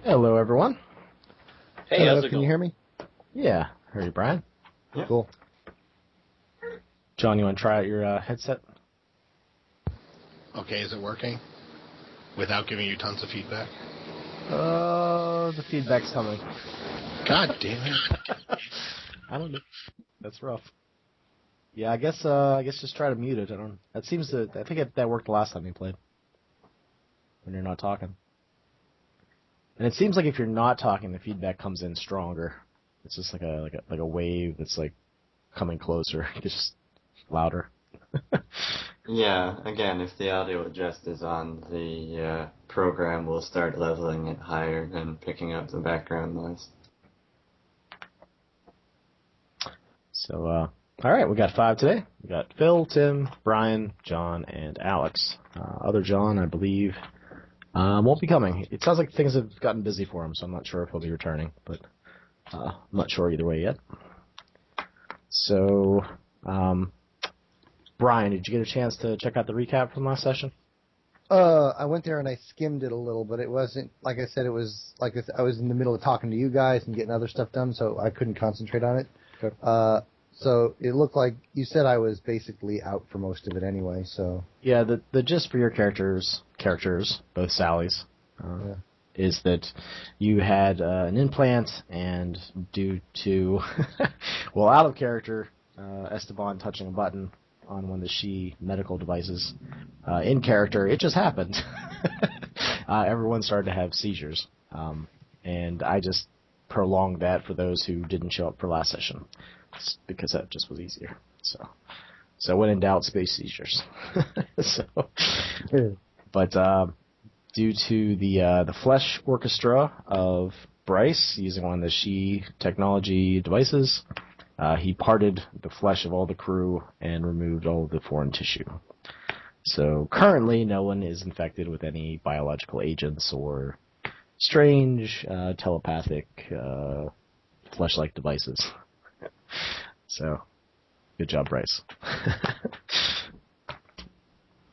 Hello, everyone. Hey, how's it going? Can you hear me? Yeah, heard you, Brian. Yeah. Cool. John, you want to try out your headset? Okay, is it working? Without giving you tons of feedback? The feedback's coming. God damn it. I don't know. That's rough. Yeah, I guess just try to mute it. I think that worked the last time you played. When you're not talking. And it seems like if you're not talking, the feedback comes in stronger. It's just like a wave that's like coming closer. It's just louder. Yeah, again, if the audio adjust is on, the program will start leveling it higher and picking up the background noise. So, all right, we got 5 today. We got Phil, Tim, Brian, John, and Alex. Other John, I believe, won't be coming. It sounds like things have gotten busy for him, so I'm not sure if he'll be returning, but I'm not sure either way yet. So, Brian, did you get a chance to check out the recap from last session? I went there and I skimmed it a little, but it wasn't, like I said, it was like I was in the middle of talking to you guys and getting other stuff done, so I couldn't concentrate on it. Okay. So it looked like you said I was basically out for most of it anyway, so. Yeah, the gist for your characters, both Sally's, is that you had an implant, and due to, well, out of character, Esteban touching a button on one of the She medical devices, in character, it just happened. Everyone started to have seizures, and I just prolonged that for those who didn't show up for last session, because that just was easier. So when in doubt, space seizures. But due to the Flesh Orchestra of Bryce using one of the She technology devices, he parted the flesh of all the crew and removed all of the foreign tissue. So currently, no one is infected with any biological agents or strange telepathic flesh-like devices. So, good job, Bryce.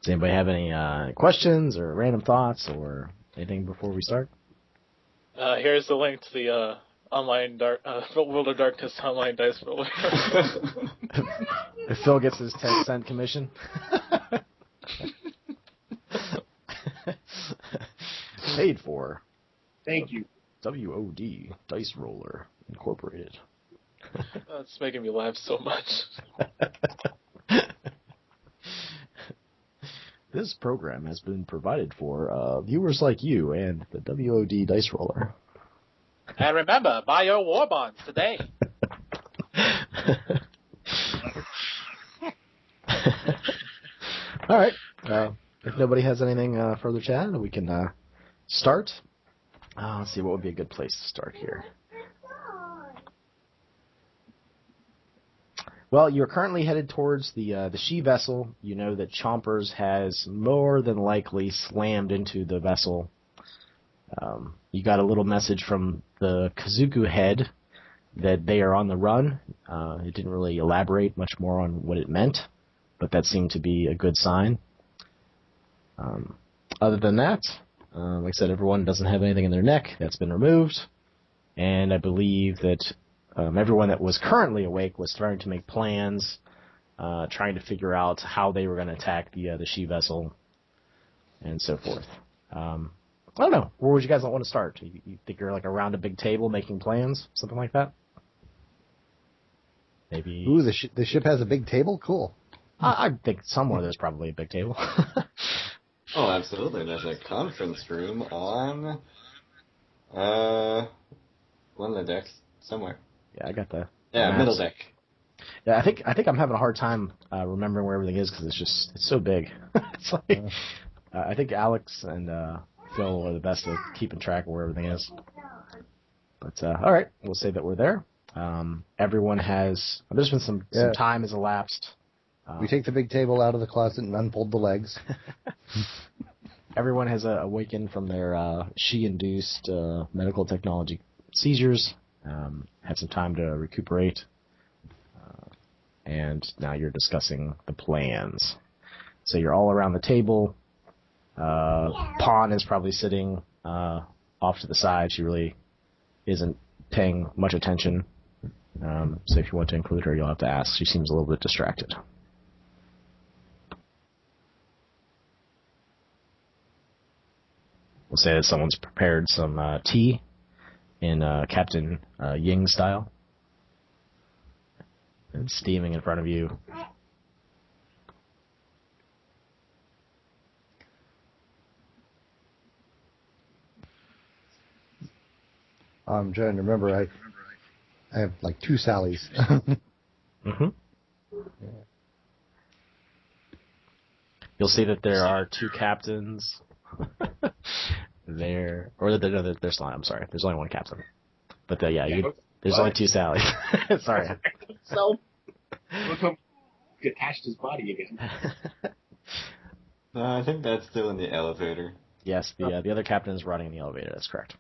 Does anybody have any questions or random thoughts or anything before we start? Here's the link to the online World of Darkness online dice roller. If Phil gets his 10-cent commission. Paid for. Thank you. WOD Dice Roller Incorporated. That's making me laugh so much. This program has been provided for viewers like you and the WOD Dice Roller. And remember, buy your war bonds today. All right. If nobody has anything further to add, we can start. Let's see, what would be a good place to start here? Well, you're currently headed towards the She vessel. You know that Chompers has more than likely slammed into the vessel. You got a little message from the Kazuku head that they are on the run. It didn't really elaborate much more on what it meant, but that seemed to be a good sign. Other than that, like I said, everyone doesn't have anything in their neck. That's been removed. And I believe that everyone that was currently awake was starting to make plans, trying to figure out how they were going to attack the She vessel, and so forth. I don't know. Where would you guys want to start? You think you're like around a big table making plans? Something like that? Maybe. Ooh, the ship has a big table? Cool. I think somewhere there's probably a big table. Oh, absolutely. There's a conference room on one of the decks somewhere. Yeah, I got the middle deck. Yeah, I think I'm having a hard time remembering where everything is because it's so big. It's like I think Alex and Phil are the best at keeping track of where everything is. But all right, we'll say that we're there. Everyone has. There's been some time has elapsed. We take the big table out of the closet and unfold the legs. Everyone has awakened from their She-induced medical technology seizures. Had some time to recuperate. And now you're discussing the plans. So you're all around the table. Pawn is probably sitting on off to the side. She really isn't paying much attention. So if you want to include her, you'll have to ask. She seems a little bit distracted. We'll say that someone's prepared some tea in Captain Ying style. And steaming in front of you. I'm trying to remember. I have like 2 Sallys. Mm-hmm. Yeah. You'll see that there are 2 captains there, or there's not. I'm sorry, there's only 1 captain. But there's only 2 Sallys. Sorry. So, look how detached his body again. No, I think that's still in the elevator. Yes, the other captain is running in the elevator. That's correct.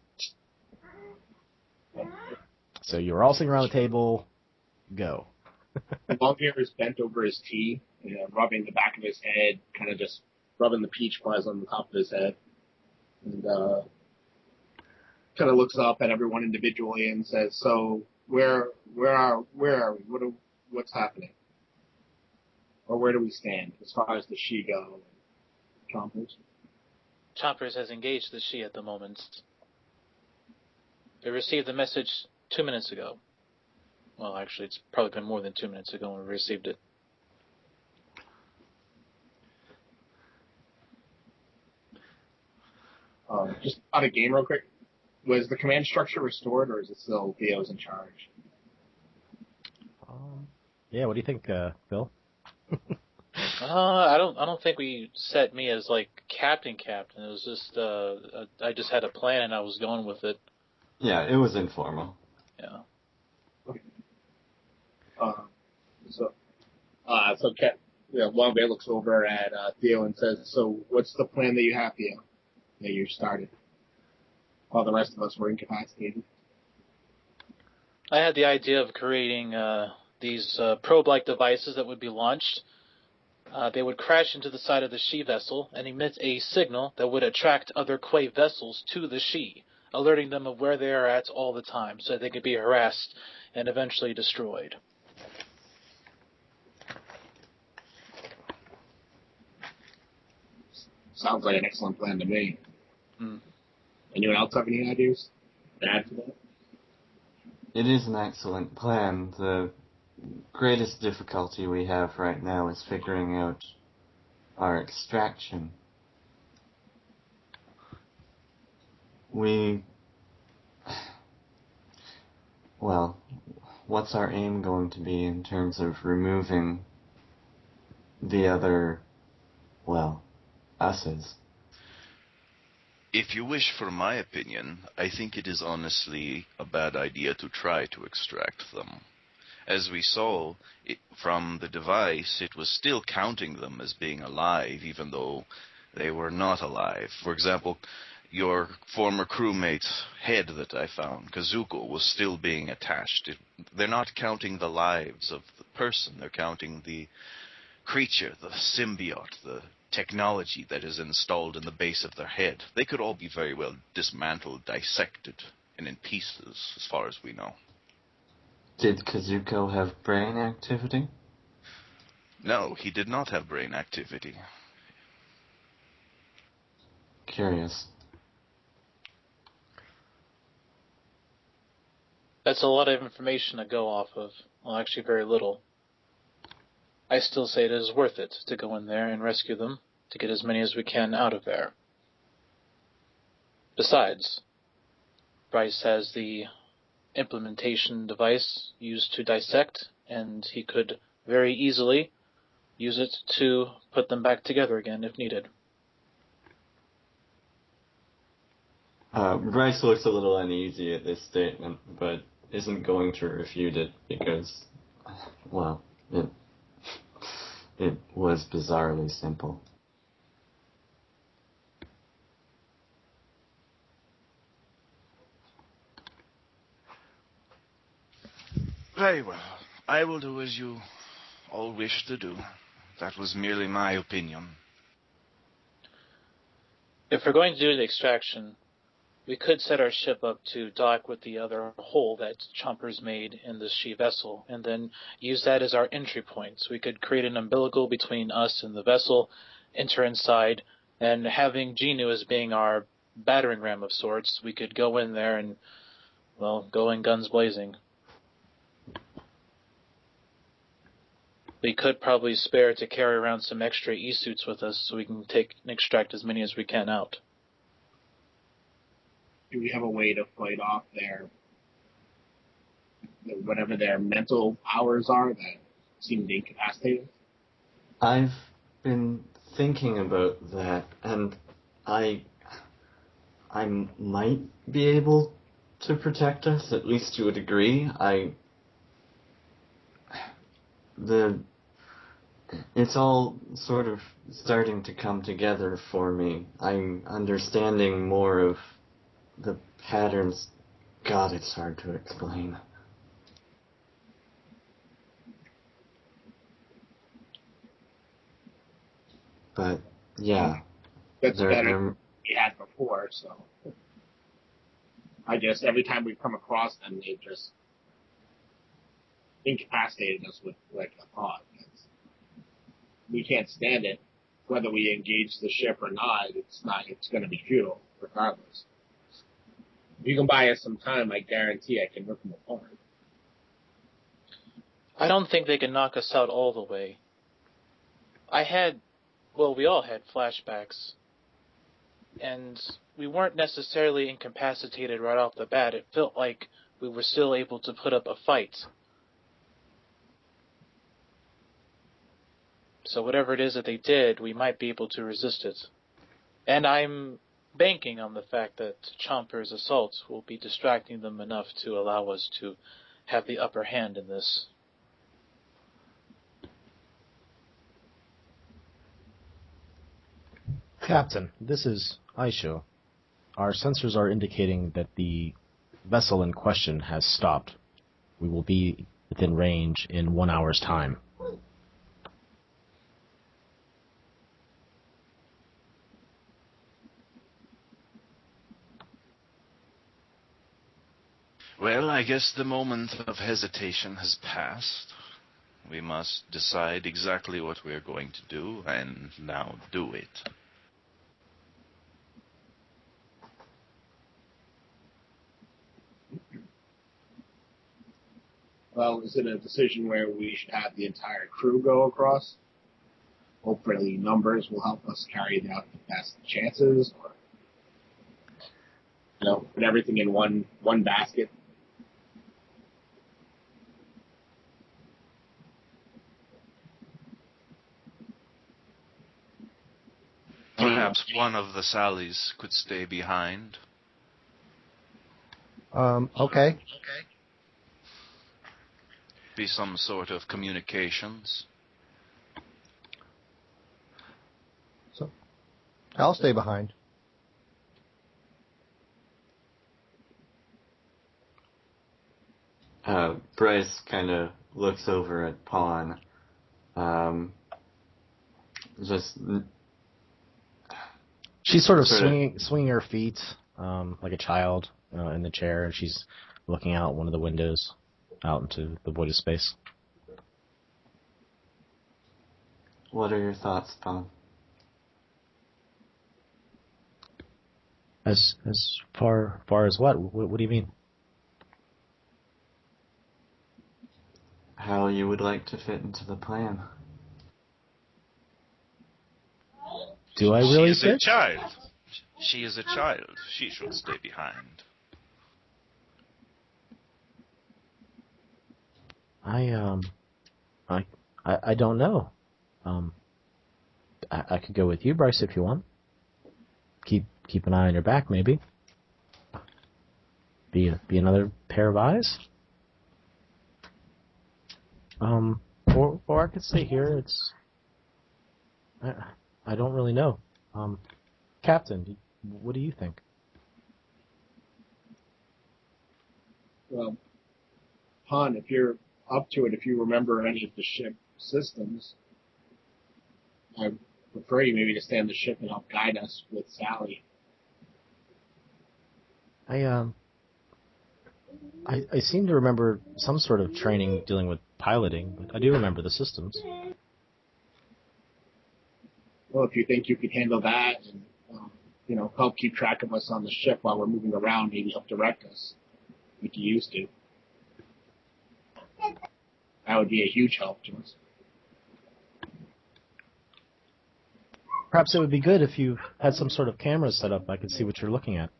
So you were all sitting around the table. Go. Longhair is bent over his tea, rubbing the back of his head, kind of just rubbing the peach fuzz on the top of his head, and kind of looks up at everyone individually and says, "So where are we? What's happening? Or where do we stand as far as the she go?" Chompers. Chompers has engaged the she at the moment. They received the message 2 minutes ago. Well, actually, it's probably been more than 2 minutes ago when we received it. Just out of game real quick. Was the command structure restored, or is it still Theo's in charge? Yeah, what do you think, Phil? I don't think we set me as like captain. It was just I just had a plan and I was going with it. Yeah, it was informal. Yeah. Okay. Longbear looks over at Theo and says, "So what's the plan that you have, Theo? That you started while the rest of us were incapacitated?" I had the idea of creating these probe-like devices that would be launched. They would crash into the side of the She vessel and emit a signal that would attract other Quay vessels to the She, alerting them of where they are at all the time, so they could be harassed and eventually destroyed. Sounds like an excellent plan to me. Mm. Anyone else have any ideas to add to that? It is an excellent plan. The greatest difficulty we have right now is figuring out our extraction. Well, what's our aim going to be in terms of removing the other, us's? If you wish for my opinion, I think it is honestly a bad idea to try to extract them. As we saw from the device, it was still counting them as being alive, even though they were not alive. For example, your former crewmate's head that I found, Kazuko, was still being attached. They're not counting the lives of the person. They're counting the creature, the symbiote, the technology that is installed in the base of their head. They could all be very well dismantled, dissected, and in pieces, as far as we know. Did Kazuko have brain activity? No, he did not have brain activity. Curious. That's a lot of information to go off of. Well, actually very little. I still say it is worth it to go in there and rescue them, to get as many as we can out of there. Besides, Bryce has the implementation device used to dissect, and he could very easily use it to put them back together again if needed. Bryce looks a little uneasy at this statement, but isn't going to refute it because, it was bizarrely simple. Very well. I will do as you all wish to do. That was merely my opinion. If we're going to do the extraction, we could set our ship up to dock with the other hole that Chomper's made in the she vessel, and then use that as our entry point. So we could create an umbilical between us and the vessel, enter inside, and having Genu as being our battering ram of sorts, we could go in there and, well, go in guns blazing. We could probably spare to carry around some extra E-suits with us so we can take and extract as many as we can out. Do we have a way to fight off whatever their mental powers are that seem incapacitated? I've been thinking about that, and I might be able to protect us, at least to a degree. It's all sort of starting to come together for me. I'm understanding more of the patterns. God, it's hard to explain. But, yeah. That's better than we had before, so. I guess every time we've come across them, they've just incapacitated us with, like, a thought. We can't stand it. Whether we engage the ship or not, it's going to be futile, regardless. If you can buy us some time, I guarantee I can rip them apart. I don't think they can knock us out all the way. We all had flashbacks. And we weren't necessarily incapacitated right off the bat. It felt like we were still able to put up a fight. So whatever it is that they did, we might be able to resist it. And I'm banking on the fact that Chomper's assault will be distracting them enough to allow us to have the upper hand in this. Captain, this is Aisho. Our sensors are indicating that the vessel in question has stopped. We will be within range in 1 hour's time. Well, I guess the moment of hesitation has passed. We must decide exactly what we're going to do, and now do it. Well, is it a decision where we should have the entire crew go across? Hopefully numbers will help us carry out the best chances, or put everything in one basket. Perhaps one of the Sallys could stay behind. Okay. Be some sort of communications. So, I'll stay behind. Bryce kind of looks over at Pawn. She's sort of swinging her feet like a child in the chair, and she's looking out one of the windows out into the void of space. What are your thoughts, Pawn? As far as what? What do you mean? How you would like to fit into the plan. Do I really She is a child. She is a child. She should stay behind. I don't know. I could go with you, Bryce, if you want. Keep an eye on your back, maybe. Be another pair of eyes. Or I could stay here. I don't really know. Captain, what do you think? Well, Han, if you're up to it, if you remember any of the ship systems, I prefer you maybe to stay on the ship and help guide us with Sally. I seem to remember some sort of training dealing with piloting, but I do remember the systems. Well, if you think you could handle that and, help keep track of us on the ship while we're moving around, maybe help direct us like you used to, that would be a huge help to us. Perhaps it would be good if you had some sort of camera set up. I could see what you're looking at.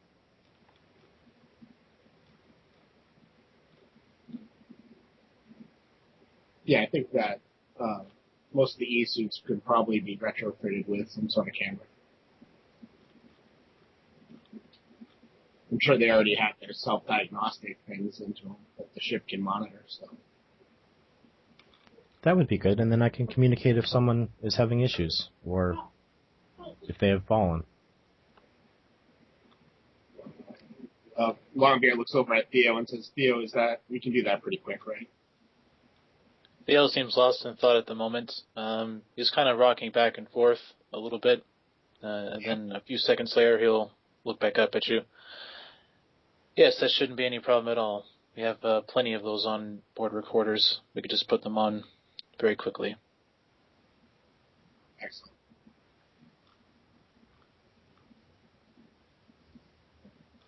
Yeah, I think that most of the E-suits could probably be retrofitted with some sort of camera. I'm sure they already have their self-diagnostic things into them that the ship can monitor. So That would be good, and then I can communicate if someone is having issues, or if they have fallen. Longbeard looks over at Theo and says, Theo, we can do that pretty quick, right? Theo seems lost in thought at the moment. He's kind of rocking back and forth a little bit, and then a few seconds later he'll look back up at you. Yes, that shouldn't be any problem at all. We have plenty of those on board recorders. We could just put them on very quickly. Excellent.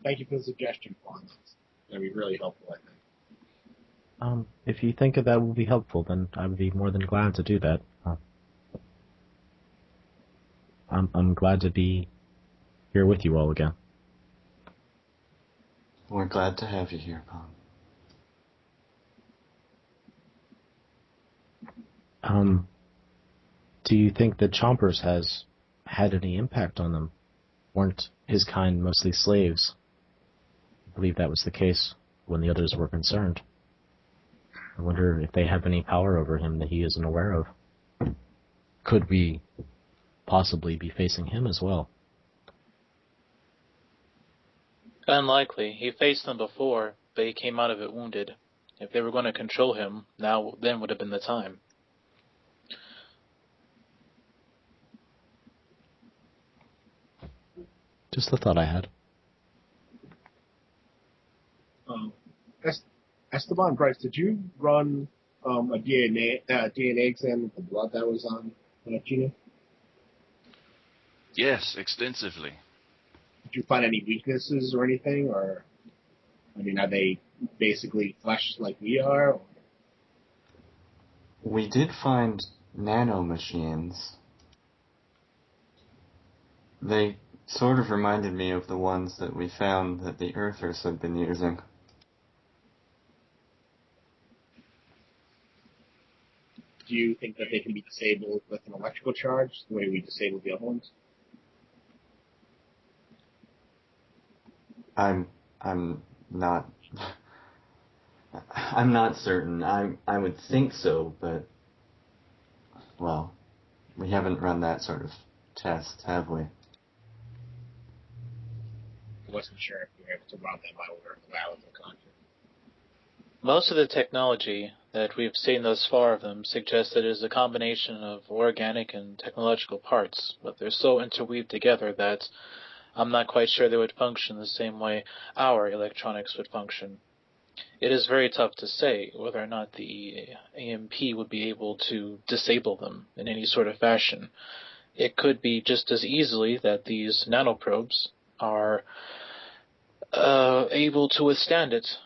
Thank you for the suggestion, Juan. That'd be really helpful, I think. If you think that will be helpful, then I would be more than glad to do that. I'm glad to be here with you all again. We're glad to have you here, Pong. Do you think that Chompers has had any impact on them? Weren't his kind mostly slaves? I believe that was the case when the others were concerned. I wonder if they have any power over him that he isn't aware of. Could we possibly be facing him as well? Unlikely. He faced them before, but he came out of it wounded. If they were going to control him, then would have been the time. Just the thought I had. Esteban Bryce, did you run a DNA exam with the blood that was on Gina? Yes, extensively. Did you find any weaknesses or anything? Or, are they basically flesh like we are? Or? We did find nanomachines. They sort of reminded me of the ones that we found that the Earthers had been using. Do you think that they can be disabled with an electrical charge, the way we disabled the other ones? I'm not certain. I would think so, but well, we haven't run that sort of test, have we? I wasn't sure if we were able to run them while we were allowed the contract. Most of the technology that we've seen thus far of them suggests that it is a combination of organic and technological parts, but they're so interweaved together that I'm not quite sure they would function the same way our electronics would function. It is very tough to say whether or not the AMP would be able to disable them in any sort of fashion. It could be just as easily that these nanoprobes are able to withstand it.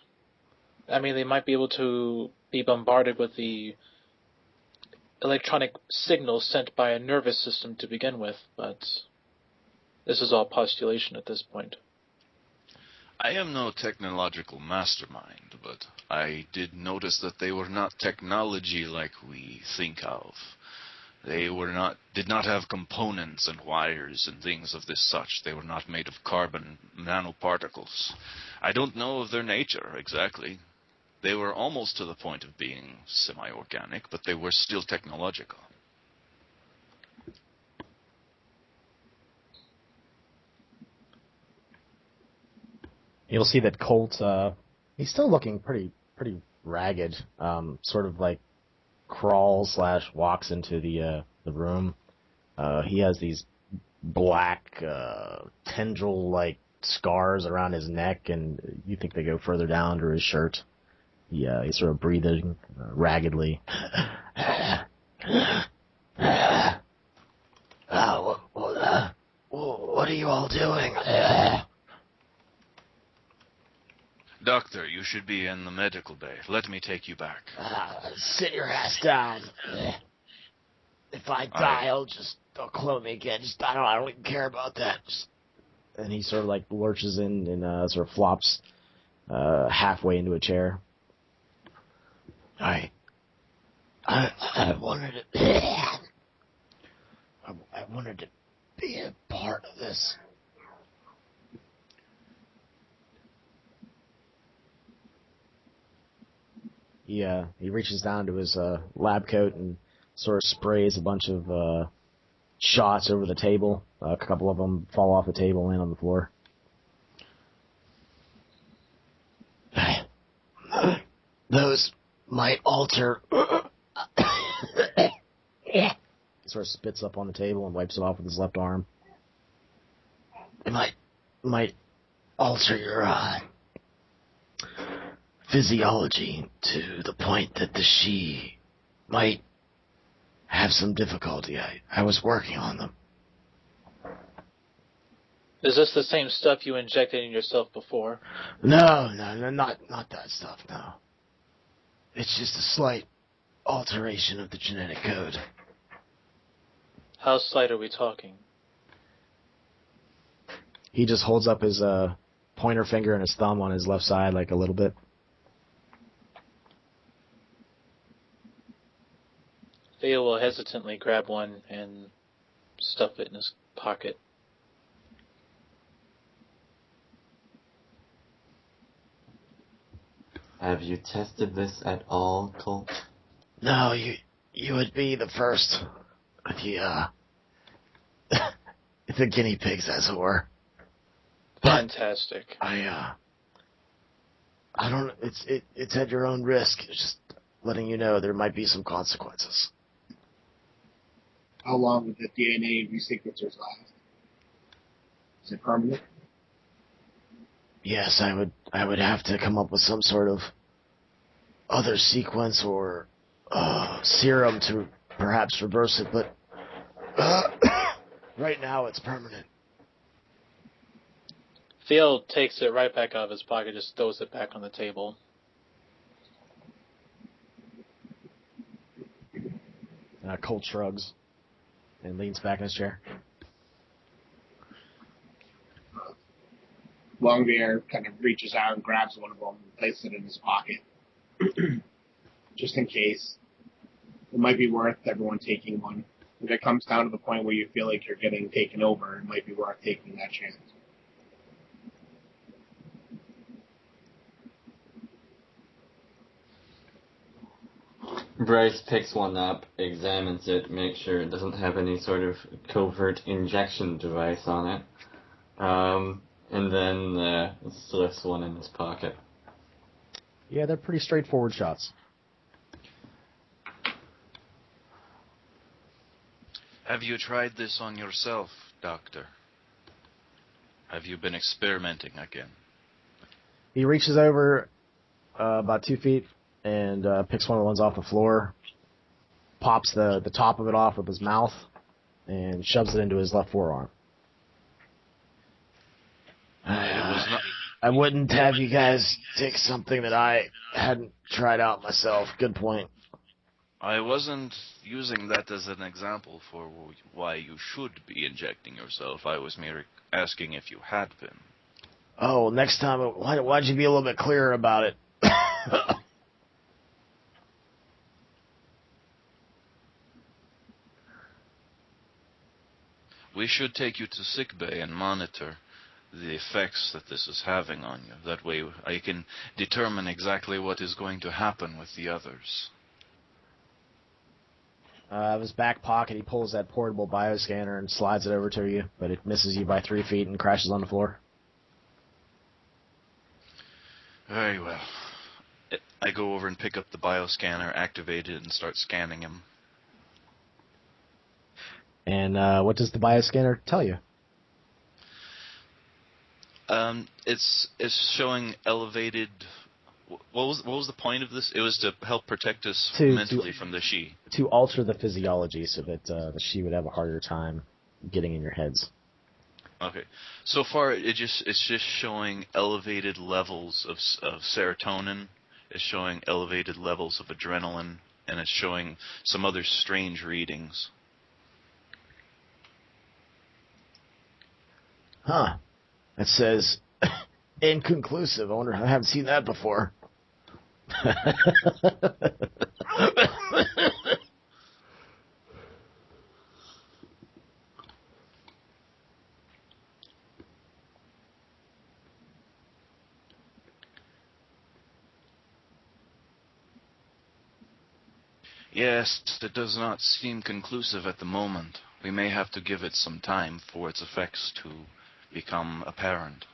They might be able to be bombarded with the electronic signals sent by a nervous system to begin with, but this is all postulation at this point. I am no technological mastermind, but I did notice that they were not technology like we think of. They did not have components and wires and things of this such. They were not made of carbon nanoparticles. I don't know of their nature exactly. They were almost to the point of being semi-organic, but they were still technological. You'll see that Colt, he's still looking pretty ragged, sort of like crawls/walks into the room. He has these black, tendril-like scars around his neck, and you think they go further down under his shirt. He's sort of breathing raggedly. What are you all doing? Doctor, you should be in the medical bay. Let me take you back. Sit your ass down. If I die, they'll clone me again. I don't even care about that. And he sort of like lurches in and sort of flops halfway into a chair. I wanted to. I wanted to be a part of this. He reaches down to his lab coat and sort of sprays a bunch of shots over the table. A couple of them fall off the table and land on the floor. Those might alter. He sort of spits up on the table and wipes it off with his left arm. It might alter your physiology to the point that the she might have some difficulty. I was working on them. Is this the same stuff you injected in yourself before? No, not that stuff, no. It's just a slight alteration of the genetic code. How slight are we talking? He just holds up his pointer finger and his thumb on his left side, like a little bit. Theo will hesitantly grab one and stuff it in his pocket. Have you tested this at all, Colt? No, you would be the first. The guinea pigs, as it were. Fantastic. I don't. It's at your own risk. It's just letting you know there might be some consequences. How long would the DNA resequencers last? Is it permanent? Yes, I would have to come up with some sort of other sequence or serum to perhaps reverse it, but right now it's permanent. Theo takes it right back out of his pocket, just throws it back on the table. Colt shrugs and leans back in his chair. Longbeard kind of reaches out and grabs one of them and places it in his pocket. Just in case. It might be worth everyone taking one. If it comes down to the point where you feel like you're getting taken over, it might be worth taking that chance. Bryce picks one up, examines it, makes sure it doesn't have any sort of covert injection device on it, and then slips one in his pocket. Yeah, they're pretty straightforward shots. Have you tried this on yourself, Doctor? Have you been experimenting again? He reaches over about 2 feet and picks one of the ones off the floor, pops the top of it off with his mouth, and shoves it into his left forearm. I wouldn't have you guys take something that I hadn't tried out myself. Good point. I wasn't using that as an example for why you should be injecting yourself. I was merely asking if you had been. Oh, next time, why'd you be a little bit clearer about it? We should take you to sickbay and monitor the effects that this is having on you. That way I can determine exactly what is going to happen with the others. Out of his back pocket, he pulls that portable bioscanner and slides it over to you, but it misses you by 3 feet and crashes on the floor. Very well. I go over and pick up the bioscanner, activate it, and start scanning him. And what does the bioscanner tell you? It's showing elevated. What was the point of this? It was to help protect us mentally from the Shi. To alter the physiology so that the Shi would have a harder time getting in your heads. Okay. So far, it's just showing elevated levels of serotonin. It's showing elevated levels of adrenaline, and it's showing some other strange readings. Huh. It says inconclusive. I haven't seen that before. Yes, it does not seem conclusive at the moment. We may have to give it some time for its effects to become apparent.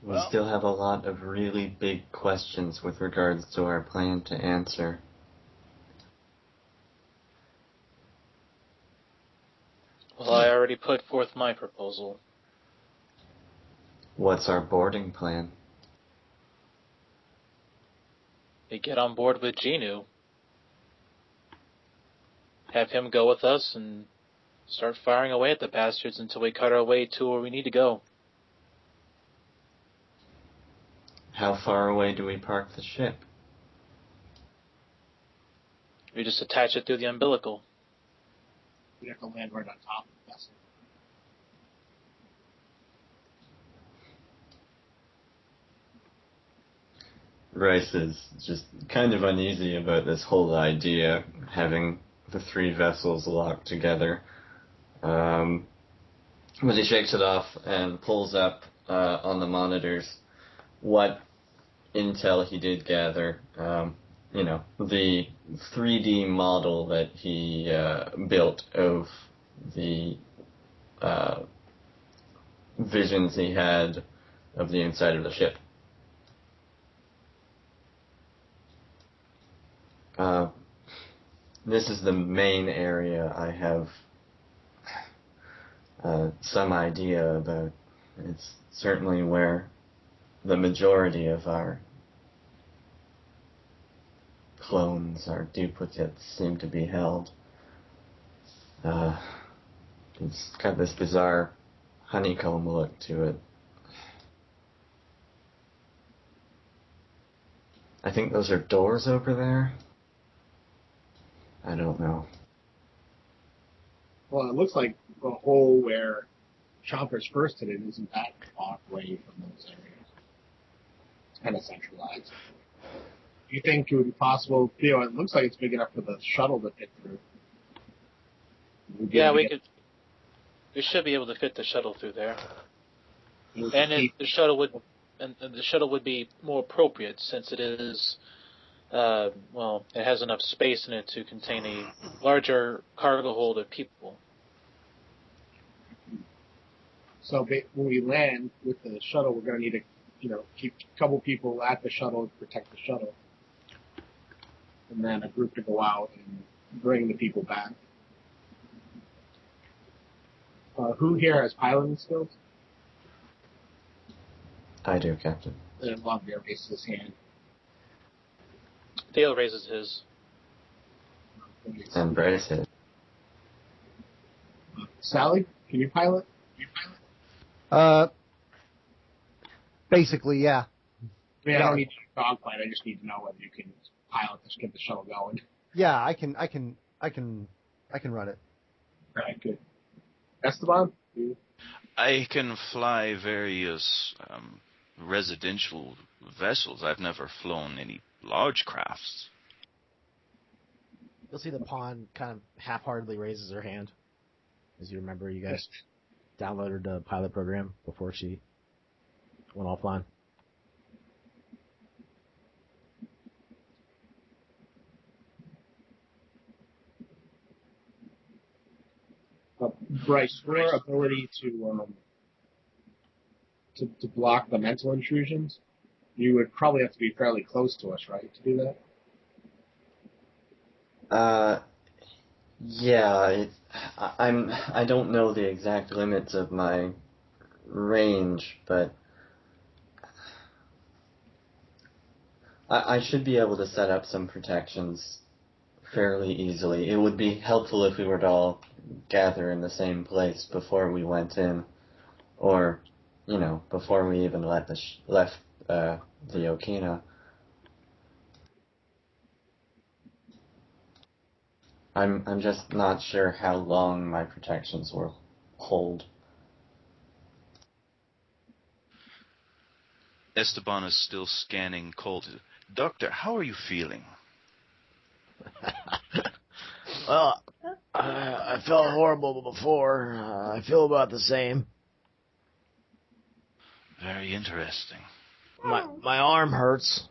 We still have a lot of really big questions with regards to our plan to answer. Well, I already put forth my proposal. What's our boarding plan? We get on board with Genu. Have him go with us and start firing away at the bastards until we cut our way to where we need to go. How far away do we park the ship? We just attach it through the umbilical. We have to land right on top of the vessel. Rice is just kind of uneasy about this whole idea, having the three vessels locked together. But he shakes it off and pulls up on the monitors what intel he did gather. The 3D model that he built of the visions he had of the inside of the ship. This is the main area I have some idea about. It's certainly where the majority of our clones, our duplicates, seem to be held. It's got this bizarre honeycomb look to it. I think those are doors over there. I don't know. Well, it looks like the hole where Chompers first hit it isn't that far away from those areas. It's kind of centralized. Do you think it would be possible, Theo, it looks like it's big enough for the shuttle to fit through. Yeah, we should be able to fit the shuttle through there. And the shuttle would be more appropriate since it is, it has enough space in it to contain a larger cargo hold of people. So when we land with the shuttle, we're going to need to, keep a couple people at the shuttle to protect the shuttle, and then a group to go out and bring the people back. Who here has piloting skills? I do, Captain. Longbeard raises his hand. Theo raises his. And Bryce hit. Sally, can you pilot? Basically, yeah. I mean, I don't need to dogfight. I just need to know whether you can pilot this, get the shuttle going. Yeah, I can run it. All right, good. Esteban? I can fly various residential vessels. I've never flown any large crafts. You'll see the pawn kind of half-heartedly raises her hand. As you remember, you guys downloaded the pilot program before she went offline. Bryce, your ability to block the mental intrusions, you would probably have to be fairly close to us, right, to do that? Yeah, I don't know the exact limits of my range, but I should be able to set up some protections fairly easily. It would be helpful if we were to all gather in the same place before we went in, or, before we even left the Okina. I'm just not sure how long my protections will hold. Esteban is still scanning Colt. Doctor, how are you feeling? Well, I felt horrible before. I feel about the same. Very interesting. My arm hurts.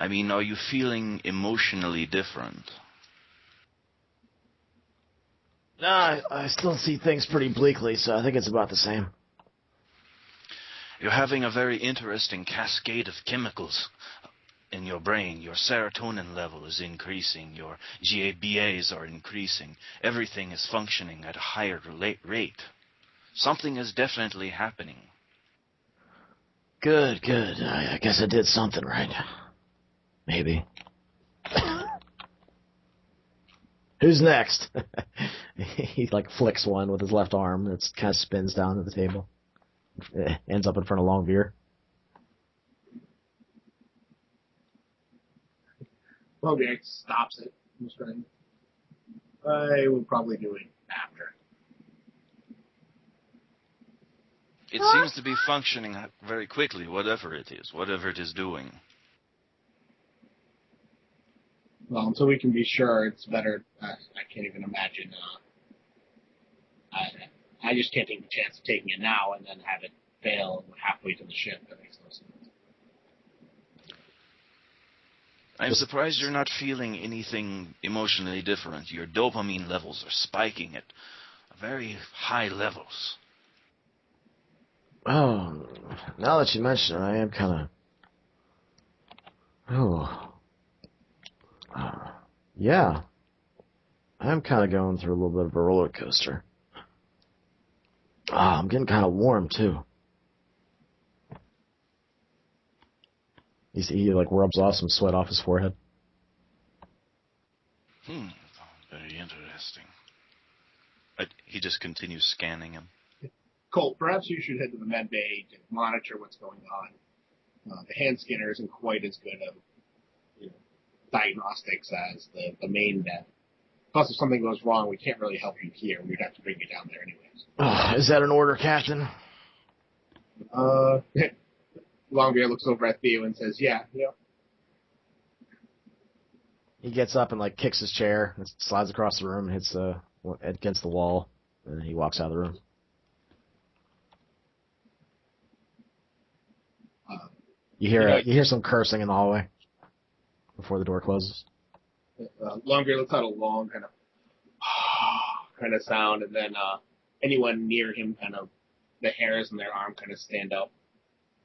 I mean, are you feeling emotionally different? No, I still see things pretty bleakly, so I think it's about the same. You're having a very interesting cascade of chemicals in your brain. Your serotonin level is increasing. Your GABAs are increasing. Everything is functioning at a higher rate. Something is definitely happening. Good. I guess I did something right. Maybe. Who's next? He flicks one with his left arm that kind of spins down to the table. Ends up in front of Longbeer. Longbeer stops it. I will probably do it after. It seems to be functioning very quickly, whatever it is doing. Well, until we can be sure, it's better. I can't even imagine. I just can't take the chance of taking it now and then have it fail halfway to the ship. That makes no sense. I'm surprised you're not feeling anything emotionally different. Your dopamine levels are spiking at very high levels. Oh, now that you mention it, I am kind of... yeah. I'm kind of going through a little bit of a roller coaster. I'm getting kind of warm, too. He rubs off some sweat off his forehead. Very interesting. He just continues scanning him. Colt, perhaps you should head to the med bay to monitor what's going on. The hand scanner isn't quite as good of diagnostics as the main med. Plus, if something goes wrong, we can't really help you here. We'd have to bring you down there anyways. Is that an order, Captain? Longbeard looks over at Theo and says, yeah. He gets up and kicks his chair and slides across the room and hits against the wall, and then he walks out of the room. You hear some cursing in the hallway before the door closes. Longbeard lets out a long kind of sound, and then anyone near him the hairs in their arm stand up,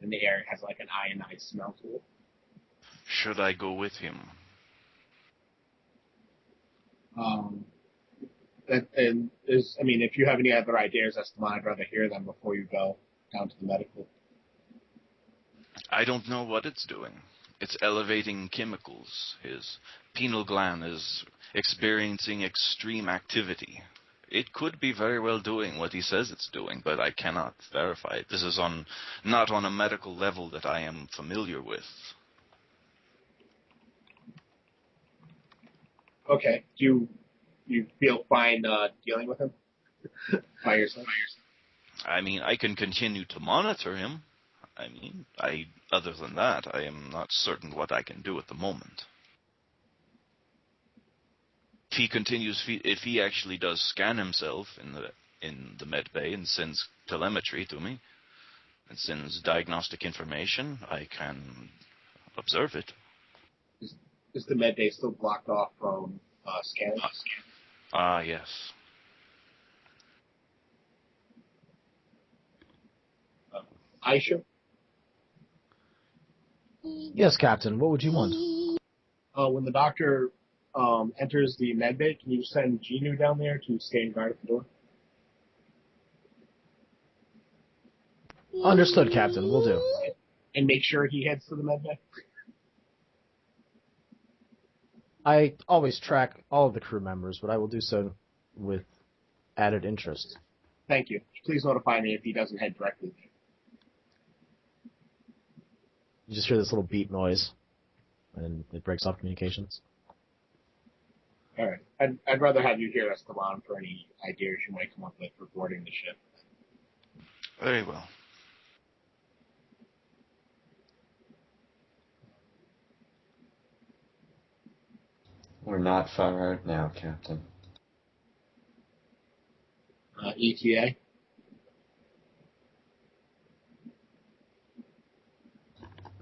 and the air has an ionized smell to it. Should I go with him? If you have any other ideas, Esteban, I'd rather hear them before you go down to the medical. I don't know what it's doing. It's elevating chemicals. His pineal gland is experiencing extreme activity. It could be very well doing what he says it's doing, but I cannot verify it. This is not on a medical level that I am familiar with. Okay. Do you feel fine dealing with him by yourself? I mean, I can continue to monitor him. Other than that, I am not certain what I can do at the moment. If he actually does scan himself in the med bay and sends telemetry to me, and sends diagnostic information, I can observe it. Is the med bay still blocked off from scanning? Yes. Aisha? Yes, Captain. What would you want? When the doctor enters the med bay, can you send Genu down there to stand guard at the door? Understood, Captain. Will do. And make sure he heads to the med bay? I always track all of the crew members, but I will do so with added interest. Thank you. Please notify me if he doesn't head directly there. You just hear this little beep noise, and it breaks off communications. All right. I'd rather have you hear Esteban for any ideas you might come up with for boarding the ship. Very well. We're not far out now, Captain. ETA?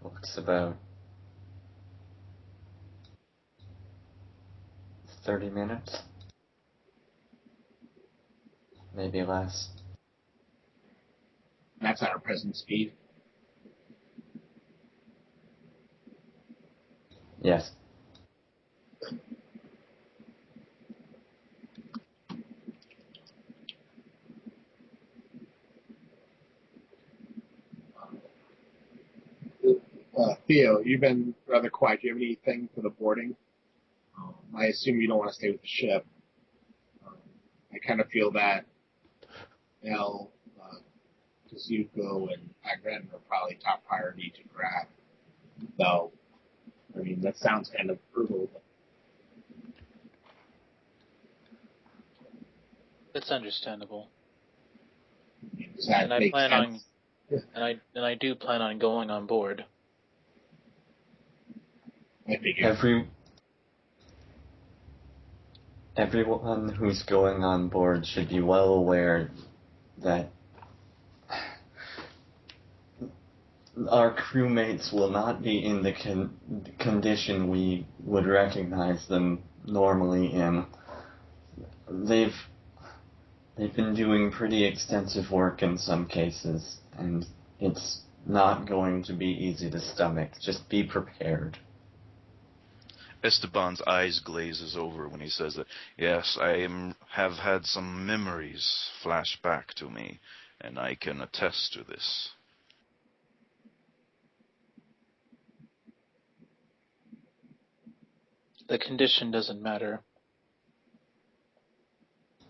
Looks about 30 minutes. Maybe less. That's at our present speed. Yes. Theo, you've been rather quiet. Do you have anything for the boarding? I assume you don't want to stay with the ship. I kind of feel that El, Kazuko, and Agren are probably top priority to grab. Though, I mean, that sounds kind of brutal. But It's understandable. does that And I make plan sense? and I do plan on going on board. I figure. Everyone who's going on board should be well aware that our crewmates will not be in the condition we would recognize them normally in. They've been doing pretty extensive work in some cases, and it's not going to be easy to stomach. Just be prepared. Esteban's eyes glazes over when he says that. Yes, have had some memories flash back to me, and I can attest to this. The condition doesn't matter.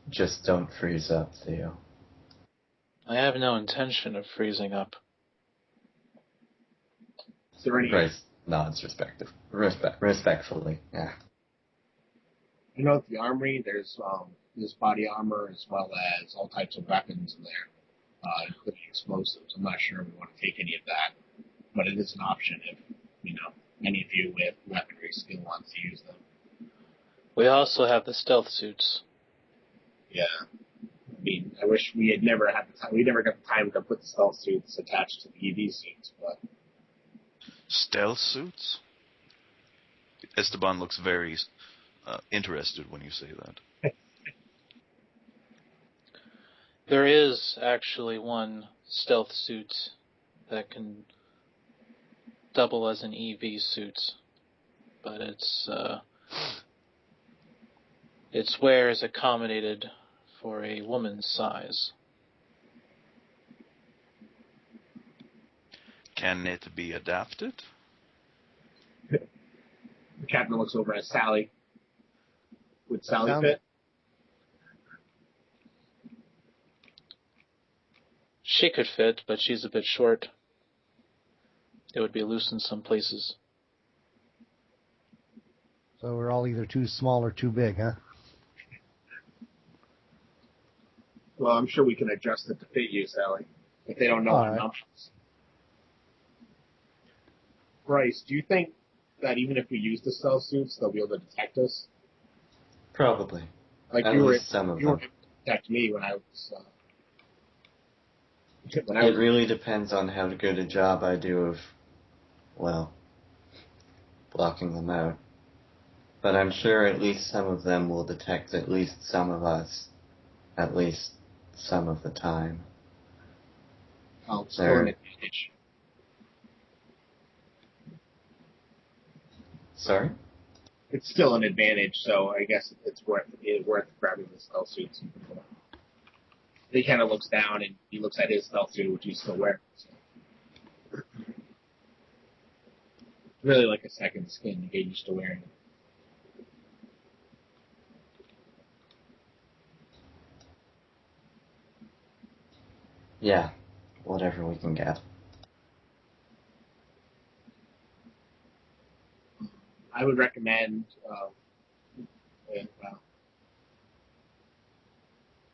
Just don't freeze up, Theo. I have no intention of freezing up. Is there any? Bryce nods respectfully. Yeah. You know, at the armory, there's body armor as well as all types of weapons in there, including explosives. I'm not sure we want to take any of that, but it is an option if, any of you with weaponry skill wants to use them. We also have the stealth suits. Yeah. I mean, I wish we had never had the time. We never got the time to put the stealth suits attached to the EV suits, but. Stealth suits? Esteban looks very interested when you say that. There is actually one stealth suit that can double as an EV suit, but its wear is accommodated for a woman's size. Can it be adapted? The captain looks over at Sally. Would Sally fit? She could fit, but she's a bit short. It would be loose in some places. So we're all either too small or too big, huh? Well, I'm sure we can adjust it to fit you, Sally, if they don't know our numbers. Bryce, do you think that even if we use the stealth suits, they'll be able to detect us? Probably. Like At you were least some of you them. were able to detect me when I was. It really depends on how good a job I do of, blocking them out. But I'm sure at least some of them will detect at least some of us, at least some of the time. I'll score an advantage. Sorry? it's still an advantage. So I guess it's worth grabbing the stealth suit. He kind of looks down and he looks at his stealth suit, which he's still wearing. So. Really like a second skin to get used to wearing it. Yeah, whatever we can get. I would recommend.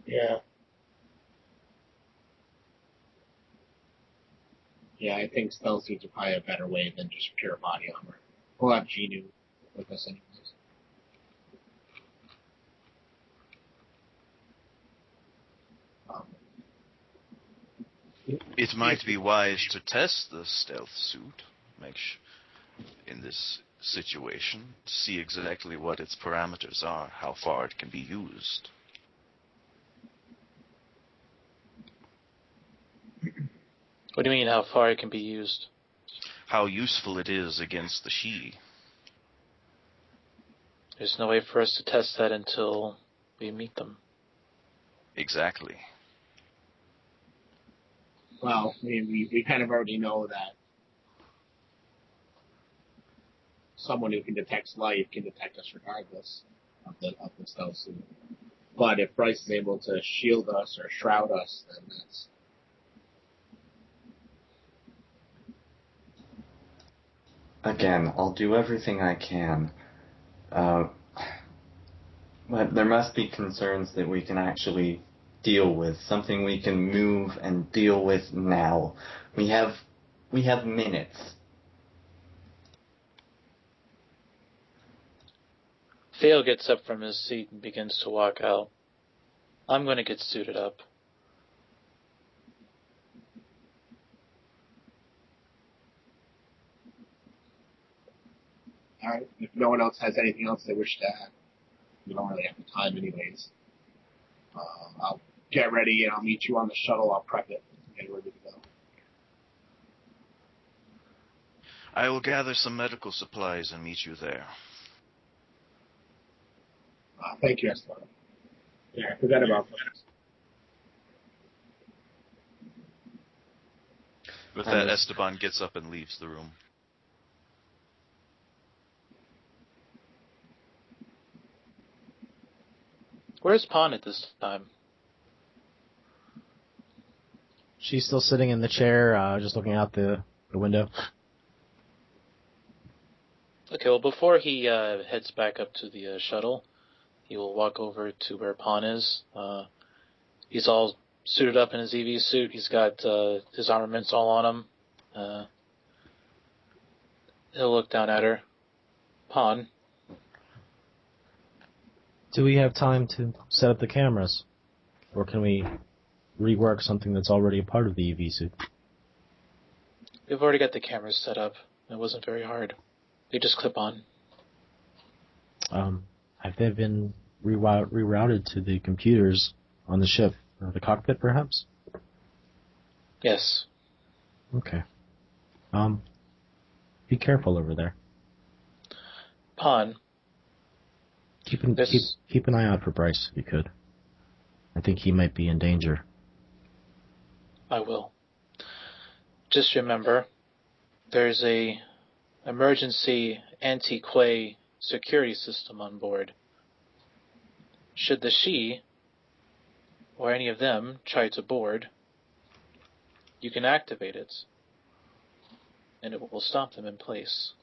Yeah. Yeah, I think stealth suits are probably a better way than just pure body armor. We'll have Genu with us anyways. It might be wise to test the stealth suit, in this situation, to see exactly what its parameters are, how far it can be used. What do you mean, how far it can be used? How useful it is against the Shi. There's no way for us to test that until we meet them. Exactly. Well, I mean, we kind of already know that someone who can detect light can detect us regardless of the stealth suit. But if Bryce is able to shield us or shroud us, then that's... Again, I'll do everything I can. But there must be concerns that we can actually deal with, something we can move and deal with now. We have minutes. Theo gets up from his seat and begins to walk out. I'm going to get suited up. Alright, if no one else has anything else they wish to add, we don't really have the time anyways. I'll get ready and I'll meet you on the shuttle. I'll prep it and get ready to go. I will gather some medical supplies and meet you there. Thank you, Esteban. Yeah, I forgot about that. With that, Esteban gets up and leaves the room. Where's Pawn at this time? She's still sitting in the chair, just looking out the window. Okay, well, before he heads back up to the shuttle, he will walk over to where Pawn is. He's all suited up in his EV suit. He's got his armaments all on him. He'll look down at her. Pawn. Do we have time to set up the cameras? Or can we rework something that's already a part of the EV suit? We've already got the cameras set up. It wasn't very hard. They just clip on. Have they been rerouted to the computers on the ship? Or the cockpit, perhaps? Yes. Okay. Be careful over there. Pawn. Keep an eye out for Bryce, if you could. I think he might be in danger. I will. Just remember, there's a emergency anti-quay security system on board. Should the Shi, or any of them, try to board, you can activate it, and it will stop them in place.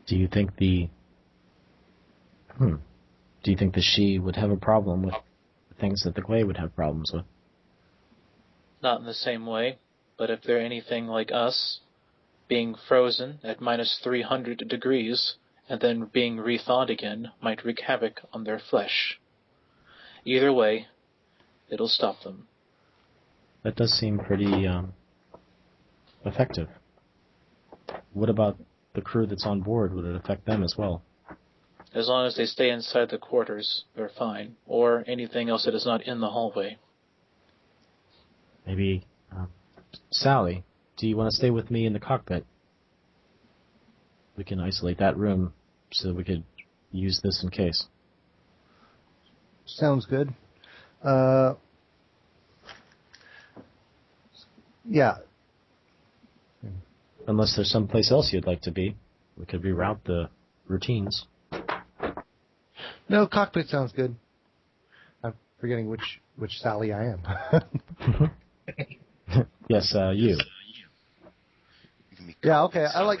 Do you think the Shi would have a problem with the things that the Quay would have problems with? Not in the same way, but if they're anything like us, being frozen at minus 300 degrees and then being rethawed again might wreak havoc on their flesh. Either way, it'll stop them. That does seem pretty effective. What about the crew that's on board? Would it affect them as well? As long as they stay inside the quarters, they're fine. Or anything else that is not in the hallway. Maybe, Sally, do you want to stay with me in the cockpit? We can isolate that room so we could use this in case. Sounds good. Yeah. Unless there's someplace else you'd like to be, we could reroute the routines. No, cockpit sounds good. I'm forgetting which Sally I am. Yes, you. You can be Yeah, okay. I like.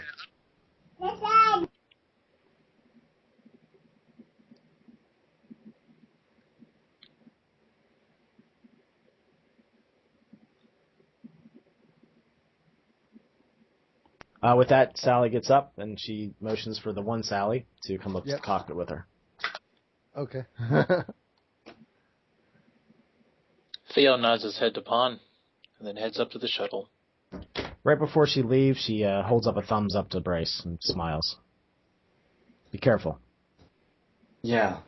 With that, Sally gets up and she motions for the one Sally to come up to Yep. the cockpit with her. Okay. Theo nods his head to Pon, and then heads up to the shuttle. Right before she leaves, she holds up a thumbs up to Bryce and smiles. Be careful. Yeah,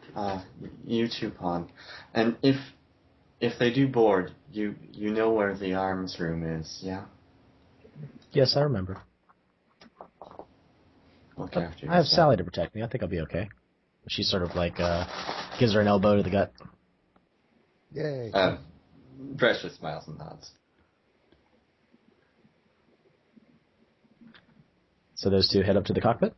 you too, Pon. And if they do board, you know where the arms room is, yeah? Yes, I remember. Look after I have yourself. Sally to protect me. I think I'll be okay. She sort of like gives her an elbow to the gut. Yay. Bryce just smiles and nods. So those two head up to the cockpit.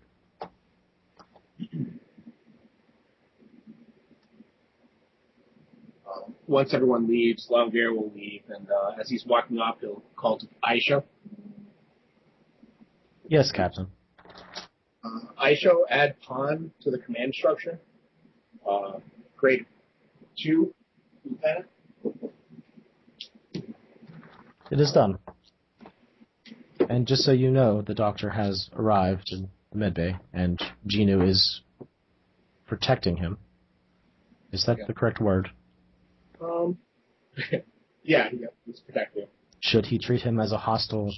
Once everyone leaves, Longbear will leave, and as he's walking off, he'll call to Aisha. Yes, Captain. Aisha, add Pon to the command structure. Grade 2, Lieutenant. It is done. And just so you know, the doctor has arrived in the medbay, and Genu is protecting him. Is that the correct word? Yeah, he's protecting him. Should he treat him as a hostile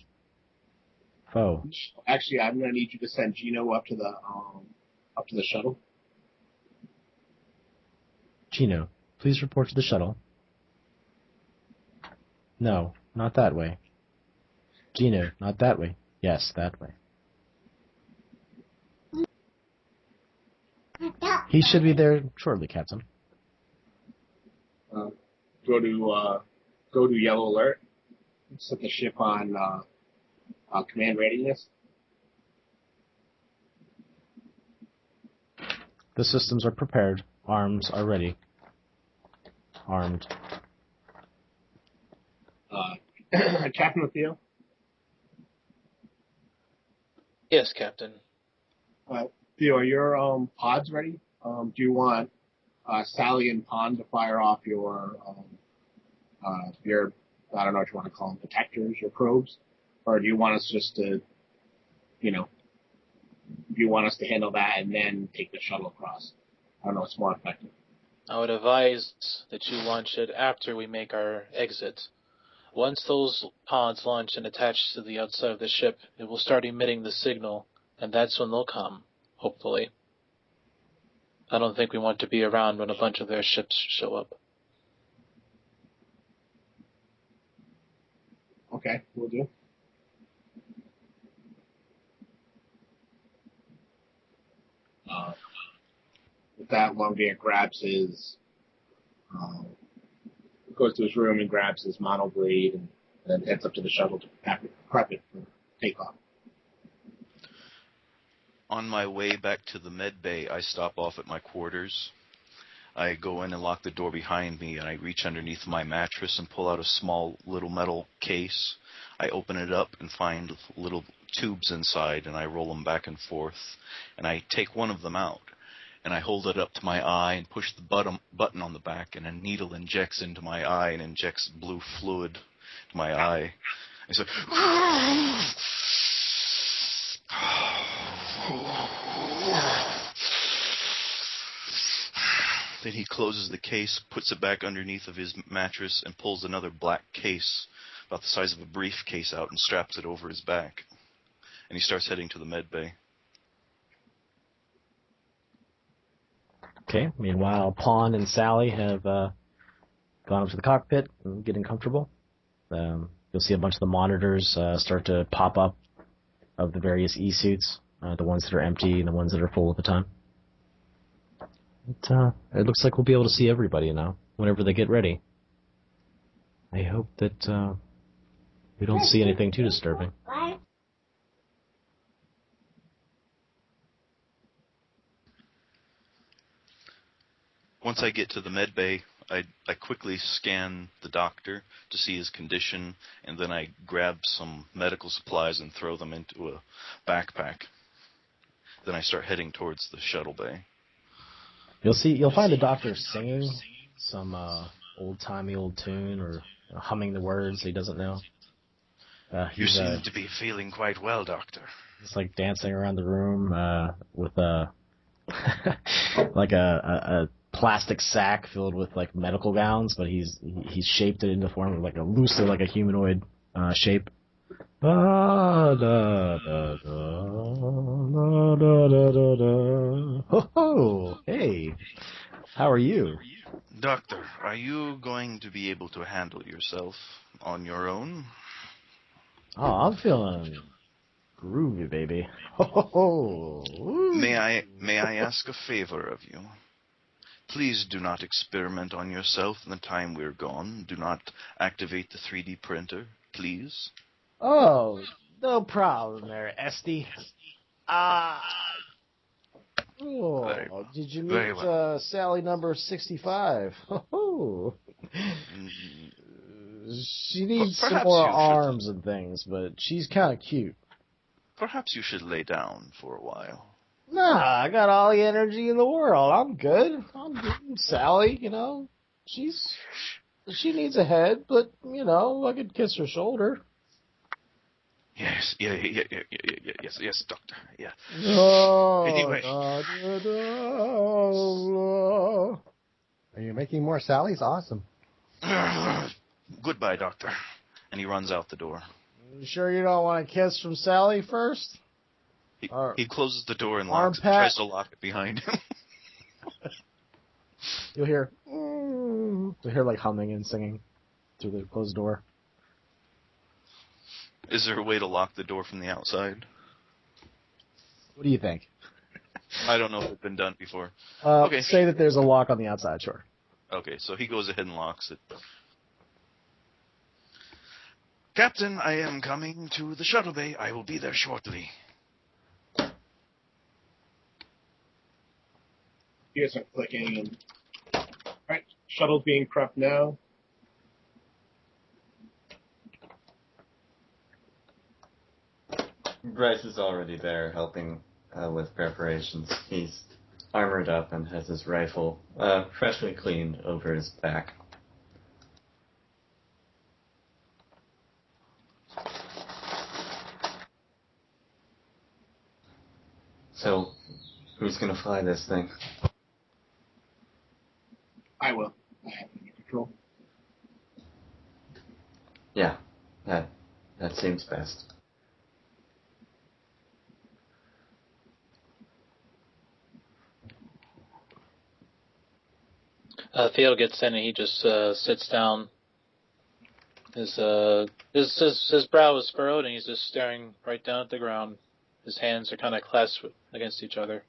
foe? Actually, I'm going to need you to send Gino up to the shuttle. Genu, please report to the shuttle. No, not that way. Genu, not that way. Yes, that way. He should be there shortly, Captain. Go to yellow alert. Set the ship on command readiness. The systems are prepared. Arms are ready. Armed. Captain Theo. Yes, Captain. Theo, are your pods ready? Do you want Sally and Pon to fire off your I don't know what you want to call them, detectors or probes, or do you want us just to, do you want us to handle that and then take the shuttle across? I don't know what's more effective. I would advise that you launch it after we make our exit. Once those pods launch and attach to the outside of the ship, it will start emitting the signal, and that's when they'll come, hopefully. I don't think we want to be around when a bunch of their ships show up. Okay, we'll do. With that, Longbear grabs his, goes to his room and grabs his mono blade and then heads up to the shuttle to prep it for takeoff. On my way back to the med bay, I stop off at my quarters. I go in and lock the door behind me, and I reach underneath my mattress and pull out a small little metal case. I open it up and find little tubes inside, and I roll them back and forth. And I take one of them out, and I hold it up to my eye and push the button on the back, and a needle injects into my eye and injects blue fluid to my eye. I say, then he closes the case, puts it back underneath of his mattress, and pulls another black case about the size of a briefcase out and straps it over his back. And he starts heading to the med bay. Okay. Meanwhile, Pon and Sally have gone up to the cockpit and getting comfortable. You'll see a bunch of the monitors start to pop up of the various E-suits, the ones that are empty and the ones that are full at the time. It looks like we'll be able to see everybody now, whenever they get ready. I hope that we don't see anything too disturbing. Once I get to the med bay, I quickly scan the doctor to see his condition, and then I grab some medical supplies and throw them into a backpack. Then I start heading towards the shuttle bay. You'll find the doctor singing some old-timey old tune or humming the words he doesn't know. You seem to be feeling quite well, Doctor. He's like dancing around the room with a like a plastic sack filled with like medical gowns, but he's shaped it into form of like loosely like a humanoid shape. Da, da, da, da, da, da, da, da. Ho, hey, how are you? Doctor, are you going to be able to handle yourself on your own? Oh, I'm feeling groovy, baby. Ho. May I ask a favor of you? Please do not experiment on yourself in the time we're gone. Do not activate the 3D printer, please. Oh, no problem there, Esty. Did you meet Sally number 65? Oh. She needs some more arms and things, but she's kind of cute. Perhaps you should lay down for a while. Nah, I got all the energy in the world. I'm good. Sally, she needs a head, but, I could kiss her shoulder. Yes, yes, Doctor, yeah. Oh, Anyway. Are you making more Sallys? Awesome. Goodbye, Doctor. And he runs out the door. You sure you don't want a kiss from Sally first? He closes the door and tries to lock it behind him. You'll hear like humming and singing through the closed door. Is there a way to lock the door from the outside? What do you think? I don't know if it's been done before. Okay. Say that there's a lock on the outside, sure. Okay, so he goes ahead and locks it. Captain, I am coming to the shuttle bay. I will be there shortly. Gears are clicking, and alright, shuttle's being prepped now. Bryce is already there helping with preparations. He's armored up and has his rifle freshly cleaned over his back. So, who's going to fly this thing? I will. I have under control. Yeah, that seems best. Theo gets in and he just sits down. His brow is furrowed and he's just staring right down at the ground. His hands are kind of clasped against each other.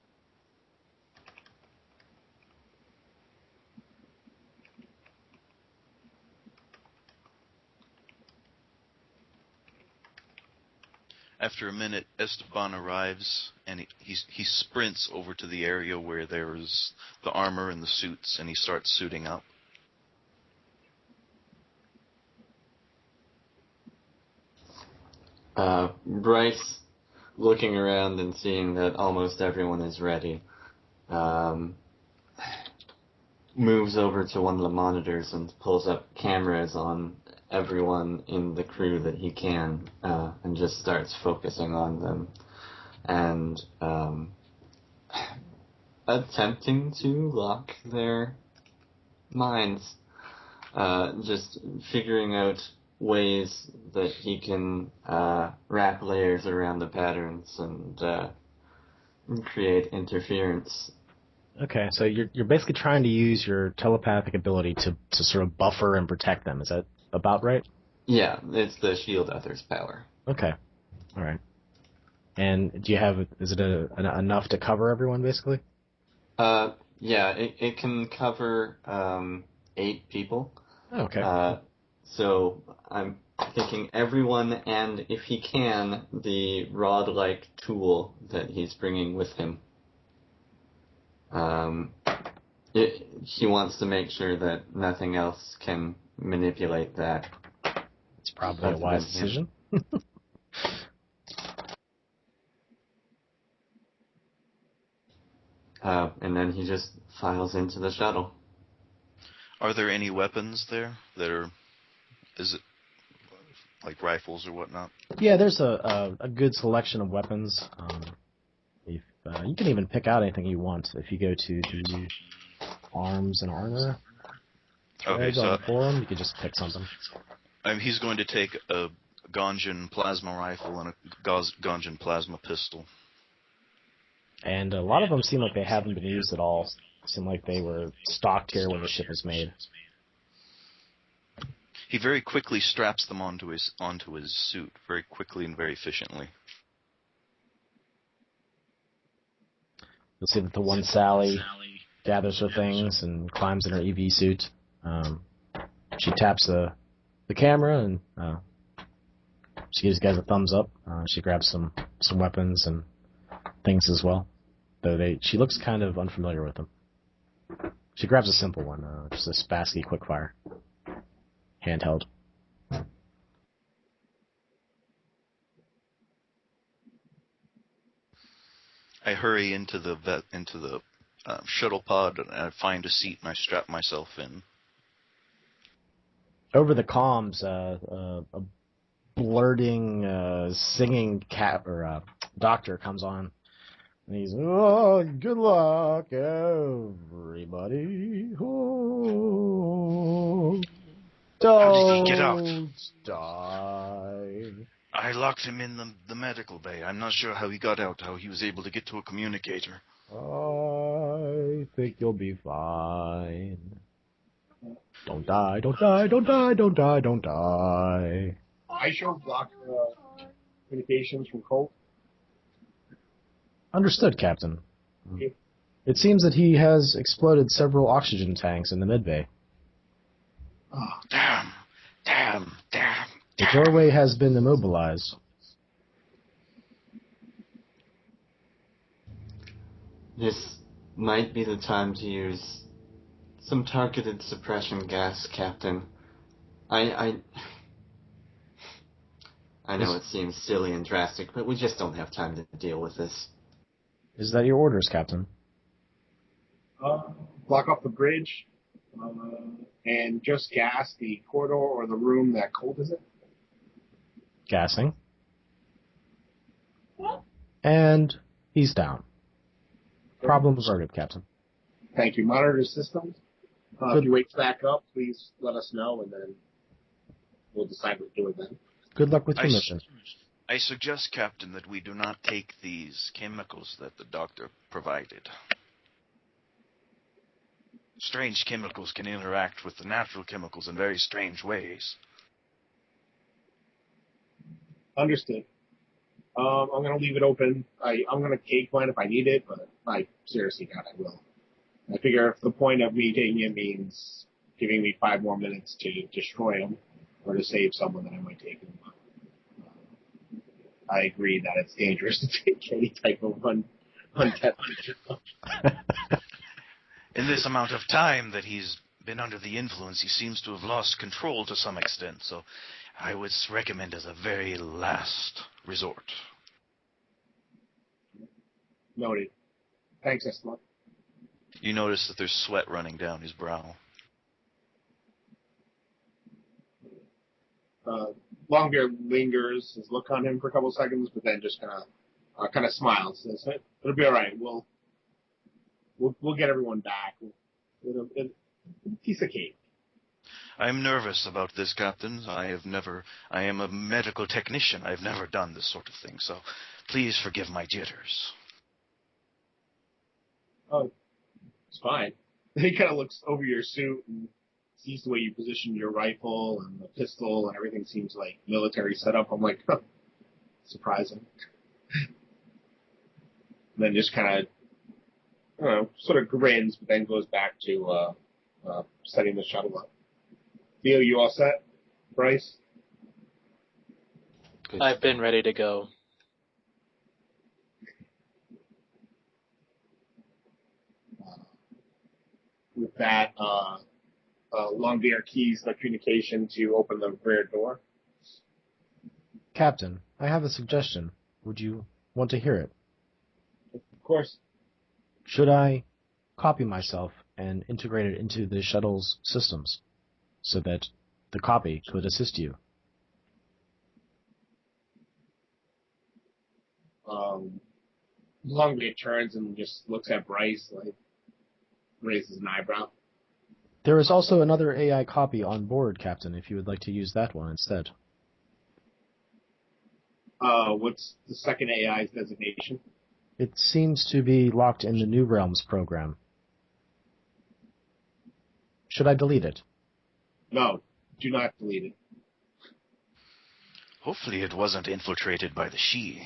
After a minute, Esteban arrives, and he sprints over to the area where there's the armor and the suits, and he starts suiting up. Bryce, looking around and seeing that almost everyone is ready, moves over to one of the monitors and pulls up cameras on everyone in the crew that he can, and just starts focusing on them and attempting to lock their minds, just figuring out ways that he can wrap layers around the patterns and create interference. Okay, so you're basically trying to use your telepathic ability to sort of buffer and protect them. Is that about right? Yeah, it's the shield others power. Okay, all right. And is it enough to cover everyone, basically? Yeah, it can cover 8 people. Okay. So I'm thinking everyone, and if he can, the rod-like tool that he's bringing with him. He wants to make sure that nothing else can manipulate that. It's probably a wise decision. And then he just files into the shuttle. Are there any weapons there that are... Is it like rifles or whatnot? Yeah, there's a good selection of weapons. If you can even pick out anything you want if you go to the arms and armor. Okay, so on the forum, you can just pick something. He's going to take a Gonjan plasma rifle and a Gonjan plasma pistol. And a lot of them seem like they haven't been used at all. Seem like they were stocked here when the ship was made. He very quickly straps them onto his suit, very quickly and very efficiently. You'll see that the one Sally gathers her things and climbs in her EV suit. She taps the camera and she gives you guys a thumbs up. She grabs some weapons and things as well. Though she looks kind of unfamiliar with them. She grabs a simple one, just a Spassky quickfire, handheld. I hurry into the shuttle pod and I find a seat and I strap myself in. Over the comms, a blurting, singing doctor comes on. And he's, oh, good luck, everybody. Oh, How did he get out? Die. I locked him in the medical bay. I'm not sure how he got out, how he was able to get to a communicator. I think you'll be fine. Don't die, don't die, don't die, don't die, don't die. I showed block communications from Colt. Understood, Captain. It seems that he has exploded several oxygen tanks in the mid-bay. Oh, Damn. The doorway has been immobilized. This might be the time to use some targeted suppression gas, Captain. I know it seems silly and drastic, but we just don't have time to deal with this. Is that your orders, Captain? block off the bridge and just gas the corridor or the room that Colt is in. Gassing. And he's down. Problem averted, Captain. Thank you. Monitor systems. If he wakes back up, please let us know, and then we'll decide what to do with them. Good luck with your mission. I suggest, Captain, that we do not take these chemicals that the doctor provided. Strange chemicals can interact with the natural chemicals in very strange ways. Understood. I'm going to leave it open. I'm going to take one if I need it, but I seriously doubt I will. I figure if the point of me taking it means giving me 5 more minutes to destroy them or to save someone, then I might take them. I agree that it's dangerous to take any type of untested. In this amount of time that he's been under the influence, he seems to have lost control to some extent, so I would recommend as a very last resort. Noted. Thanks, Esteban. You notice that there's sweat running down his brow. Longbeard lingers his look on him for a couple of seconds, but then just kind of smiles. Says, "It'll be all right. We'll get everyone back. It'll piece of cake." I'm nervous about this, Captain. I am a medical technician. I've never done this sort of thing, so please forgive my jitters. Oh, it's fine. He kind of looks over your suit and sees the way you position your rifle and the pistol and everything seems like military setup. I'm like, huh, surprising. And then just kind I don't know, sort of grins, but then goes back to setting the shuttle up. Theo, you all set? Bryce? Good. I've been ready to go. With that, Longbeard keys the communication to open the rear door. Captain, I have a suggestion. Would you want to hear it? Of course. Should I copy myself and integrate it into the shuttle's systems so that the copy could assist you? Longbeard turns and just looks at Bryce, like, raises an eyebrow. There is also another AI copy on board, Captain, if you would like to use that one instead. What's the second AI's designation? It seems to be locked in the New Realms program. Should I delete it? No, do not delete it. Hopefully it wasn't infiltrated by the She.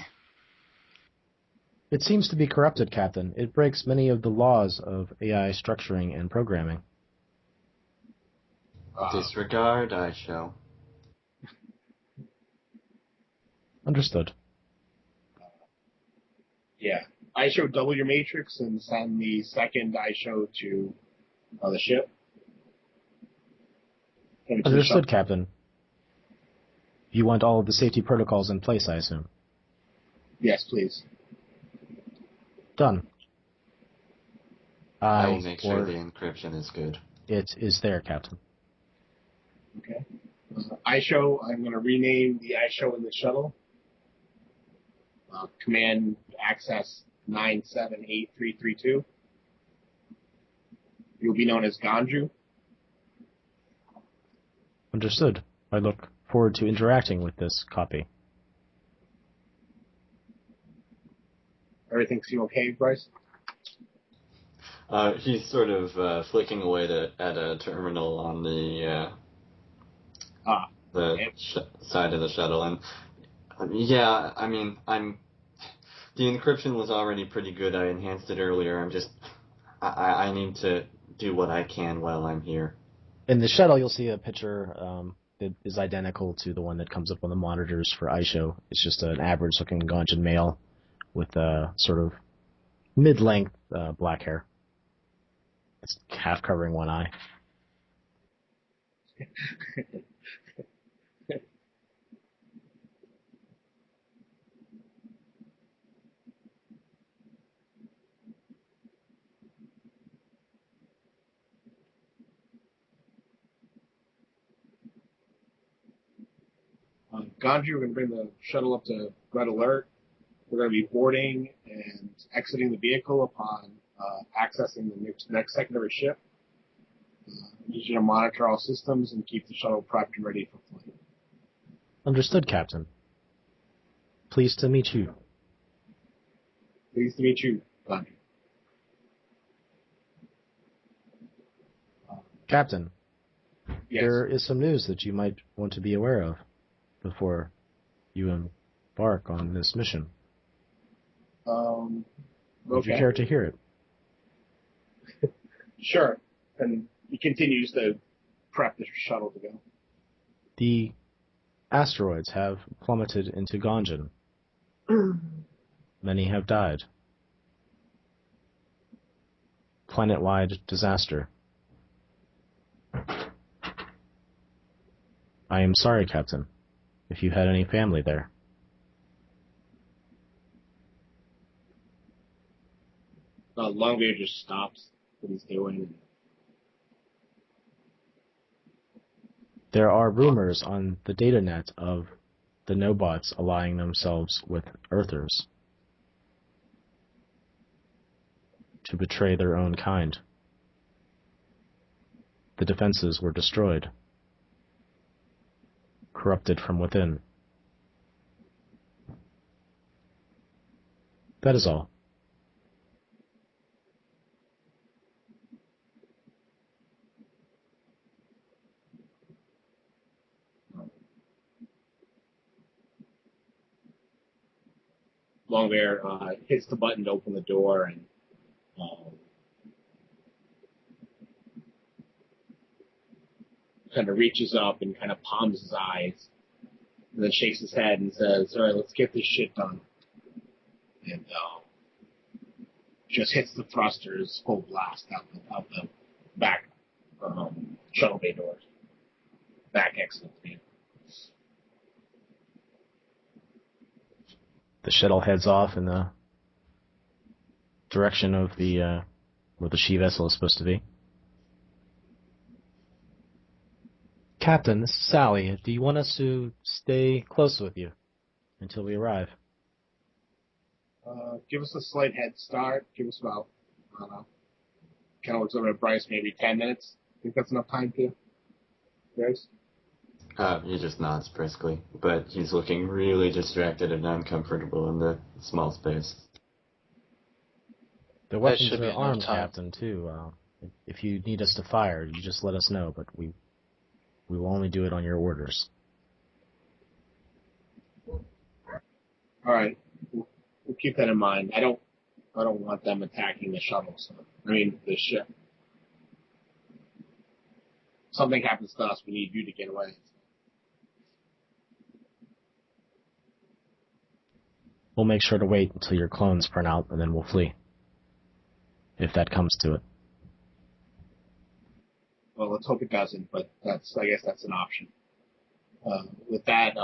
It seems to be corrupted, Captain. It breaks many of the laws of AI structuring and programming. Disregard, I shall. Understood. Yeah. I show double your matrix and send the second I show to the ship. And to the Understood, shuttle. Captain. You want all of the safety protocols in place, I assume? Yes, please. Done. I will make sure or the encryption is good. It is there, Captain. Okay. I'm going to rename the iShow in the shuttle. Command access 978332. You'll be known as Ganju. Understood. I look forward to interacting with this copy. Everything seem okay, Bryce? He's sort of flicking away at a terminal on the side of the shuttle, and the encryption was already pretty good. I enhanced it earlier. I need to do what I can while I'm here. In the shuttle, you'll see a picture that is identical to the one that comes up on the monitors for iShow. It's just an average-looking Ganjan male with sort of mid-length black hair. It's half covering one eye. Ganju, we're going to bring the shuttle up to red alert. We're going to be boarding and exiting the vehicle upon accessing the next secondary ship. I need you to monitor all systems and keep the shuttle prepped and ready for flight. Understood, Captain. Pleased to meet you. Pleased to meet you, Ganju. Captain, Yes. there is some news that you might want to be aware of before you embark on this mission. Would you Okay. care to hear it? Sure. And he continues to prep the shuttle to go. The asteroids have plummeted into Ganjan. Many have died. Planet-wide disaster. I am sorry, Captain, if you had any family there. Longbeard just stops what he's doing. There are rumors on the data net of the Nobots allying themselves with Earthers to betray their own kind. The defenses were destroyed, corrupted from within. That is all. Longbeard hits the button to open the door, and kind of reaches up and kind of palms his eyes, and then shakes his head and says, "All right, let's get this shit done." And just hits the thrusters full blast out the back shuttle bay doors, back exit. The shuttle heads off in the direction of the where the she vessel is supposed to be. Captain, this is Sally. Do you want us to stay close with you until we arrive? Give us a slight head start. Give us about, I don't know, kind of looks over at Bryce, maybe 10 minutes. Think that's enough time for you? Bryce? He just nods briskly, but he's looking really distracted and uncomfortable in the small space. The weapons should be are enough armed, time. Captain, too. If you need us to fire, you just let us know, but we will only do it on your orders. All right. We'll keep that in mind. I don't want them attacking the shuttle. The ship. Something happens to us, we need you to get away. We'll make sure to wait until your clones print out, and then we'll flee. If that comes to it. Well, let's hope it doesn't, but I guess that's an option. With that,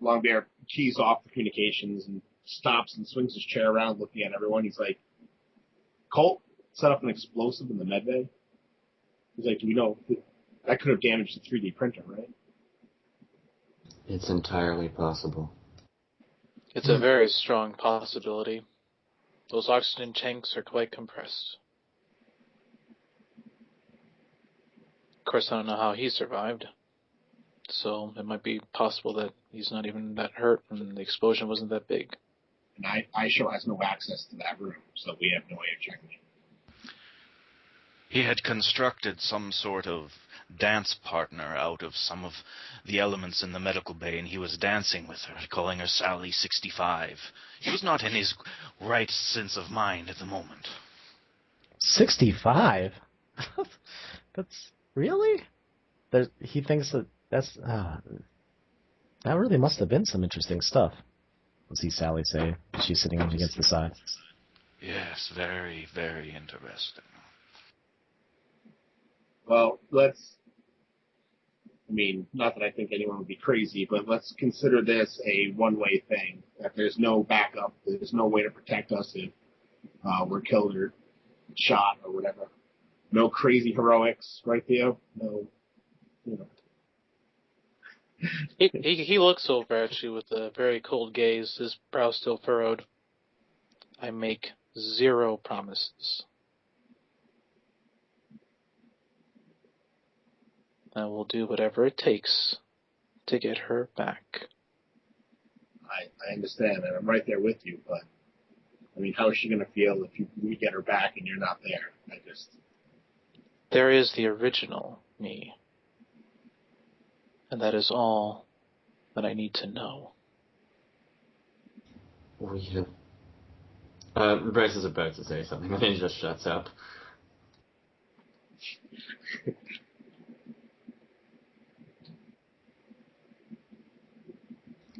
Longbear keys off the communications and stops and swings his chair around looking at everyone. He's like, Colt set up an explosive in the medbay. He's like, that could have damaged the 3D printer, right? It's entirely possible. It's a very strong possibility. Those oxygen tanks are quite compressed. Of course, I don't know how he survived. So it might be possible that he's not even that hurt and the explosion wasn't that big. And Aisho has no access to that room, so we have no way of checking it. He had constructed some sort of dance partner out of some of the elements in the medical bay, and he was dancing with her, calling her Sally 65. He was not in his right sense of mind at the moment. 65? That's... Really? He thinks that's... that really must have been some interesting stuff. We'll see Sally say. She's sitting against the side. Yes, very, very interesting. Well, not that I think anyone would be crazy, but let's consider this a one-way thing. That there's no backup, there's no way to protect us if we're killed or shot or whatever. No crazy heroics, right, Theo? No, He looks over at you with a very cold gaze, his brow still furrowed. I make 0 promises. I will do whatever it takes to get her back. I understand, and I'm right there with you, but, how is she going to feel if we get her back and you're not there? There is the original me. And that is all that I need to know. We have... Bryce is about to say something, and he just shuts up.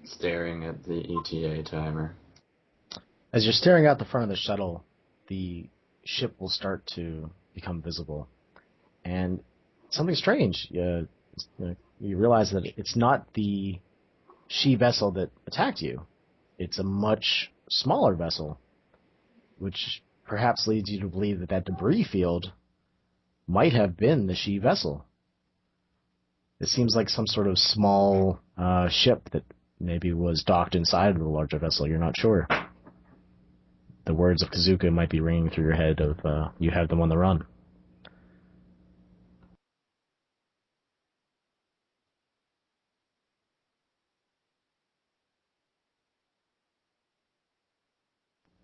Staring at the ETA timer. As you're staring out the front of the shuttle, the ship will start to become visible. And something strange. You realize that it's not the she vessel that attacked you. It's a much smaller vessel, which perhaps leads you to believe that that debris field might have been the she vessel. It seems like some sort of small ship that maybe was docked inside of the larger vessel. You're not sure. The words of Kazuka might be ringing through your head of, you have them on the run.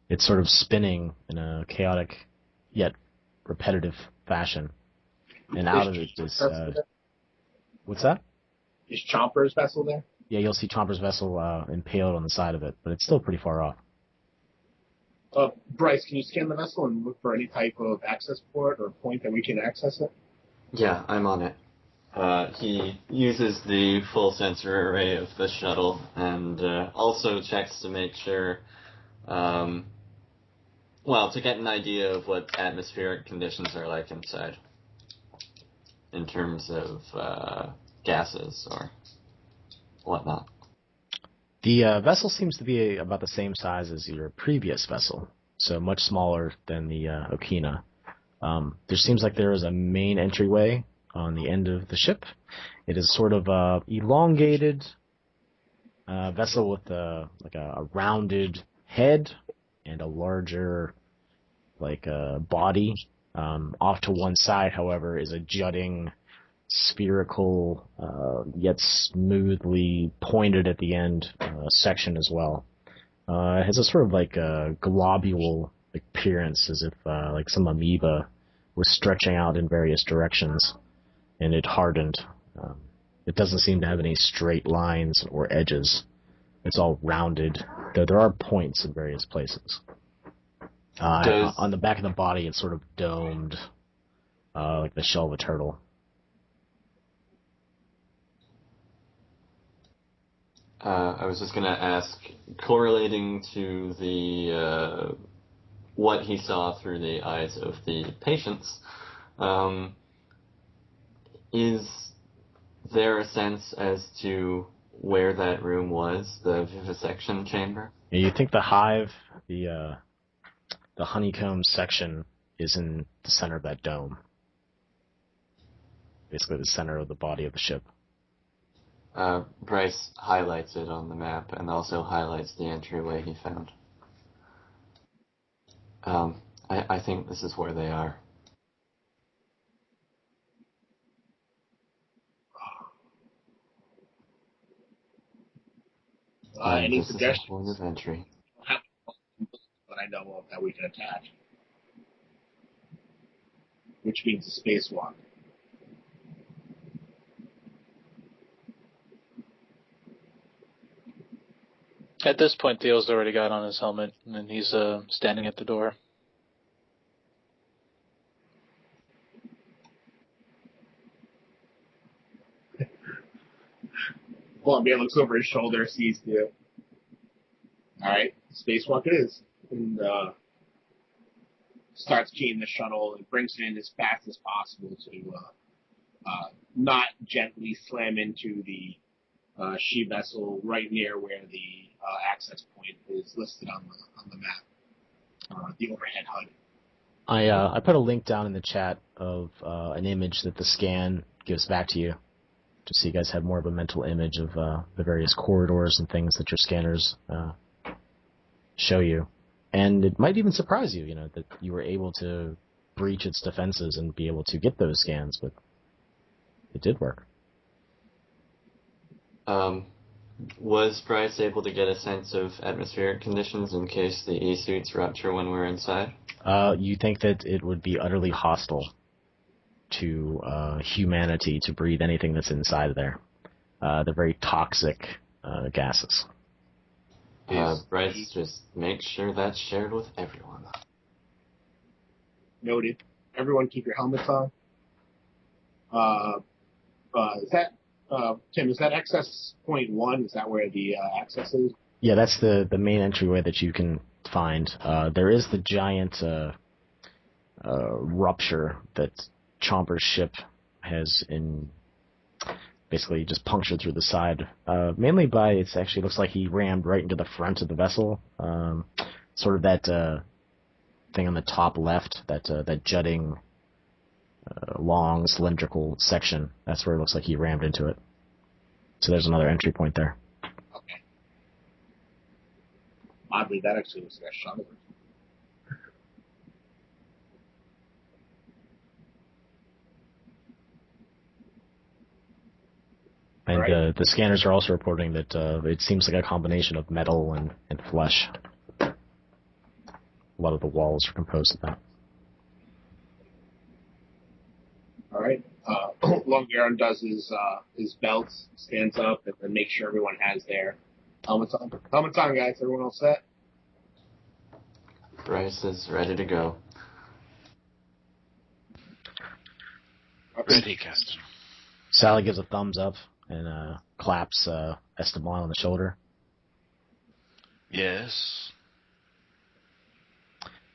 It's sort of spinning in a chaotic yet repetitive fashion. And out of it is... what's that? Is Chomper's vessel there? Yeah, you'll see Chomper's vessel impaled on the side of it, but it's still pretty far off. Bryce, can you scan the vessel and look for any type of access port or point that we can access it? Yeah, I'm on it. He uses the full sensor array of the shuttle and also checks to make sure, to get an idea of what atmospheric conditions are like inside in terms of gases or whatnot. The vessel seems to be about the same size as your previous vessel, so much smaller than the Okina. There seems like there is a main entryway on the end of the ship. It is sort of a elongated vessel with a rounded head and a larger body. Off to one side, however, is a jutting spherical yet smoothly pointed at the end section as well. It has a sort of a globule appearance, as if some amoeba was stretching out in various directions, and it hardened. It doesn't seem to have any straight lines or edges. It's all rounded, though there are points in various places. On the back of the body, it's sort of domed, like the shell of a turtle. I was just going to ask, correlating to the what he saw through the eyes of the patients, is there a sense as to where that room was, the vivisection chamber? Yeah, you think the hive, the honeycomb section, is in the center of that dome. Basically the center of the body of the ship. Bryce highlights it on the map and also highlights the entryway he found. I think this is where they are. Any this suggestions? is a point of entry. That I know of that we can attach, which means a spacewalk. At this point, Theo's already got on his helmet, and he's standing at the door. Columbia looks over his shoulder, sees Theo. Alright, spacewalk it is. And starts keying the shuttle and brings it in as fast as possible to not gently slam into the she vessel right near where the access point is listed on the map, the overhead HUD. I put a link down in the chat of an image that the scan gives back to you, just so you guys have more of a mental image of the various corridors and things that your scanners show you. And it might even surprise you, that you were able to breach its defenses and be able to get those scans, but it did work. Was Bryce able to get a sense of atmospheric conditions in case the E-suits rupture when we're inside? You think that it would be utterly hostile to humanity to breathe anything that's inside of there. They're very toxic gases. Bryce, just make sure that's shared with everyone. Noted. Everyone keep your helmets on. Tim, is that access point 1? Is that where the access is? Yeah, that's the main entryway that you can find. There is the giant rupture that Chomper's ship has basically just punctured through the side, mainly by, it actually looks like he rammed right into the front of the vessel. Sort of that thing on the top left, that jutting, long, cylindrical section. That's where it looks like he rammed into it. So there's another entry point there. Okay. Oddly, that actually looks like a shuttle. And right. The scanners are also reporting that it seems like a combination of metal and flesh. A lot of the walls are composed of that. All right. Longier undoes his belt, stands up, and then makes sure everyone has their helmets on. Helmets on, guys. Everyone all set? Bryce is ready to go. Okay. Ready, Captain. Sally gives a thumbs up and claps Esteban on the shoulder. Yes.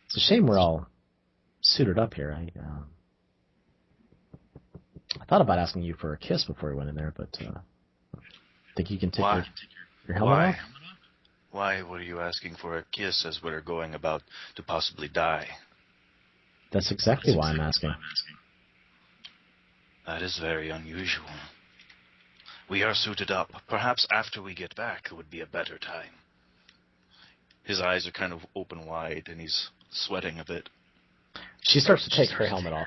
It's a shame we're all suited up here. I thought about asking you for a kiss before we went in there, but I think you can take your helmet off? Why were you asking for a kiss as we're going about to possibly die? That's exactly why I'm asking. That is very unusual. We are suited up. Perhaps after we get back, it would be a better time. His eyes are kind of open wide, and he's sweating a bit. She starts to take her helmet off.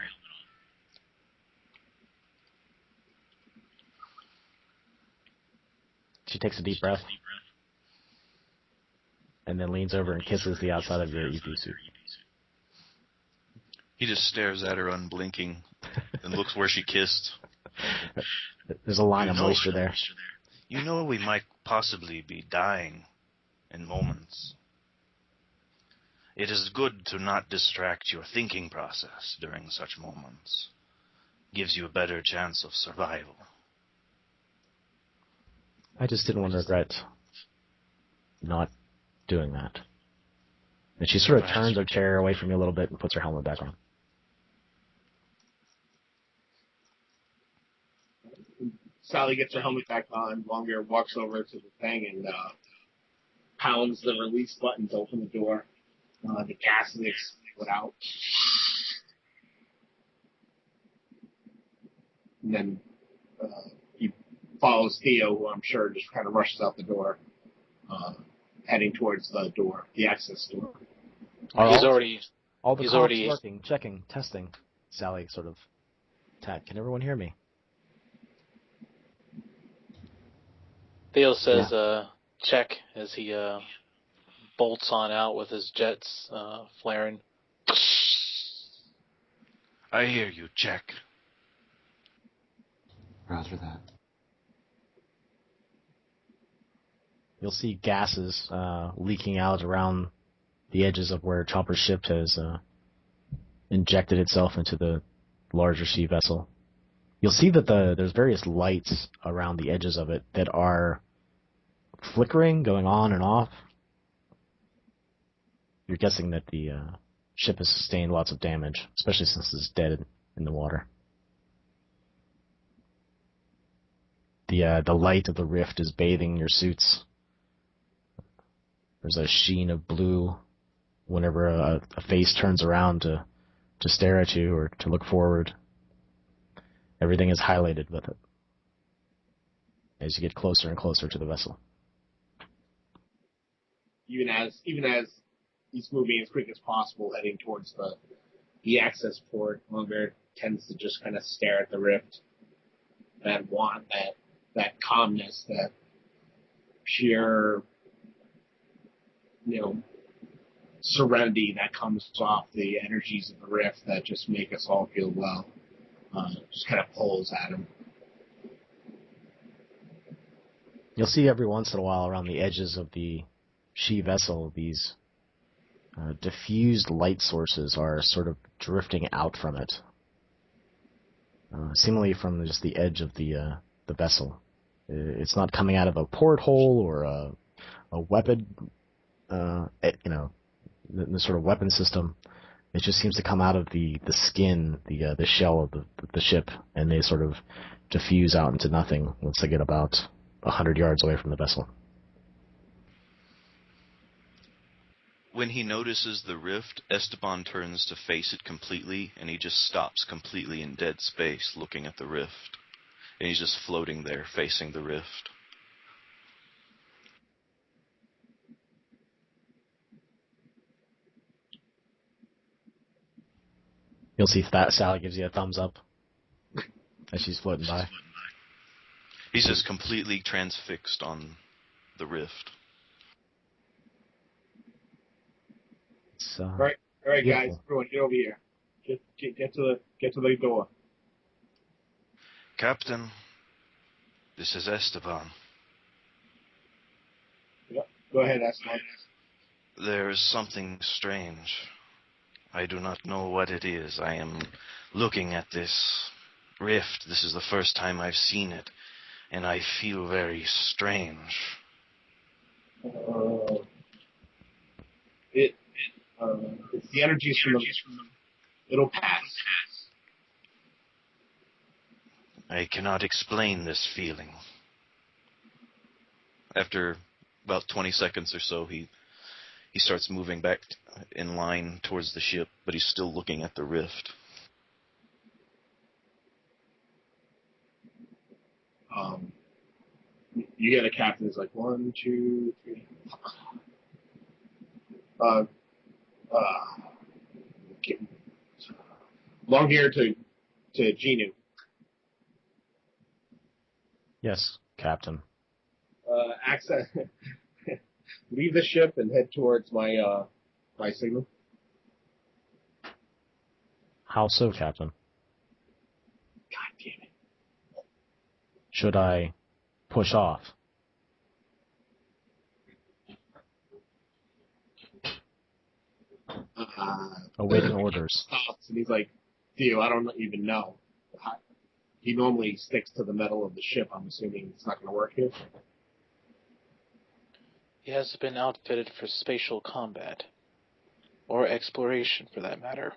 She takes a deep breath. And then leans over and kisses the outside of your EV suit. He just stares at her unblinking and looks where she kissed. There's a line of moisture there. You know we might possibly be dying in moments. It is good to not distract your thinking process during such moments. Gives you a better chance of survival. I just didn't want to regret not doing that. And she sort of turns her chair away from you a little bit and puts her helmet back on. Sally gets her helmet back on. Longbeard walks over to the thing and pounds the release button to open the door. The gas leaks out. And then he follows Theo, who I'm sure just kind of rushes out the door, heading towards the door, the access door. He's already working, checking, testing. Sally sort of tapped. Can everyone hear me? Theo says, check, as he bolts on out with his jets flaring. I hear you, check. Roger that. You'll see gases leaking out around the edges of where Chopper's ship has injected itself into the larger sea vessel. You'll see that there's various lights around the edges of it that are flickering, going on and off. You're guessing that the ship has sustained lots of damage, especially since it's dead in the water. The light of the rift is bathing your suits. There's a sheen of blue whenever a face turns around to stare at you or to look forward. Everything is highlighted with it as you get closer and closer to the vessel. Even as he's moving as quick as possible, heading towards the access port, Longbeard tends to just kind of stare at the rift. That calmness, that sheer, serenity that comes off the energies of the rift that just make us all feel well. Just kind of pulls at him. You'll see every once in a while around the edges of the she vessel, these diffused light sources are sort of drifting out from it, seemingly from just the edge of the vessel. It's not coming out of a porthole or a weapon, the sort of weapon system. It just seems to come out of the skin, the shell of the ship, and they sort of diffuse out into nothing once they get about 100 yards away from the vessel. When he notices the rift, Esteban turns to face it completely, and he just stops completely in dead space looking at the rift. And he's just floating there, facing the rift. You'll see Sally gives you a thumbs up as she's floating by. He's just completely transfixed on the rift. All right, guys, everyone, get over here. Get to the door. Captain, this is Esteban. Yep. Go ahead, Esteban. There is something strange. I do not know what it is. I am looking at this rift. This is the first time I've seen it, and I feel very strange. It's the energies from the. It'll pass. I cannot explain this feeling. After about 20 seconds or so, he starts moving back in line towards the ship, but he's still looking at the rift. You get a captain who's like 1, 2, 3. Long hair to Genu. Yes, Captain. Access. Leave the ship and head towards my signal. How so, Captain? God damn it. Should I push off? Awaiting orders. Stops and he's like, Theo, I don't even know. He normally sticks to the metal of the ship. I'm assuming it's not going to work here. He has been outfitted for spatial combat. Or exploration, for that matter.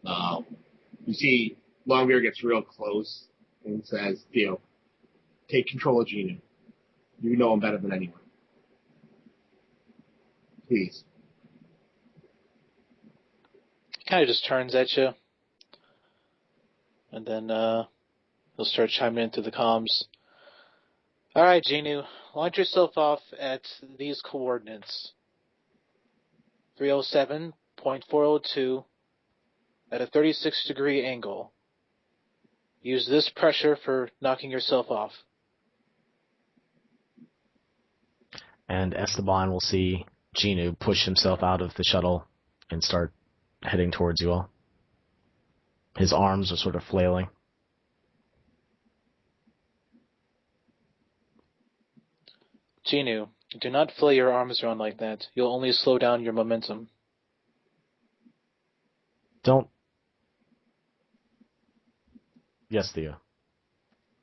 You see, Longbeard gets real close and says, Theo, take control of Genu. You know him better than anyone. Please. He kind of just turns at you. And then he'll start chiming into the comms. Alright, Genu, launch yourself off at these coordinates. 307.402 at a 36-degree angle. Use this pressure for knocking yourself off. And Esteban will see Genu push himself out of the shuttle and start heading towards you all. His arms are sort of flailing. Genu, do not flail your arms around like that. You'll only slow down your momentum. Don't. Yes, Theo.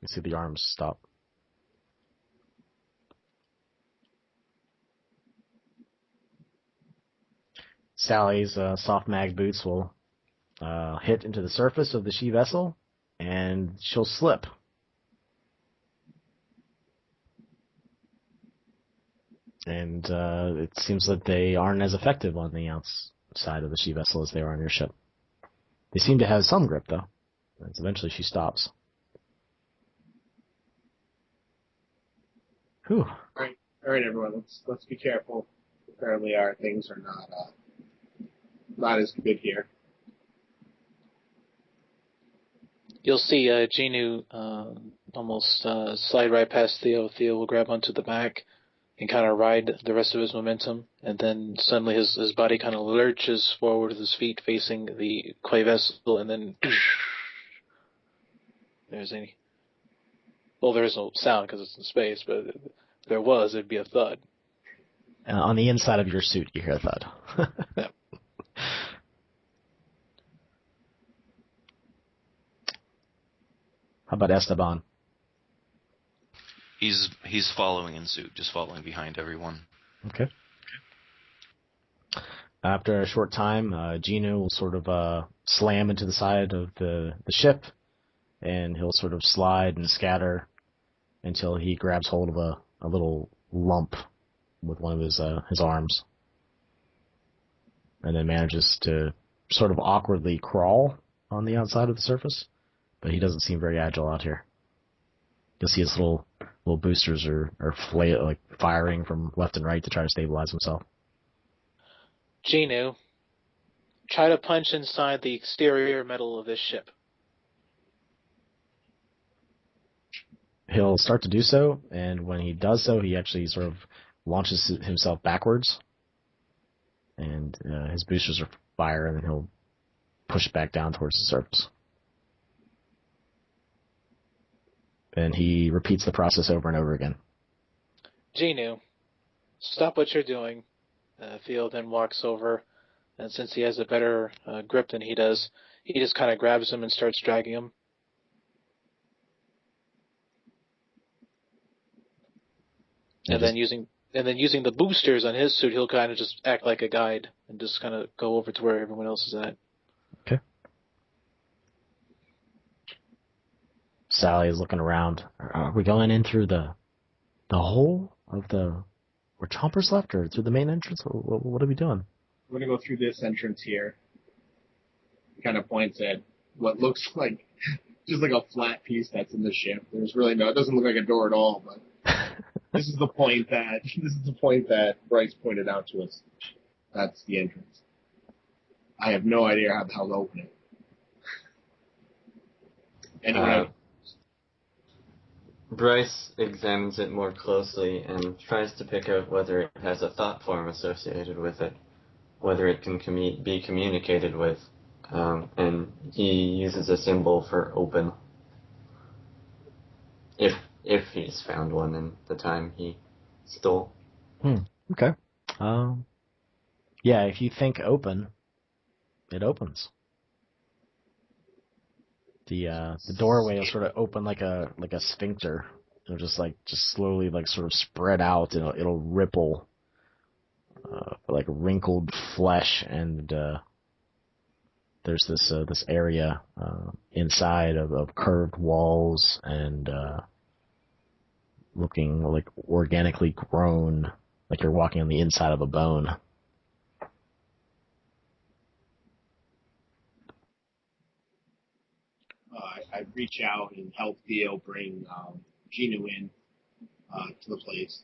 You see the arms stop. Sally's soft mag boots will hit into the surface of the she vessel, and she'll slip. And it seems that they aren't as effective on the outside of the she vessel as they are on your ship. They seem to have some grip, though. And eventually she stops. Whew. All right, everyone. Let's be careful. Apparently, our things are not as good here. You'll see Genu almost slide right past Theo. Theo will grab onto the back and kind of ride the rest of his momentum, and then suddenly his body kind of lurches forward with his feet facing the clay vessel, and then there's no sound because it's in space, but if there was, it'd be a thud. On the inside of your suit, you hear a thud. Yeah. How about Esteban? He's following in suit, just following behind everyone. Okay. After a short time, Genu will sort of slam into the side of the ship, and he'll sort of slide and scatter until he grabs hold of a little lump with one of his arms, and then manages to sort of awkwardly crawl on the outside of the surface, but he doesn't seem very agile out here. You'll see his little boosters are firing from left and right to try to stabilize himself. Genu, try to punch inside the exterior metal of this ship. He'll start to do so, and when he does so, he actually sort of launches himself backwards, and his boosters are fire, and then he'll push back down towards the surface. And he repeats the process over and over again. Genu, stop what you're doing. Theo then walks over, and since he has a better grip than he does, he just kind of grabs him and starts dragging him. And then using the boosters on his suit, he'll kind of just act like a guide and just kind of go over to where everyone else is at. Okay. Sally is looking around. Are we going in through the hole of where Chomper's left, or through the main entrance? What are we doing? We're gonna go through this entrance here. Kind of points at what looks like just like a flat piece that's in the ship. There's really it doesn't look like a door at all, but this is the point that Bryce pointed out to us. That's the entrance. I have no idea how the hell to open it. Anyway. Bryce examines it more closely and tries to pick out whether it has a thought form associated with it, whether it can be communicated with, and he uses a symbol for open. If he's found one in the time he stole. Okay. Yeah, if you think open, it opens. The doorway will sort of open like a sphincter. It'll just slowly sort of spread out. It'll ripple, like wrinkled flesh, and there's this area inside of curved walls and looking like organically grown, like you're walking on the inside of a bone. I reach out and help Theo bring Ginu in to the place.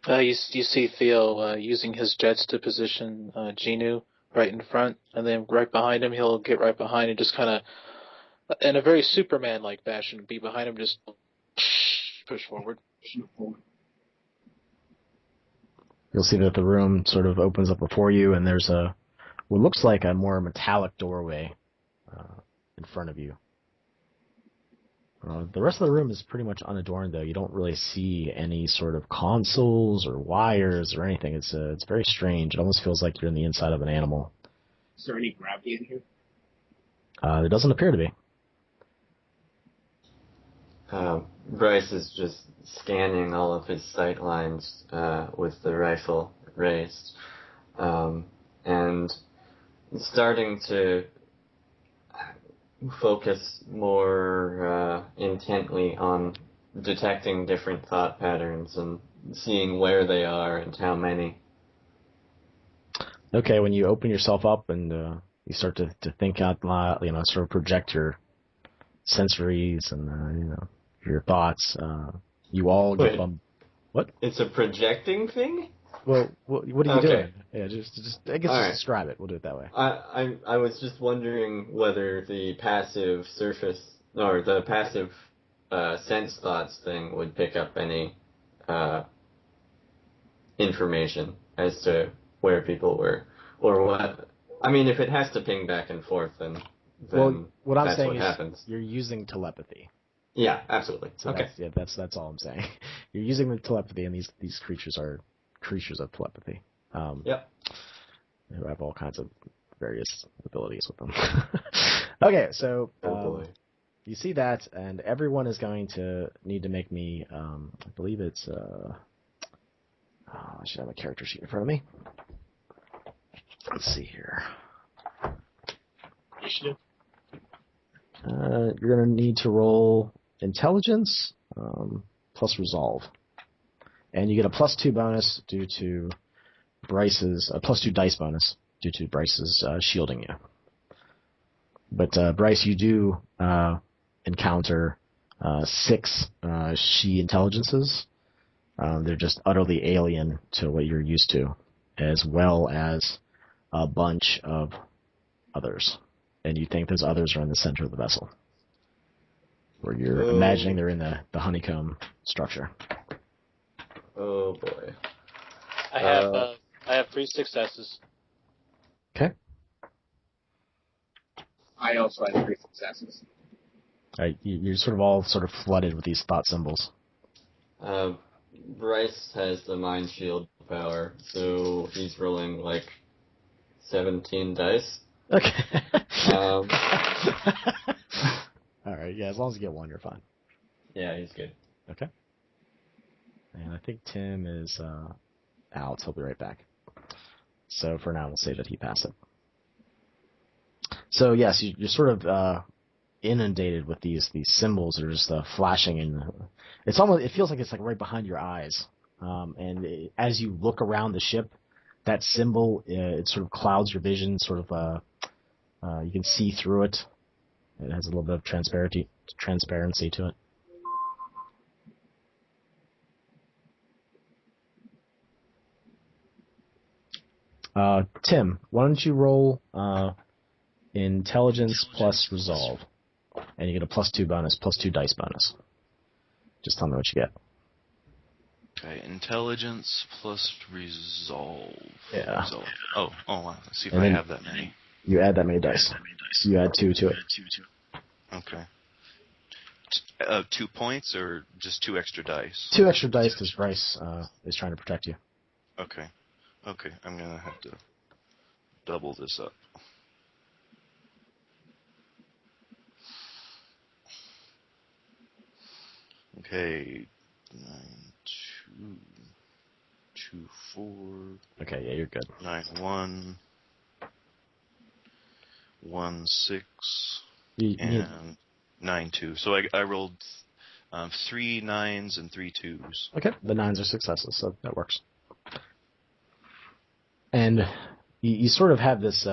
You see Theo using his jets to position Ginu right in front, and then right behind him, he'll get right behind and just kind of, in a very Superman-like fashion, be behind him, just push forward. You'll see that the room sort of opens up before you, and there's what looks like a more metallic doorway in front of you. The rest of the room is pretty much unadorned, though. You don't really see any sort of consoles or wires or anything. It's very strange. It almost feels like you're in the inside of an animal. Is there any gravity in here? There doesn't appear to be. Bryce is just scanning all of his sight lines with the rifle raised, and starting to focus more intently on detecting different thought patterns and seeing where they are and how many. Okay, when you open yourself up and you start to think out loud, sort of project your sensories and your thoughts, you all get What? It's a projecting thing? Well, what are you doing? Yeah, just I guess All describe it. We'll do it that way. I was just wondering whether the passive surface or the passive sense thoughts thing would pick up any information as to where people were or what. I mean, if it has to ping back and forth, then what I'm that's saying what is happens. You're using telepathy. Yeah, absolutely. So okay. That's all I'm saying. You're using the telepathy, and these creatures are creatures of telepathy. Yep. Who have all kinds of various abilities with them. Okay, so boy. You see that, and everyone is going to need to make me. I believe it's. I should have a character sheet in front of me. Let's see here. Initiative. You're going to need to roll intelligence plus resolve. And you get a +2 bonus due to Bryce's, a +2 dice bonus due to Bryce's shielding you. But Bryce, you do encounter 6 she intelligences. They're just utterly alien to what you're used to, as well as a bunch of others. And you think those others are in the center of the vessel, where you're imagining they're in the honeycomb structure. Oh boy. I have 3 successes. Okay. I also had 3 successes. All right, you're sort of all flooded with these thought symbols. Bryce has the mind shield power, so he's rolling like 17 dice. Okay. Um, All right. Yeah, as long as you get one, you're fine. yeah, he's good. Okay. And I think Tim is out. He'll be right back. So for now, we'll say that he passed it. So yes, you're sort of inundated with these symbols that are just flashing, and it feels like it's like right behind your eyes. As you look around the ship, that symbol it sort of clouds your vision. Sort of you can see through it. It has a little bit of transparency to it. Tim, why don't you roll intelligence plus resolve, and you get a +2 bonus, +2 dice bonus. Just tell me what you get. Okay, intelligence plus resolve. Yeah. Resolve. Oh, wow. Let's see if And I then have that many. You add that many dice. You add 2 to it. Okay. 2 points or just 2 extra dice? 2 extra dice because Bryce is trying to protect you. Okay. Okay, I'm going to have to double this up. Okay. 9, 2, 2, 4. Okay, yeah, you're good. 9, 1. 1, 6. And 9, 2. So I rolled 3 9s and 3 2s. Okay, the 9s are successes, so that works. And you sort of have this,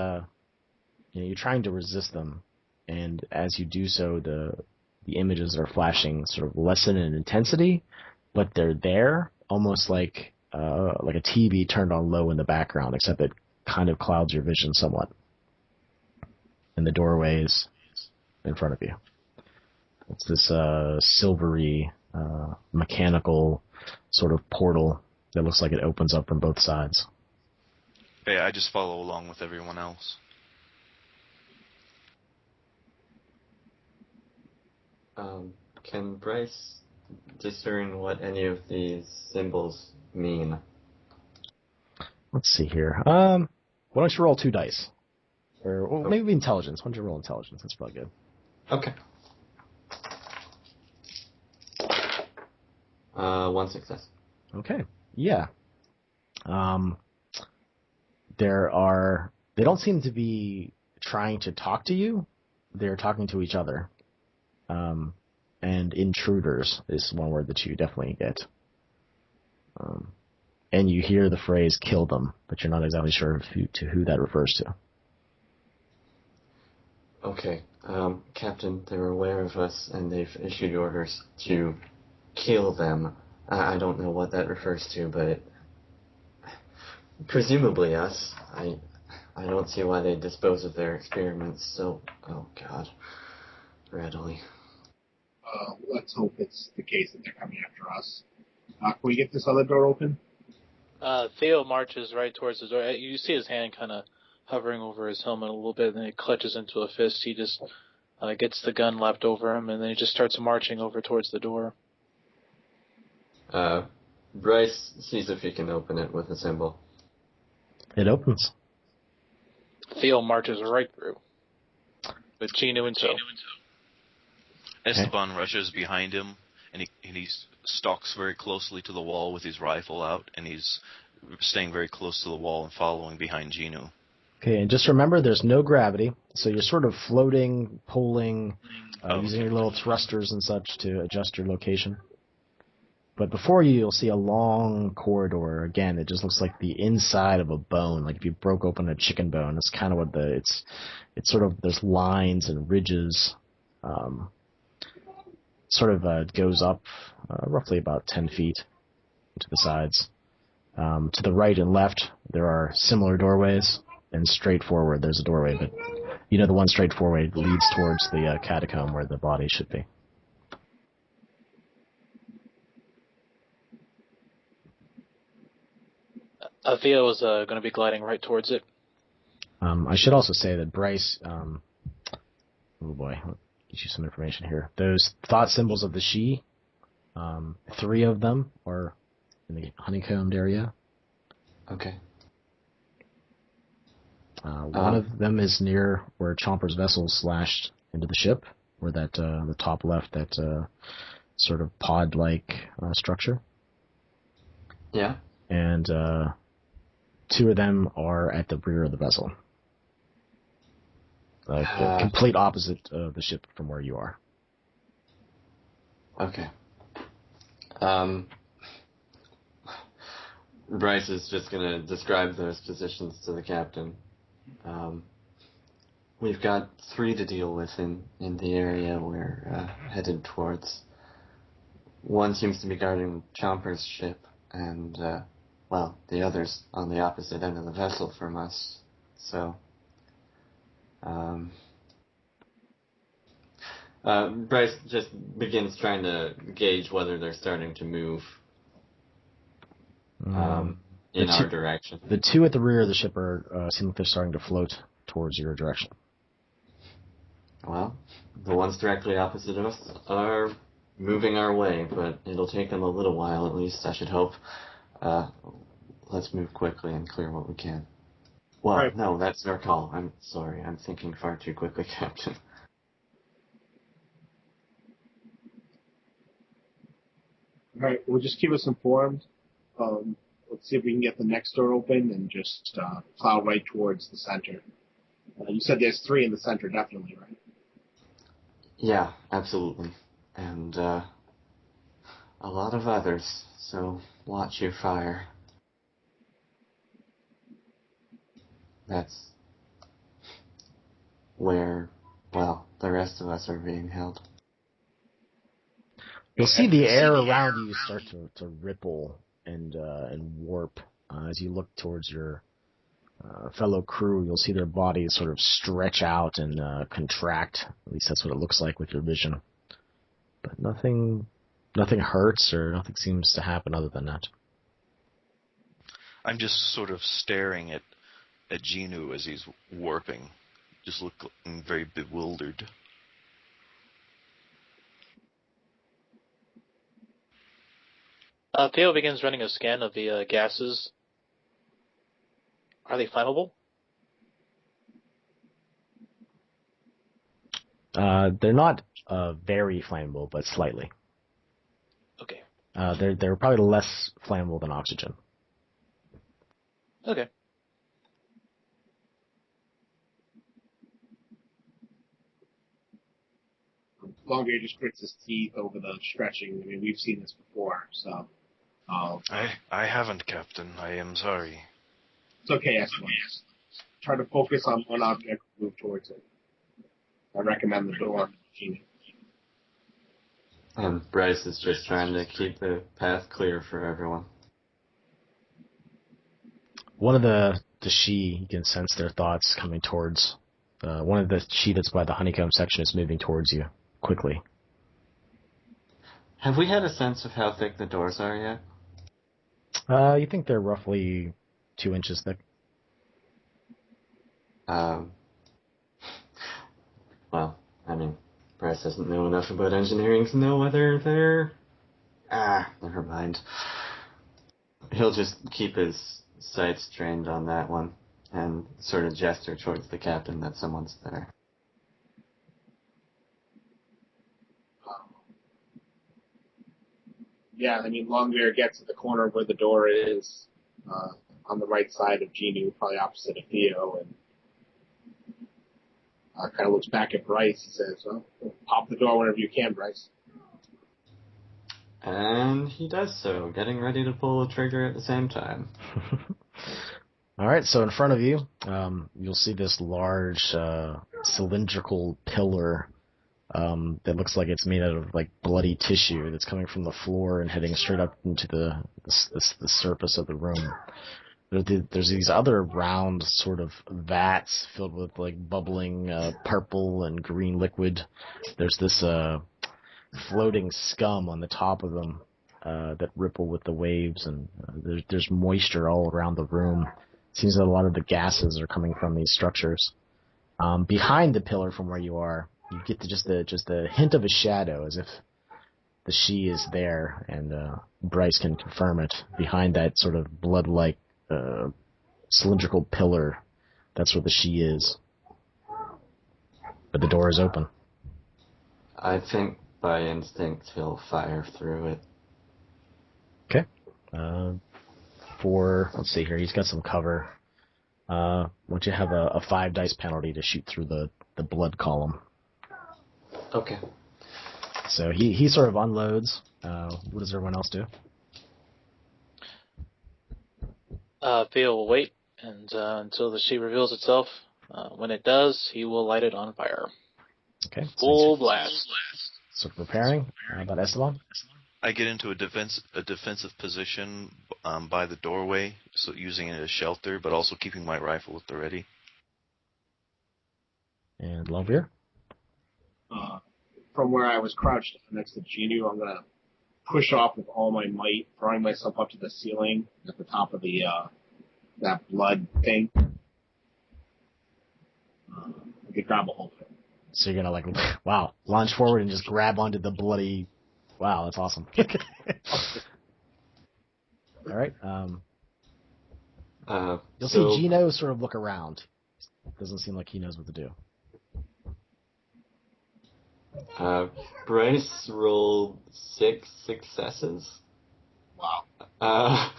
you're trying to resist them, and as you do so, the images that are flashing sort of lessen in intensity, but they're there, almost like a TV turned on low in the background, except it kind of clouds your vision somewhat. And the doorways in front of you. It's this silvery, mechanical sort of portal that looks like it opens up from both sides. Yeah, I just follow along with everyone else. Can Bryce discern what any of these symbols mean? Let's see here. Why don't you roll 2 dice? Or maybe intelligence. Why don't you roll intelligence? That's probably good. Okay. 1 success. Okay. Yeah. They don't seem to be trying to talk to you. They're talking to each other. And intruders is one word that you definitely get. And you hear the phrase "kill them," but you're not exactly sure who that refers to. Okay. Captain, they're aware of us, and they've issued orders to kill them. I don't know what that refers to, but presumably us. I don't see why they dispose of their experiments so, oh God, readily. Let's hope it's the case that they're coming after us. Can we get this other door open? Theo marches right towards the door. You see his hand kind of hovering over his helmet a little bit, and then it clutches into a fist. He just gets the gun lapped over him, and then he just starts marching over towards the door. Bryce sees if he can open it with a symbol. It opens. Theo marches right through with Chinu and tow. Esteban rushes behind him, and he stalks very closely to the wall with his rifle out, and he's staying very close to the wall and following behind Gino. Okay, and just remember there's no gravity, so you're sort of floating, pulling, using your little thrusters and such to adjust your location. But before you'll see a long corridor. Again, it just looks like the inside of a bone, like if you broke open a chicken bone. That's kind of what it's sort of, there's lines and ridges. Goes up roughly about 10 feet to the sides. To the right and left, there are similar doorways, and straight forward there's a doorway, but the one straight forward leads towards the catacomb where the body should be. Theo is going to be gliding right towards it. I should also say that Bryce, oh boy, I'll get you some information here. Those thought symbols of the She, 3 of them are in the honeycombed area. Okay. One of them is near where Chomper's vessel slashed into the ship, where that the top left, that sort of pod-like structure. Yeah. And 2 of them are at the rear of the vessel. The complete opposite of the ship from where you are. Okay. Bryce is just going to describe those positions to the captain. We've got 3 to deal with in the area we're headed towards. One seems to be guarding Chomper's ship, and, the other's on the opposite end of the vessel from us. So, Bryce just begins trying to gauge whether they're starting to move in our direction. The 2 at the rear of the ship are seem like they're starting to float towards your direction. Well, the ones directly opposite of us are moving our way, but it'll take them a little while at least, I should hope. Let's move quickly and clear what we can. Well, right. No, that's your call. I'm sorry. I'm thinking far too quickly, Captain. All right, well, just keep us informed. Let's see if we can get the next door open and just plow right towards the center. You said there's 3 in the center, definitely, right? Yeah, absolutely. And a lot of others, so watch your fire. That's where, the rest of us are being held. You'll see the air around you start to ripple and warp as you look towards your fellow crew. You'll see their bodies sort of stretch out and contract. At least that's what it looks like with your vision. But nothing hurts or nothing seems to happen other than that. I'm just sort of staring at Genu as he's warping, just looking very bewildered. Theo begins running a scan of the gases. Are they flammable? They're not very flammable, but slightly. Okay. They're probably less flammable than oxygen. Okay. Longbeard just grits his teeth over the stretching. I mean, we've seen this before, so... I haven't, Captain. I am sorry. It's okay, Esteban. Try to focus on one object and move towards it. I recommend the door. And Bryce is just trying to keep the path clear for everyone. One of the Shi, you can sense their thoughts coming towards. One of the Shi that's by the honeycomb section is moving towards you quickly. Have we had a sense of how thick the doors are yet? You think they're roughly 2 inches thick. Bryce doesn't know enough about engineering to know whether they're... never mind. He'll just keep his sights trained on that one and sort of gesture towards the captain that someone's there. Yeah, I mean, Longbeard gets to the corner where the door is, on the right side of Genu, probably opposite of Theo, and kind of looks back at Bryce and says, well, pop the door whenever you can, Bryce. And he does so, getting ready to pull the trigger at the same time. All right, so in front of you, you'll see this large cylindrical pillar that looks like it's made out of like bloody tissue that's coming from the floor and heading straight up into the surface of the room. There's these other round sort of vats filled with like bubbling purple and green liquid. There's this floating scum on the top of them that ripple with the waves, and there's moisture all around the room. It seems that a lot of the gases are coming from these structures. Behind the pillar from where you are, you get to just a hint of a shadow, as if the Shi is there, and Bryce can confirm it. Behind that sort of blood-like cylindrical pillar, that's where the she is. But the door is open. I think by instinct he'll fire through it. Okay. Let's see here, he's got some cover. Once you have a 5 dice penalty to shoot through the blood column. Okay. So he sort of unloads. What does everyone else do? Theo will wait until the she reveals itself. When it does, he will light it on fire. Okay. Full blast. Sort of preparing. How about Esteban? I get into a defensive position by the doorway, so using it as shelter, but also keeping my rifle at the ready. And Longbeer? From where I was crouched next to Genu, I'm gonna push off with all my might, throwing myself up to the ceiling at the top of the that blood thing. I could grab a hold of it. So you're gonna launch forward and just grab onto the bloody. Wow, that's awesome. All right. You'll see Gino sort of look around. Doesn't seem like he knows what to do. Bryce rolled 6 successes. Wow.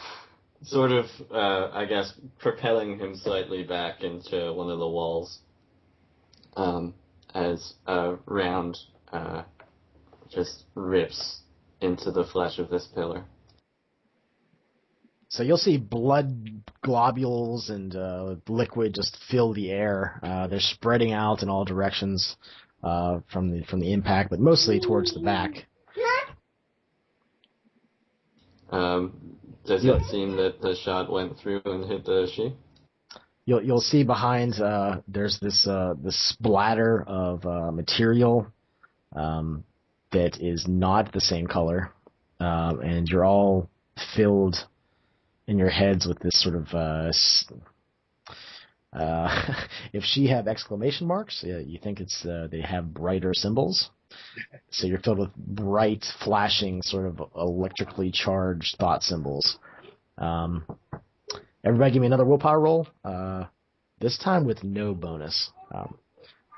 Sort of, I guess, propelling him slightly back into one of the walls. As a round just rips into the flesh of this pillar. So you'll see blood globules and liquid just fill the air. They're spreading out in all directions from the impact, but mostly towards the back. Does it seem that the shot went through and hit the she? You'll see behind there's this splatter of material that is not the same color, and you're all filled in your heads with this sort of if she have exclamation marks, you think it's they have brighter symbols. So you're filled with bright, flashing, sort of electrically charged thought symbols. Everybody give me another willpower roll, this time with no bonus.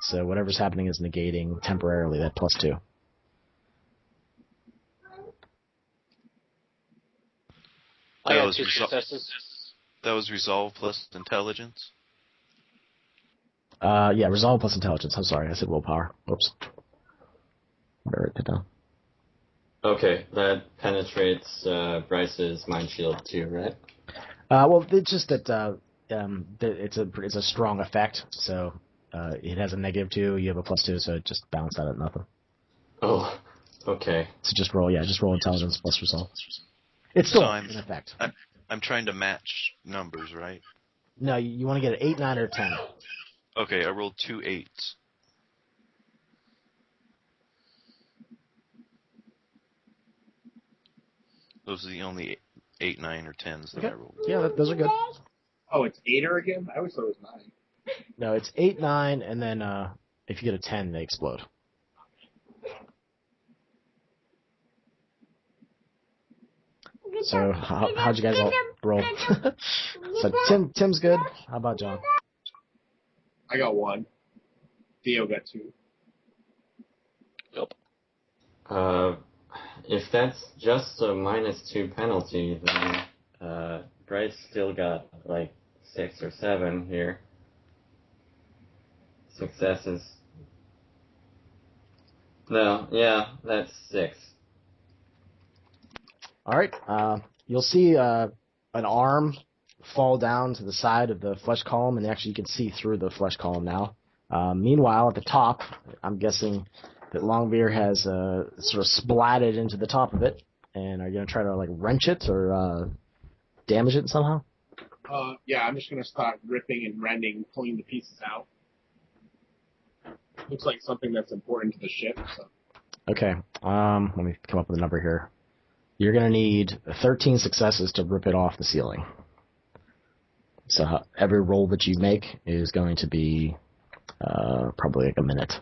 So whatever's happening is negating temporarily that +2. I got 2 successes. That was resolve plus intelligence? Yeah, resolve plus intelligence. I'm sorry, I said willpower. Whoops. Better write that down. Okay, that penetrates Bryce's mind shield too, right? Well, it's just that it's a strong effect, so it has a -2, you have a +2, so it just balanced out at nothing. Oh, okay. So just roll intelligence plus resolve. It's still an effect. I'm trying to match numbers, right? No, you want to get an 8, 9, or 10. Okay, I rolled 2 8s. Those are the only 8, 9, or 10s that I rolled. Yeah, those are good. Oh, it's 8er again? I always thought it was 9. No, it's 8, 9, and then if you get a 10, they explode. So how'd you guys all roll? So Tim's good. How about John? I got 1. Theo got 2. Yep. If that's just a -2 penalty, then Bryce still got like 6 or 7 here. Successes. No, yeah, that's 6. All right. You'll see an arm fall down to the side of the flesh column, and actually you can see through the flesh column now. Meanwhile, at the top, I'm guessing that Longbeard has sort of splatted into the top of it. And are you going to try to wrench it or damage it somehow? Yeah, I'm just going to start ripping and rending, pulling the pieces out. Looks like something that's important to the ship. So. Okay. Let me come up with a number here. You're going to need 13 successes to rip it off the ceiling. So every roll that you make is going to be probably a minute.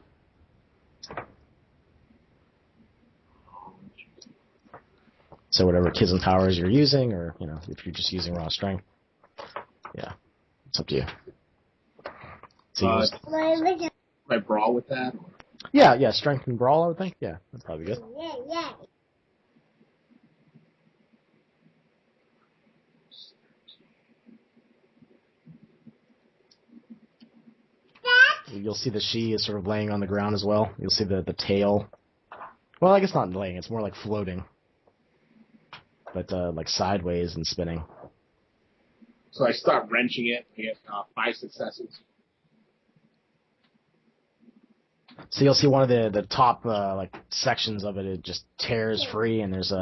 So whatever Kism powers you're using, or if you're just using raw strength, yeah, it's up to you. So you just, Can I brawl with that? Or? yeah, strength and brawl, I would think. Yeah, that's probably good. You'll see the she is sort of laying on the ground as well. You'll see the tail. Well, I guess not laying. It's more like floating. But like sideways and spinning. So I start wrenching it. I get 5 successes. So you'll see one of the top like sections of it. It just tears free, and there's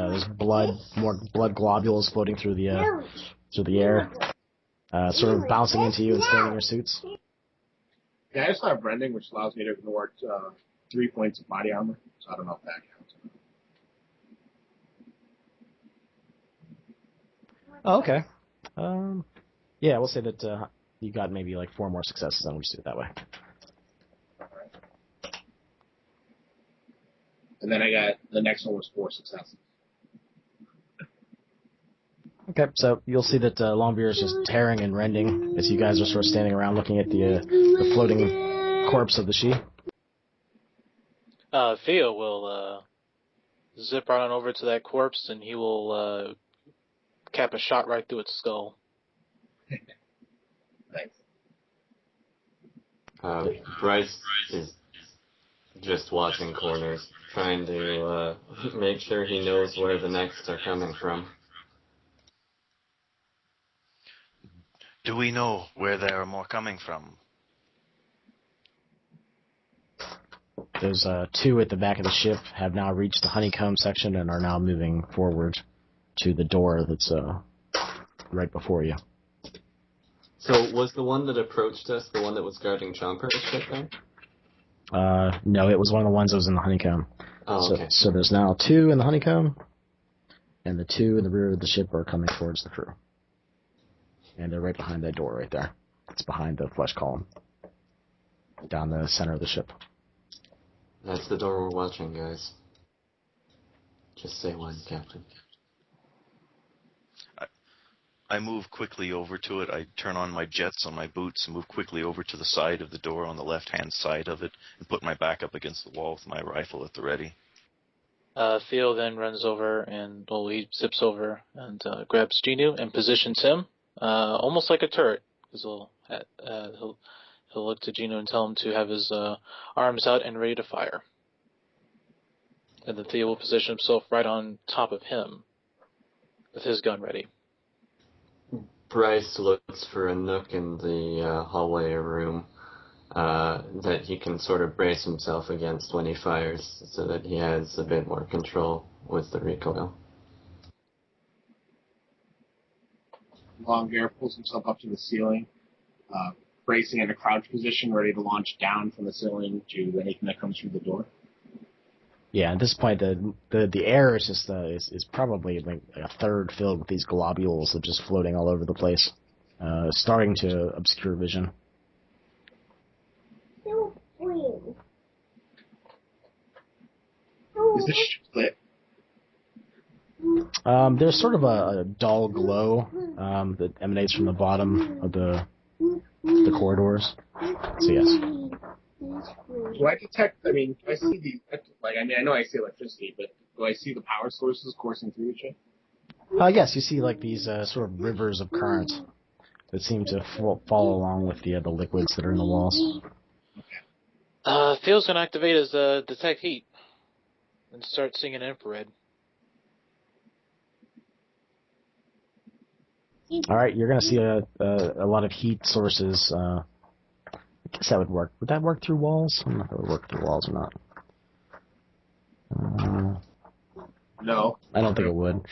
more blood globules floating through the air, sort of bouncing into you and staying in your suits. Yeah, I just start rending, which allows me to ignore 3 points of body armor. So I don't know if that counts. Oh, okay. Yeah, we'll say that you got maybe like 4 more successes, and we'll just do it that way. And then I got the next one was 4 successes. Okay, so you'll see that Longbeard is just tearing and rending as you guys are sort of standing around looking at the floating corpse of the she. Theo will zip right on over to that corpse, and he will cap a shot right through its skull. Thanks. Bryce is just watching corners, trying to make sure he knows where the next are coming from. Do we know where there are more coming from? Those 2 at the back of the ship have now reached the honeycomb section and are now moving forward to the door that's right before you. So was the one that approached us the one that was guarding Chomper's ship there? No, it was one of the ones that was in the honeycomb. Oh, okay. So there's now 2 in the honeycomb, and the 2 in the rear of the ship are coming towards the crew. And they're right behind that door right there. It's behind the flesh column. Down the center of the ship. That's the door we're watching, guys. Just say when, Captain. I move quickly over to it. I turn on my jets on my boots and move quickly over to the side of the door on the left-hand side of it and put my back up against the wall with my rifle at the ready. Theo then runs over and he zips over and grabs Genu and positions him almost like a turret. Because he'll look to Genu and tell him to have his arms out and ready to fire. And then Theo will position himself right on top of him with his gun ready. Bryce looks for a nook in the hallway or room that he can sort of brace himself against when he fires so that he has a bit more control with the recoil. Longbeard pulls himself up to the ceiling, bracing in a crouch position, ready to launch down from the ceiling to anything that comes through the door. Yeah, at this point, the air is just is probably like a third filled with these globules that are just floating all over the place, starting to obscure vision. Is this ship lit? There's sort of a dull glow that emanates from the bottom of the corridors. So yes. Do I detect, do I see I know I see electricity, but do I see the power sources coursing through the ship? Yes, you see like these sort of rivers of current that seem to follow along with the liquids that are in the walls. Theo's going to activate his detect heat and start seeing an infrared. All right, you're going to see a lot of heat sources. I guess that would work. Would that work through walls? I don't know if it would work through walls or not. No. I don't think it would.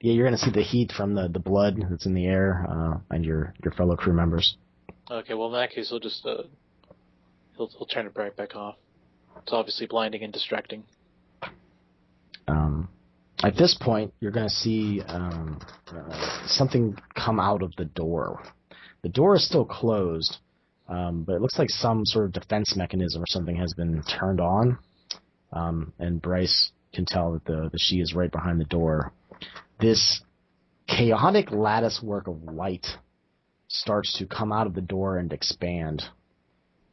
You're going to see the heat from the blood that's in the air and your fellow crew members. Okay, well in that case he'll just he'll turn it right back off. It's obviously blinding and distracting. At this point, you're going to see something come out of the door. The door is still closed, but it looks like some sort of defense mechanism or something has been turned on, and Bryce can tell that the she is right behind the door. This chaotic lattice work of light starts to come out of the door and expand.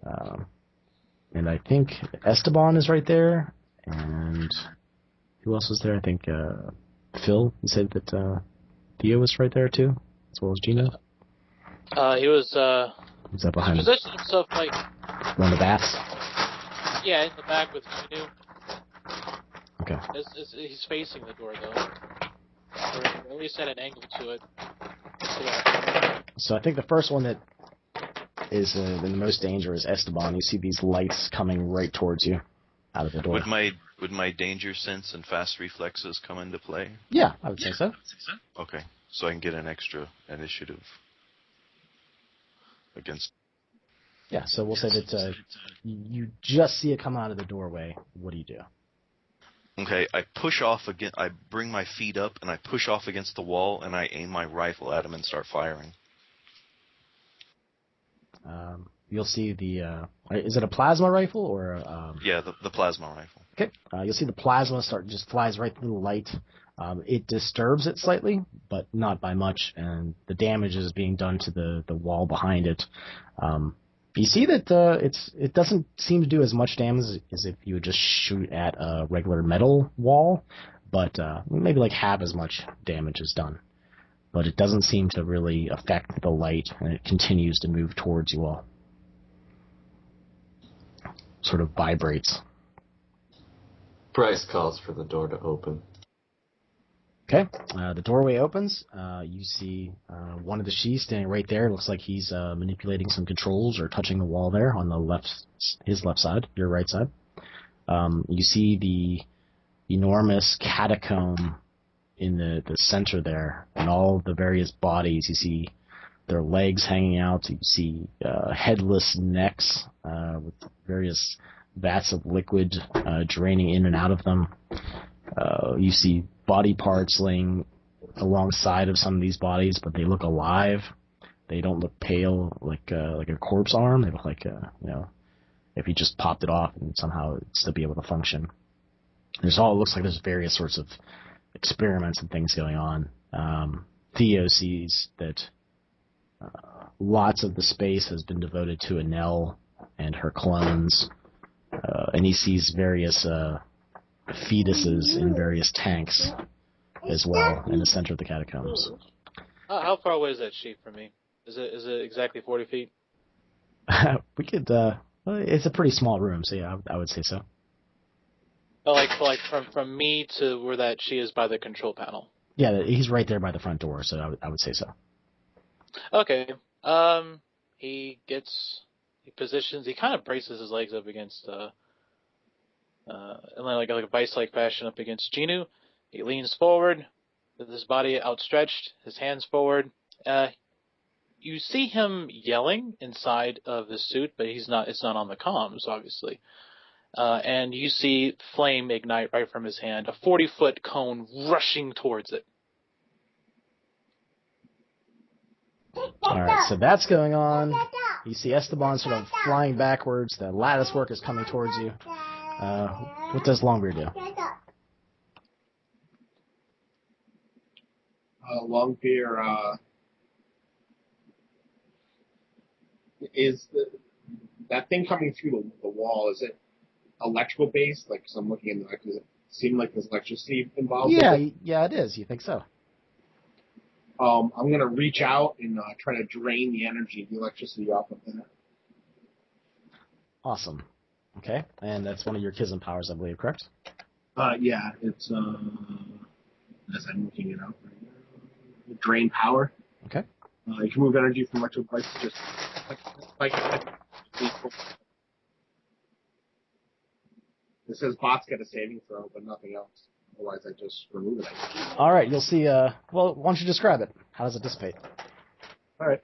And I think Esteban is right there. And who else was there? I think Phil. You said that Theo was right there too, as well as Gino. He was. Who's that behind He him? positioned himself like. One of the bats. Yeah, in the back with Gino. Okay. He's facing the door though, or at least at an angle to it. Yeah. So I think the first one that is in the most danger is Esteban. You see these lights coming right towards you out of the door. Would my danger sense and fast reflexes come into play? Yeah, I would say so. Okay, so I can get an extra initiative against. Yeah, so we'll say that you just see it come out of the doorway. What do you do? Okay, I push off again. I bring my feet up and I push off against the wall and I aim my rifle at him and start firing. You'll see the. Is it a plasma rifle or? Yeah, the plasma rifle. Okay. You'll see the plasma just flies right through the light. It disturbs it slightly, but not by much, and the damage is being done to the wall behind it. You see that it doesn't seem to do as much damage as if you would just shoot at a regular metal wall, but maybe like half as much damage is done. But it doesn't seem to really affect the light, and it continues to move towards you all. Sort of vibrates. Bryce calls for the door to open. Okay, the doorway opens. You see one of the Shis standing right there. It looks like he's manipulating some controls or touching the wall there on the his left side, your right side. You see the enormous catacomb in the center there, and all the various bodies. You see their legs hanging out. You see headless necks with various vats of liquid draining in and out of them. You see body parts laying alongside of some of these bodies, but they look alive. They don't look pale like a corpse arm. They look like if you just popped it off and somehow it'd still be able to function. It looks like there's various sorts of experiments and things going on. Theo sees that lots of the space has been devoted to Enel and her clones, and he sees various fetuses in various tanks as well in the center of the catacombs. How far away is that sheep from me? Is it exactly 40 feet? We could. It's a pretty small room, so yeah, I would say so. Oh, like from me to where that she is by the control panel. Yeah, he's right there by the front door, so I would say so. Okay. He positions. He kind of braces his legs up against, in like a vice-like fashion up against Ginu. He leans forward with his body outstretched, his hands forward. You see him yelling inside of the suit, but he's not. It's not on the comms, obviously. And you see flame ignite right from his hand, a 40-foot cone rushing towards it. All right, so that's going on. You see Esteban sort of flying backwards. The lattice work is coming towards you. What does Longbeard do? Longbeard is that thing coming through the wall? Is it electrical based? Like, so I'm looking in does it seem like there's electricity involved? Yeah, it is. You think so? I'm gonna reach out and try to drain the energy, the electricity off of that. Awesome. Okay, and that's one of your Kism powers, I believe, correct? Yeah, it's as I'm looking it up right now. Drain power. Okay. You can move energy from electrical devices just like it says bots get a saving throw, but nothing else. Otherwise, I just remove it. All right, you'll see. Well, why don't you describe it? How does it dissipate? All right.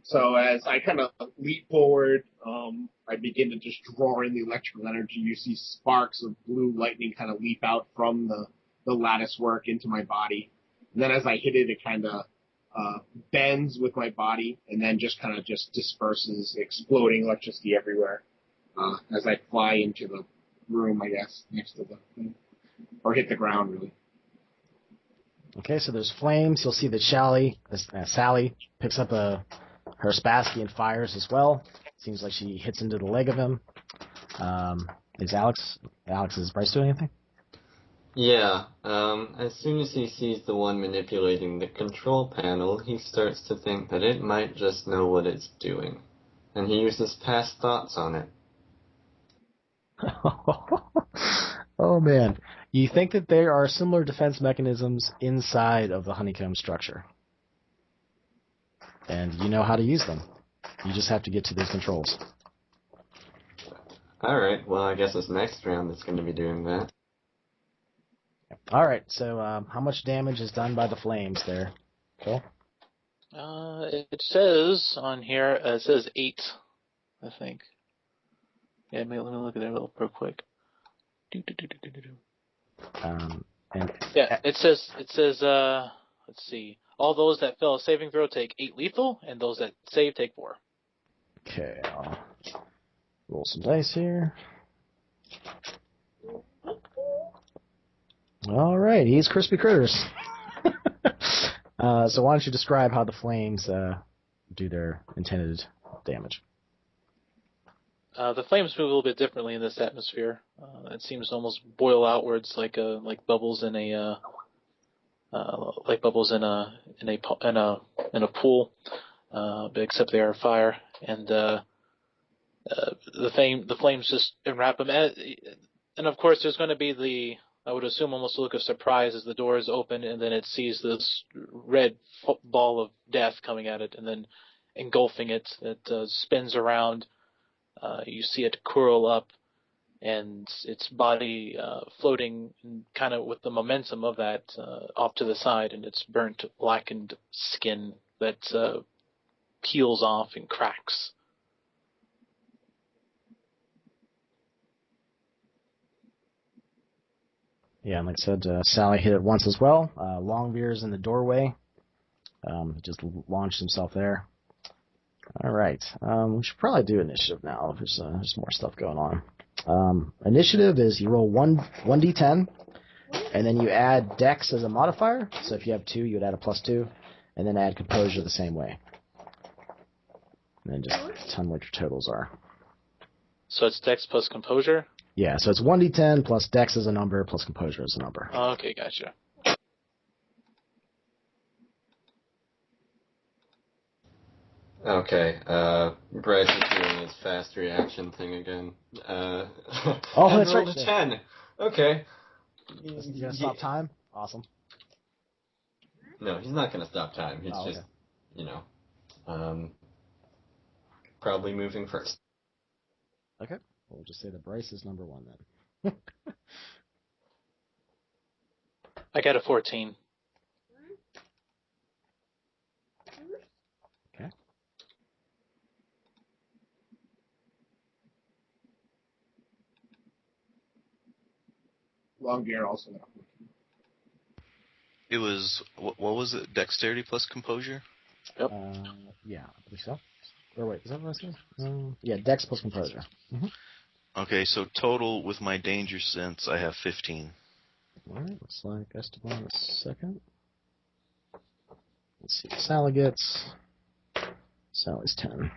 So as I kind of leap forward, I begin to just draw in the electrical energy. You see sparks of blue lightning kind of leap out from the lattice work into my body. And then as I hit it, it kind of bends with my body and then just kind of just disperses, exploding electricity everywhere as I fly into the room, I guess, next to the thing. Or hit the ground, really. Okay, so there's flames. You'll see that Sally picks up her Spassky and fires as well. Seems like she hits into the leg of him. Is Bryce doing anything? Yeah, as soon as he sees the one manipulating the control panel, he starts to think that it might just know what it's doing. And he uses past thoughts on it. Oh man. You think that there are similar defense mechanisms inside of the honeycomb structure. And you know how to use them. You just have to get to these controls. Alright, well I guess this next round that's going to be doing that. Alright, so how much damage is done by the flames there? Phil? It says on here, it says 8, I think. Yeah, let me look at it real quick. Yeah, it says, let's see. All those that fail a saving throw take 8 lethal, and those that save take 4. Okay, I'll roll some dice here. All right, he's Crispy Critters. So why don't you describe how the flames do their intended damage? The flames move a little bit differently in this atmosphere. It seems to almost boil outwards like bubbles in a pool, but except they are fire, and the flames just enwrap them. And of course, there's going to be I would assume almost a look of surprise as the doors open, and then it sees this red ball of death coming at it, and then engulfing it. It spins around. You see it curl up, and its body floating kind of with the momentum of that off to the side, and its burnt, blackened skin that peels off and cracks. Yeah, and like I said, Sally hit it once as well. Longbeer's in the doorway. He just launched himself there. All right. We should probably do initiative now. There's more stuff going on. Initiative is you roll 1d10, and then you add Dex as a modifier. So if you have 2, you would add a +2, and then add Composure the same way. And then just tell me what your totals are. So it's Dex plus Composure? Yeah, so it's 1d10 plus Dex as a number plus Composure as a number. Okay, gotcha. Okay, Bryce is doing his fast reaction thing again. Oh, that's right. Rolled a 10. Okay. You gonna stop time? Awesome. No, he's not gonna stop time. He's just, probably moving first. Okay. We'll just say that Bryce is number 1 then. I got a 14. Okay. Longbeer also got a 14. It was, what was it? Dexterity plus composure? Yep. Yeah, I believe so. Or wait, is that what I said? Yeah, Dex plus Composure. Mm-hmm. Okay, so total with my danger sense, I have 15. Alright, looks like Esteban is second. Let's see what Sally gets. Sally's 10.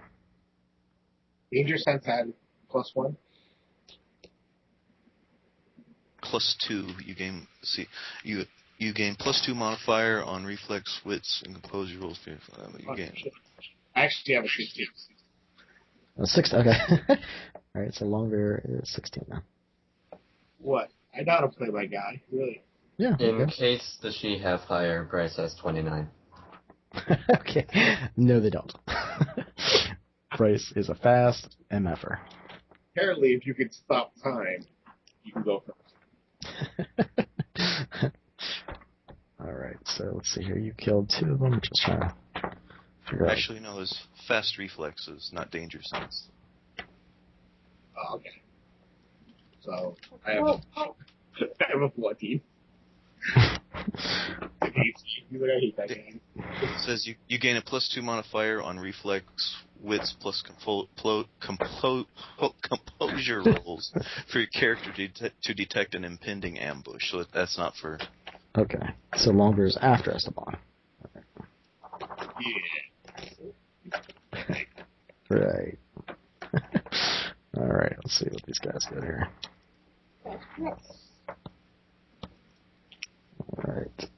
Danger sense had +1. +2, you gain +2 modifier on reflex, wits, and composure rolls. You gain. I actually have a 16. 6, okay. Alright, so longer is 16 now. What? I know how to play my guy, really. Yeah. In okay. case the she have higher, Bryce has 29. Okay. No, they don't. Bryce is a fast MFer. Apparently, if you could stop time, you can go first. Alright, so let's see here. You killed 2 of them. Just trying to figure out. Actually, no, it's fast reflexes, not danger sense. Oh, okay. So, I have a 14. I hate that game. It says you gain a +2 modifier on reflex, wits, plus composure rolls for your character to detect an impending ambush. So that's not for... Okay, so longer is after Esteban. Yeah. Right. Let's see what these guys got here. All right.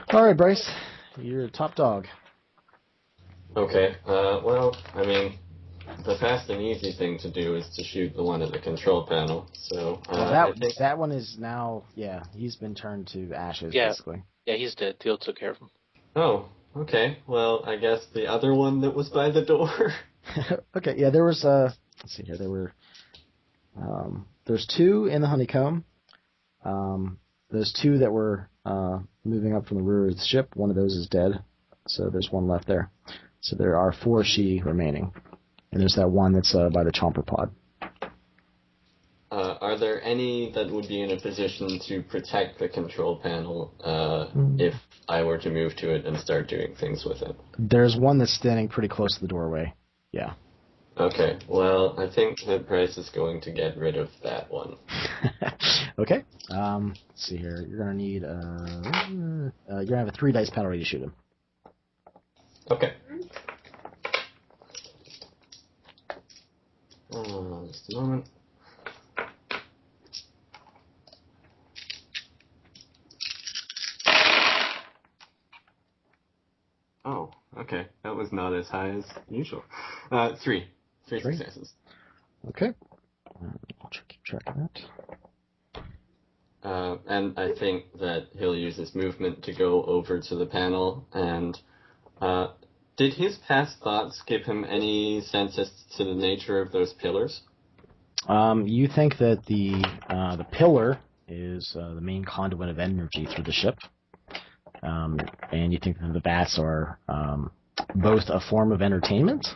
All right, Bryce. You're top dog. Okay. Well, I mean, the fast and easy thing to do is to shoot the one at the control panel. So I think that one is now, he's been turned to ashes, basically. Yeah, he's dead. Theo took care of him. Oh, okay. Well, I guess the other one that was by the door. Okay, yeah, there was, let's see here, there's 2 in the honeycomb. There's 2 that were moving up from the rear of the ship. One of those is dead, so there's 1 left there. So there are 4 Shi remaining. And there's that one that's by the chomper pod. Are there any that would be in a position to protect the control panel if I were to move to it and start doing things with it? There's one that's standing pretty close to the doorway. Yeah. Okay. Well, I think that Bryce is going to get rid of that one. Okay. Let's see here. You're gonna need you're gonna have a 3 dice penalty to shoot him. Okay. Just a moment. Oh, okay. That was not as high as usual. 3 successes. Okay. I'll keep track of that. And I think that he'll use his movement to go over to the panel. And did his past thoughts give him any sense as to the nature of those pillars? You think that the pillar is the main conduit of energy through the ship. And you think that the bats are both a form of entertainment,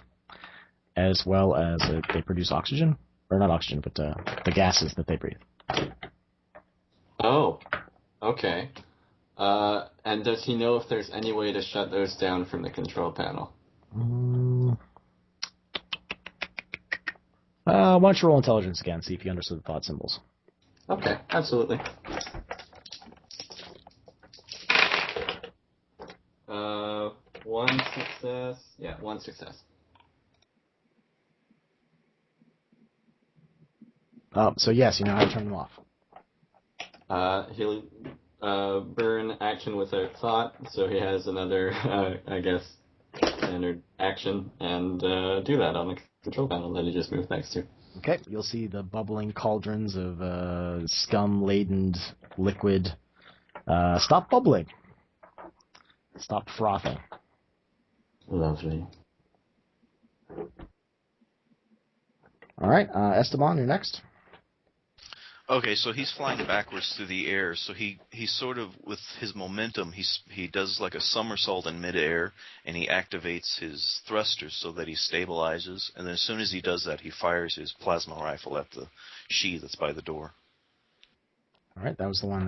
as well as they produce oxygen. Or not oxygen, but the gases that they breathe. Oh, okay. And does he know if there's any way to shut those down from the control panel? Why don't you roll intelligence again, see if you understood the thought symbols. Okay, absolutely. 1 success. Yeah, 1 success. So yes, you know how to turn them off. He'll burn action without thought, so he has another, I guess, standard action, and do that on the control panel that he just moved next to. Okay, you'll see the bubbling cauldrons of scum-laden liquid. Stop bubbling. Stop frothing. Lovely. All right, Esteban, you're next. Okay, so he's flying backwards through the air. So he sort of, with his momentum, he does like a somersault in midair, and he activates his thrusters so that he stabilizes. And then as soon as he does that, he fires his plasma rifle at the Shi that's by the door. All right, that was the one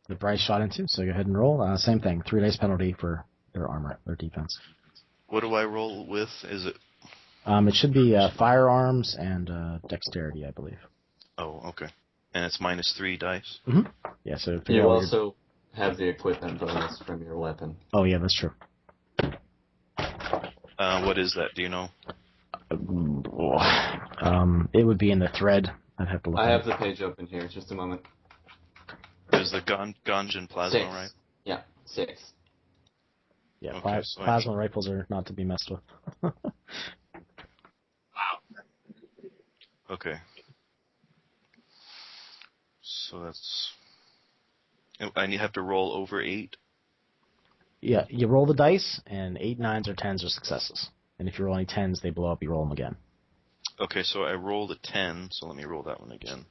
that Bryce shot into. So go ahead and roll. Same thing, 3 dice penalty for their armor, their defense. What do I roll with? Is it? It should be firearms and dexterity, I believe. Oh, okay. And it's -3 dice? Mm-hmm. Yeah, so... You also have the equipment bonus from your weapon. Oh, yeah, that's true. What is that? Do you know? It would be in the thread. I'd have to look I at have the page open here. Just a moment. There's the Ganjin plasma, 6. right? Yeah, 6. Yeah, Okay, so plasma rifles are not to be messed with. Okay. So that's... And you have to roll over 8? Yeah, you roll the dice, and 8, 9s, or 10s are successes. And if you roll any 10s, they blow up, you roll them again. Okay, so I rolled a 10, so let me roll that one again.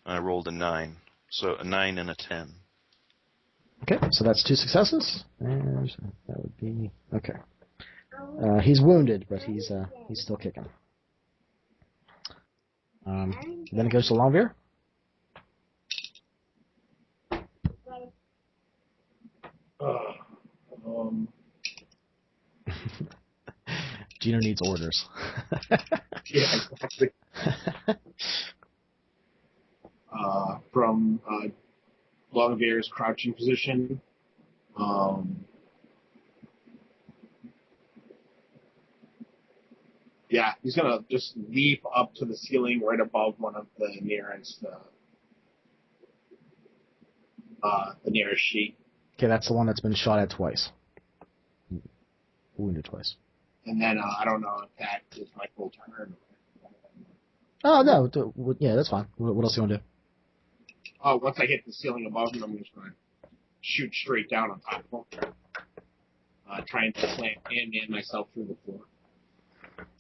I rolled a 9. So a 9 and a 10. Okay, so that's 2 successes. And that would be... Okay. He's wounded, but he's still kicking. Then it goes to Longbeer. Gino needs orders. Yeah, exactly. From Longbeer's crouching position, Yeah, he's gonna just leap up to the ceiling right above one of the nearest sheet. Okay, that's the one that's been shot at twice. Wounded twice. And then I don't know if that is my full turn. Oh, no. Yeah, that's fine. What else do you want to do? Oh, once I hit the ceiling above him, I'm just going to shoot straight down on top of him. Trying to slam and myself through the floor.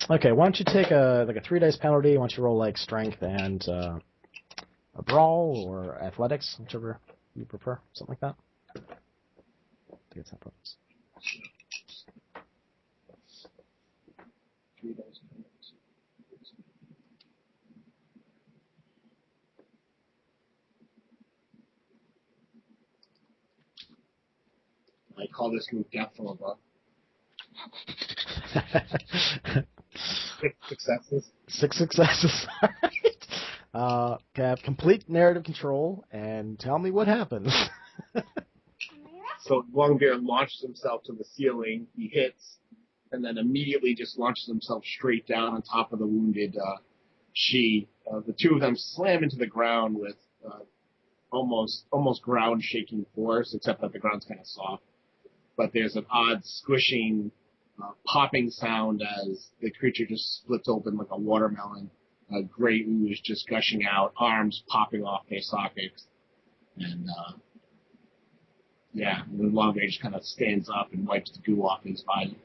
Okay, why don't you take a 3 dice penalty? Why don't you roll like strength and a brawl or athletics, whichever you prefer, something like that. I think it's athletics. 3 dice. I call this move Death from Above. 6 successes. 6 successes. Okay, have complete narrative control, and tell me what happens. So Longbeard launches himself to the ceiling, he hits, and then immediately just launches himself straight down on top of the wounded Shi. The two of them slam into the ground with almost ground-shaking force, except that the ground's kind of soft. But there's an odd squishing, popping sound as the creature just splits open like a watermelon. Gray ooze just gushing out, arms popping off their sockets. And, and then Longbeard just kind of stands up and wipes the goo off his body.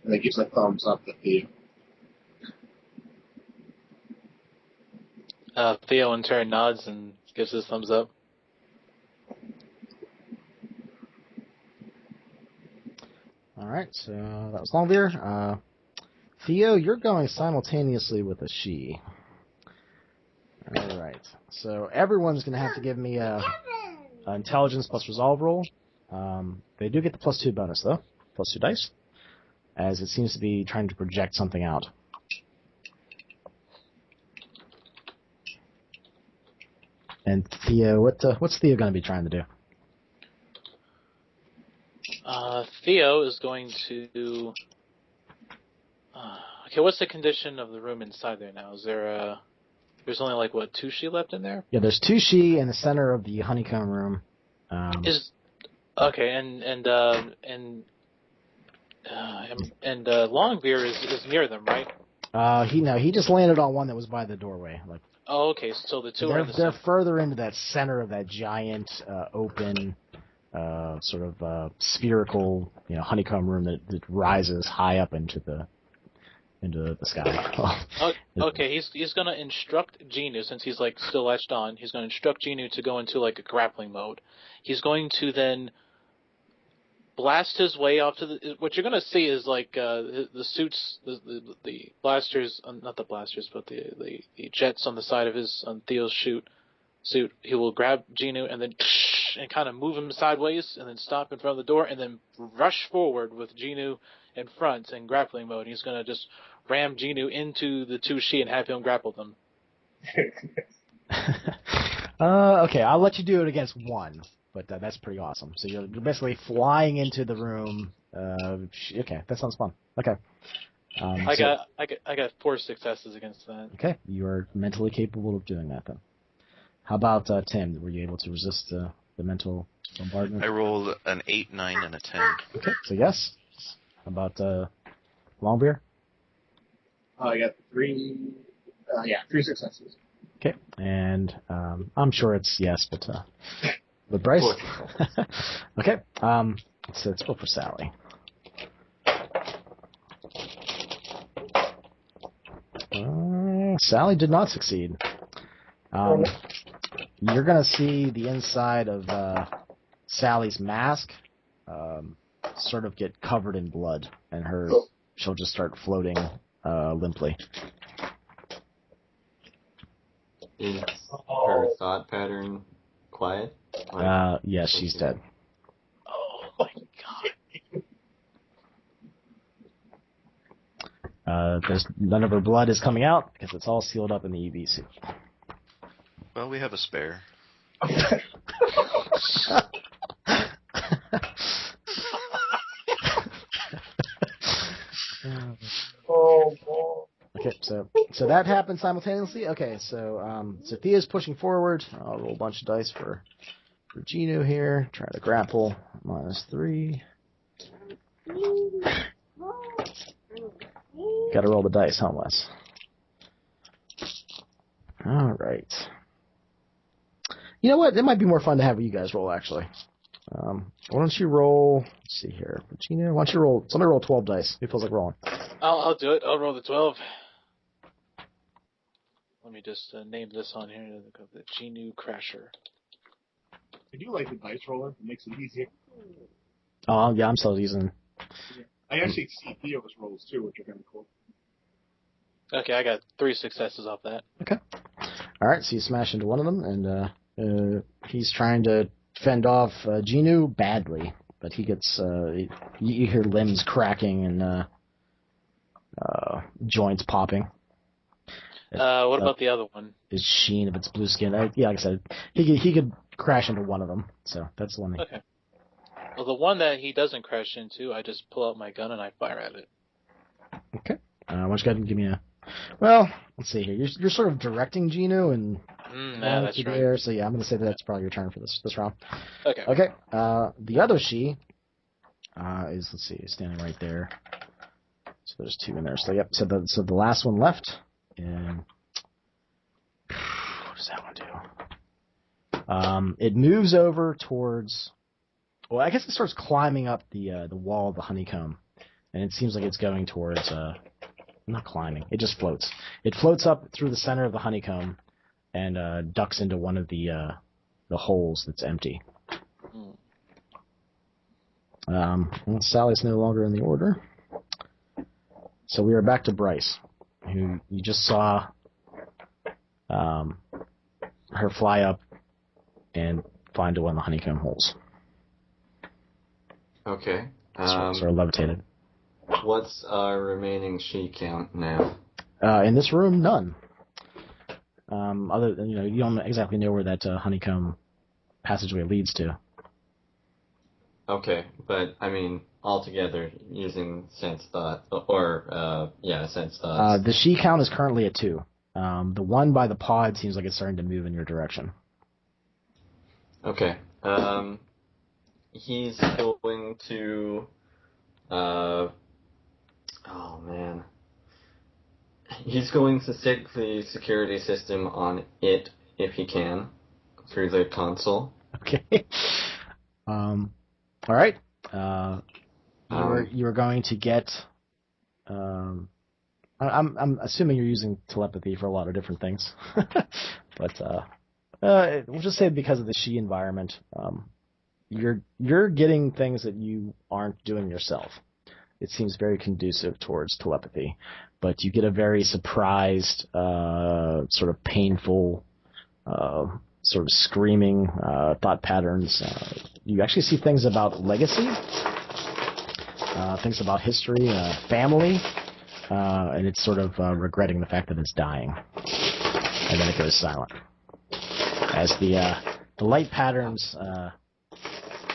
And it gives a thumbs up to Theo. Theo in turn nods and gives his thumbs up. Alright, so that was Longbeard. Theo, you're going simultaneously with a Shi. Alright, so everyone's going to have to give me a intelligence plus resolve roll. They do get the +2 bonus, though. +2 dice. As it seems to be trying to project something out. And Theo, what's Theo going to be trying to do? Theo is going to... okay, what's the condition of the room inside there now? Is there there's only like, 2 Shi left in there? Yeah, there's 2 Shi in the center of the honeycomb room. Okay, and Longbeard is near them, right? He just landed on one that was by the doorway. Like, oh, okay, so the two are in the they're further into that center of that giant open sort of spherical honeycomb room that rises high up into the sky. Okay, he's gonna instruct Genu, since he's like still latched on. He's gonna instruct Genu to go into like a grappling mode. He's going to then blast his way off to the. What you're gonna see is like the suits, the blasters, not the blasters, but the jets on the side of Theo's suit. He will grab Genu and then and kind of move him sideways, and then stop in front of the door, and then rush forward with Genu in front in grappling mode. He's gonna just ram Genu into the 2 Shi and have him grapple them. Okay, I'll let you do it against one, but that's pretty awesome. So you're basically flying into the room. Okay, that sounds fun. Okay. I got 4 successes against that. Okay, you are mentally capable of doing that then. How about Tim? Were you able to resist the mental bombardment? I rolled an 8, 9, and a 10. Okay, so yes. How about Longbeard? I got 3 successes. Okay, and I'm sure it's yes, but Bryce? Okay, let's go for Sally. Sally did not succeed. You're going to see the inside of Sally's mask sort of get covered in blood, and she'll just start floating limply. Is her thought pattern quiet? Yes, she's dead. Oh my god. There's none of her blood is coming out because it's all sealed up in the EV suit. Well, we have a spare. Oh, boy. Okay, so that happened simultaneously. Okay, so Sophia's pushing forward. I'll roll a bunch of dice for Gino here. Try to grapple. -3. Got to roll the dice, huh, Wes? All right. You know what? It might be more fun to have you guys roll, actually. Why don't you roll? Let's see here, Gino. Why don't you roll? Somebody roll 12 dice. Who feels like rolling? I'll do it. I'll roll the 12. Let me just name this on here. The Genu Crasher. I do like the dice roller. It makes it easier. Oh, yeah, I'm still using. I actually see Theo's rolls too, which are kind of cool. Okay, I got 3 successes off that. Okay. All right, so you smash into one of them, and he's trying to fend off Genu badly, but he gets. You hear limbs cracking and joints popping. What about the other one? His sheen of its blue skin. Yeah, like I said, he could crash into one of them, so that's the one. Okay. Well, the one that he doesn't crash into, I just pull out my gun and I fire at it. Okay. Why don't you go ahead and give me a... Well, let's see here. You're sort of directing Geno and... Yeah, that's right. There, so yeah, I'm going to say that's probably your turn for this round. Okay. Okay. The other she is, let's see, standing right there. So there's 2 in there. So yep. So the last one left. And what does that one do? It moves over towards. Well, I guess it starts climbing up the wall of the honeycomb, and it seems like it's going towards. Not climbing. It just floats. It floats up through the center of the honeycomb, and ducks into one of the holes that's empty. Well, Sally's no longer in the order, so we are back to Bryce, who you just saw her fly up and fly into one of the honeycomb holes. Okay. Sort of levitated. What's our remaining she count now? In this room, none. Other than, you don't exactly know where that honeycomb passageway leads to. Okay, but I mean, altogether using sense thought sense thoughts. The she count is currently at 2. The one by the pod seems like it's starting to move in your direction. Okay. He's going to. Oh man. He's going to stick the security system on it if he can through the console. Okay. All right. You were going to get. I'm assuming you're using telepathy for a lot of different things, but we'll just say because of the she environment, you're getting things that you aren't doing yourself. It seems very conducive towards telepathy, but you get a very surprised, sort of painful, sort of screaming thought patterns. You actually see things about legacy, things about history, family, and it's sort of regretting the fact that it's dying. And then it goes silent. As the light patterns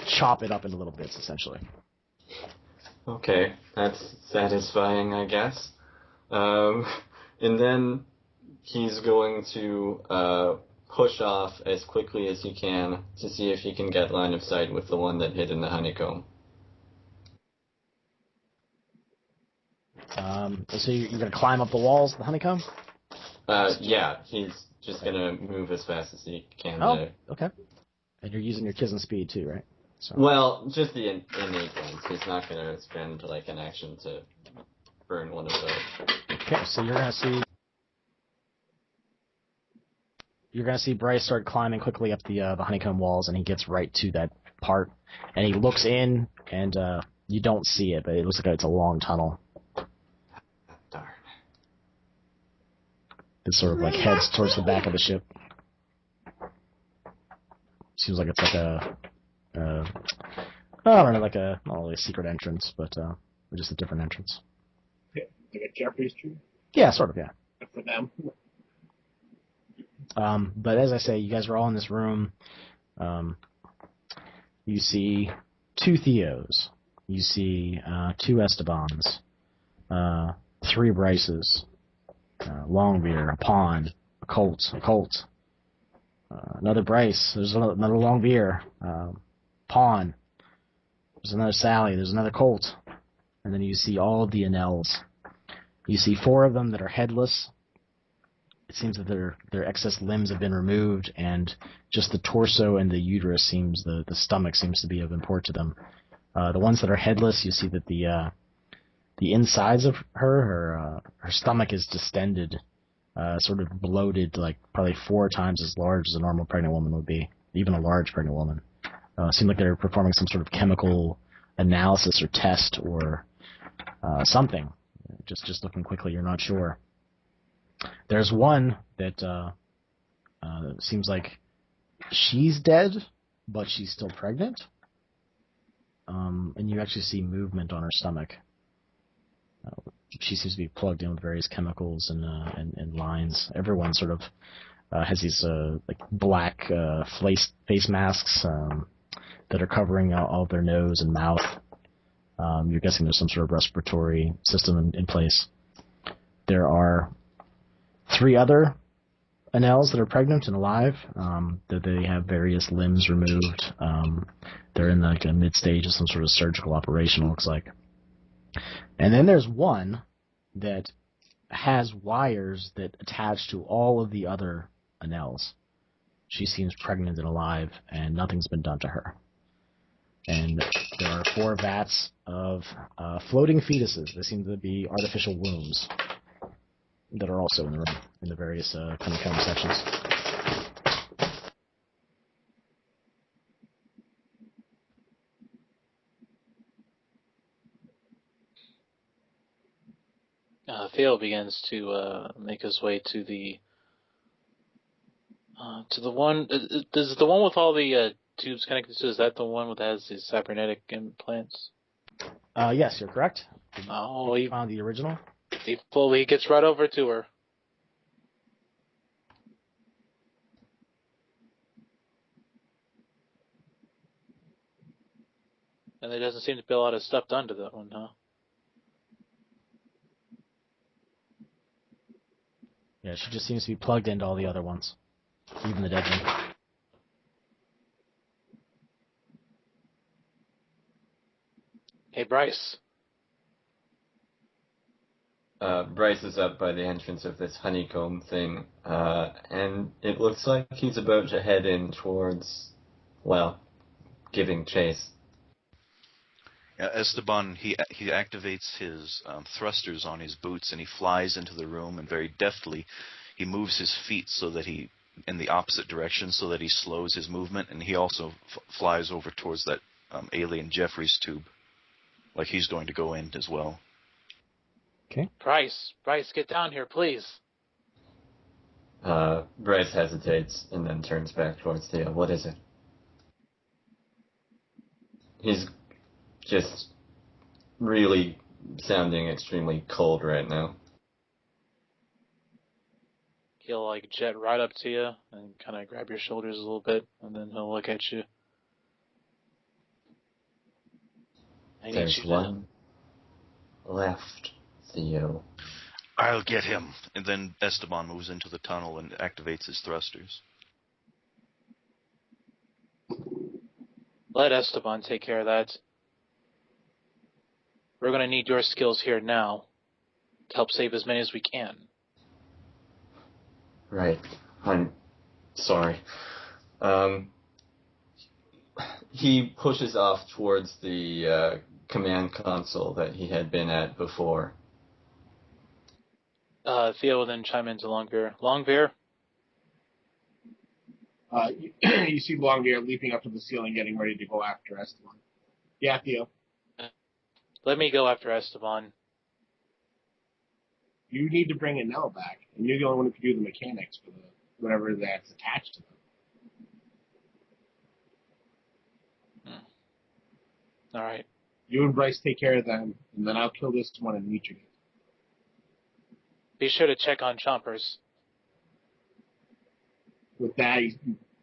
chop it up into little bits, essentially. Okay, that's satisfying, I guess. And then he's going to push off as quickly as he can to see if he can get line of sight with the one that hid in the honeycomb. So you're going to climb up the walls of the honeycomb? Yeah, he's just going to move as fast as he can. Oh, okay. And you're using your Kizzen speed too, right? So. Well, just the innate ones. He's not going to spend like an action to burn one of those. Okay, so you're going to see Bryce start climbing quickly up the honeycomb walls, and he gets right to that part, and he looks in, and you don't see it, but it looks like it's a long tunnel. Darn. It sort of like heads towards the back of the ship. Seems like it's like I don't know, like not really a secret entrance, but just a different entrance. Yeah, like a Jeffrey's tree? Yeah, sort of, yeah. For them. But as I say, you guys are all in this room. You see 2 Theos. You see 2 Estebans. 3 Bryces, Longbeard, a Pawn, a Colt, another Bryce, there's another Longbeard, Pawn, there's another Sally, there's another Colt, and then you see all of the Anels. You see 4 of them that are headless. It seems that their excess limbs have been removed, and just the torso and the uterus the stomach seems to be of import to them. The ones that are headless, you see that the insides of her stomach is distended, sort of bloated, like probably 4 times as large as a normal pregnant woman would be, even a large pregnant woman. It seemed like they're performing some sort of chemical analysis or test or something. Just looking quickly, you're not sure. There's one that seems like she's dead, but she's still pregnant. And you actually see movement on her stomach. She seems to be plugged in with various chemicals and lines. Everyone sort of has these like black face masks that are covering all of their nose and mouth. You're guessing there's some sort of respiratory system in place. There are 3 other Anels that are pregnant and alive. That they have various limbs removed. They're in like a mid-stage of some sort of surgical operation, it looks like. And then there's one that has wires that attach to all of the other Anels. She seems pregnant and alive, and nothing's been done to her. And there are 4 vats of floating fetuses. They seem to be artificial wombs that are also in the room, in the various kind of sections. Theo begins to make his way to the one. Is the one with all the tubes connected to? Is that the one that has the cybernetic implants? Yes, you're correct. Oh, he found the original. He gets right over to her. And there doesn't seem to be a lot of stuff done to that one, huh? Yeah, she just seems to be plugged into all the other ones, even the dead one. Hey, Bryce. Bryce is up by the entrance of this honeycomb thing, and it looks like he's about to head in towards, well, giving chase. Esteban, he activates his thrusters on his boots, and he flies into the room, and very deftly he moves his feet so that in the opposite direction, so that he slows his movement, and he also flies over towards that alien Jeffries tube, like he's going to go in as well. Okay. Bryce, get down here, please. Bryce hesitates and then turns back towards Theo. What is it? He's just really sounding extremely cold right now. He'll jet right up to you and kind of grab your shoulders a little bit, and then he'll look at you. There's one left, Theo. I'll get him. And then Esteban moves into the tunnel and activates his thrusters. Let Esteban take care of that. We're going to need your skills here now to help save as many as we can. Right. I'm sorry. He pushes off towards the command console that he had been at before. Theo will then chime into Longbeard. Longbeard? You see Longbeard leaping up to the ceiling, getting ready to go after Esteban. Yeah, Theo. Let me go after Esteban. You need to bring Nell back, and you're the only one who can do the mechanics for whatever that's attached to them. All right. You and Bryce take care of them, and then I'll kill this one and meet you guys. Be sure to check on Chompers. With that, you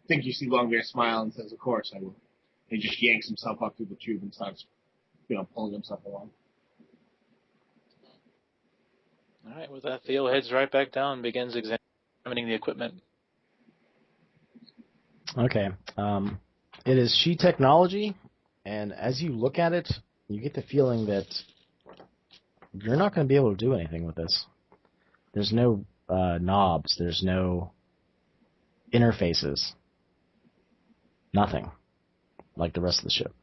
think you see Longbeard smile and says, "Of course I will." He just yanks himself up through the tube and starts, pulling himself along. All right, with that, Theo heads right back down and begins examining the equipment. Okay. It is Shi technology, and as you look at it, you get the feeling that you're not going to be able to do anything with this. There's no knobs. There's no interfaces. Nothing. Like the rest of the ship.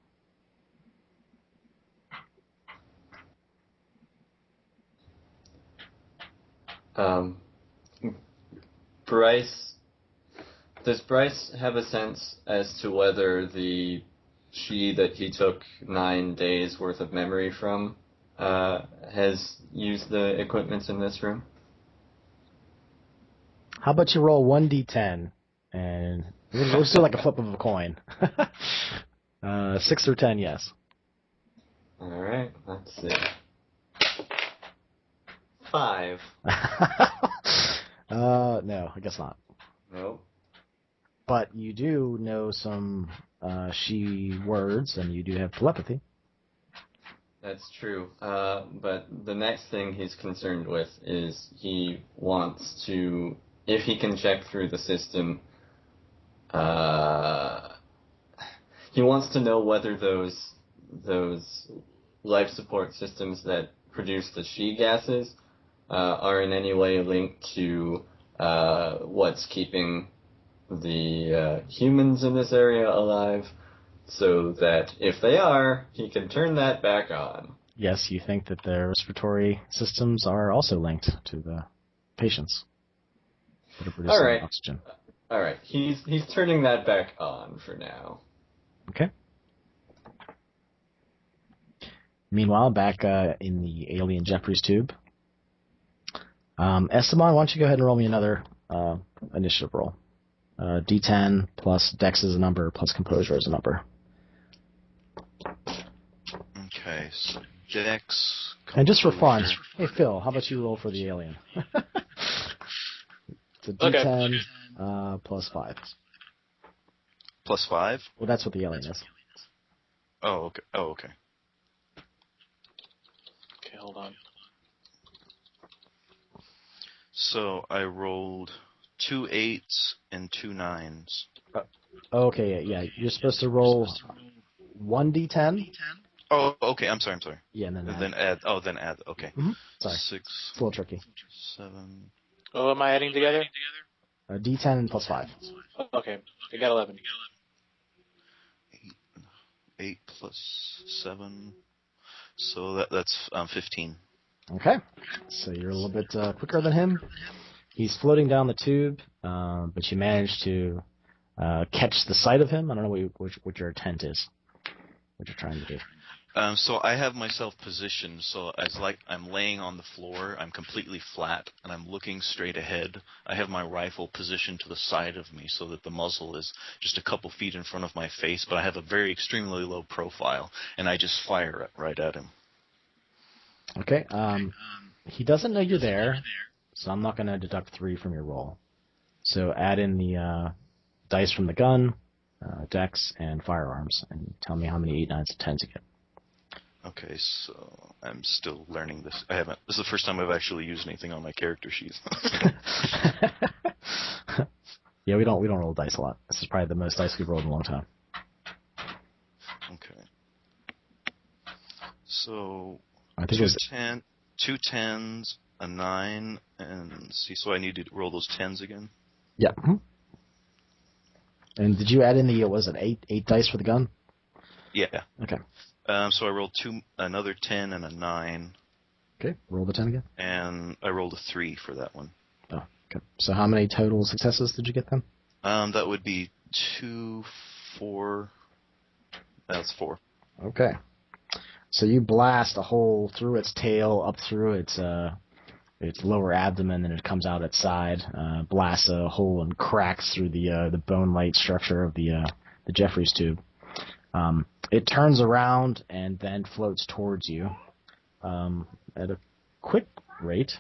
Does Bryce have a sense as to whether the Shi that he took 9 days worth of memory from has used the equipment in this room? How about you roll 1d10, and we'll do like a flip of a coin. 6 or 10, yes. Alright, let's see. 5. No, I guess not. Nope. But you do know some Shi words, and you do have telepathy. That's true. But the next thing he's concerned with is he wants to, if he can check through the system, he wants to know whether those life support systems that produce the Shi gases are in any way linked to what's keeping the humans in this area alive, so that if they are, he can turn that back on. Yes, you think that their respiratory systems are also linked to the patients that are producing oxygen. All right, he's turning that back on for now. Okay. Meanwhile, back in the alien Jeffries tube, Esteban, why don't you go ahead and roll me another initiative roll? D10 plus Dex is a number plus Composure is a number. Okay, so Dex. And just for fun, hey Phil, how about you roll for the alien? It's a D10 plus 5. Plus 5? Well, that's what the alien is. Oh, okay. Okay, hold on. So I rolled 2 8s and 2 9s. Okay, yeah. You're supposed to roll 1d10. Oh, okay. I'm sorry. Yeah, and then add. Then add. Okay. Mm-hmm. Sorry. 6. It's a little tricky. 7. Oh, am I adding together? D10 plus 5. Okay, I got 11. 8 plus 7. So that's 15. Okay. So you're a little bit quicker than him. He's floating down the tube, but you manage to catch the sight of him. I don't know what your intent is, what you're trying to do. So I have myself positioned so as like I'm laying on the floor, I'm completely flat, and I'm looking straight ahead. I have my rifle positioned to the side of me so that the muzzle is just a couple feet in front of my face, but I have a very extremely low profile, and I just fire it right at him. Okay. He doesn't know you're there, so I'm not going to deduct 3 from your roll. So add in the dice from the gun, dex, and firearms, and tell me how many 8, 9s, and 10s you get. Okay, so I'm still learning this. This is the first time I've actually used anything on my character sheet. Yeah, we don't roll dice a lot. This is probably the most dice we've rolled in a long time. Okay. So I think 2 10s, a 9, and so I need to roll those 10s again? Yeah. Mm-hmm. And did you add in the, was it 8 dice for the gun? Yeah. Okay. So I rolled another 10 and a 9. Okay, roll the 10 again. And I rolled a 3 for that one. Oh, okay. So how many total successes did you get then? That would be 2, 4. That's 4. Okay. So you blast a hole through its tail, up through its lower abdomen, and it comes out its side. Blasts a hole and cracks through the bone-like structure of the Jeffries tube. It turns around and then floats towards you at a quick rate,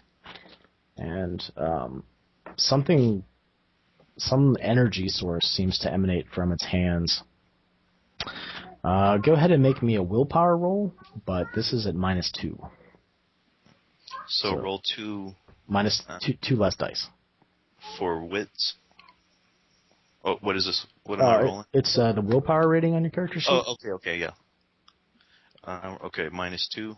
and some energy source seems to emanate from its hands. Go ahead and make me a willpower roll, but this is at -2. So roll 2... Minus two less dice. For wits? Oh, what is this? What am I rolling? It's the willpower rating on your character sheet. Oh, okay, yeah. Okay, minus 2.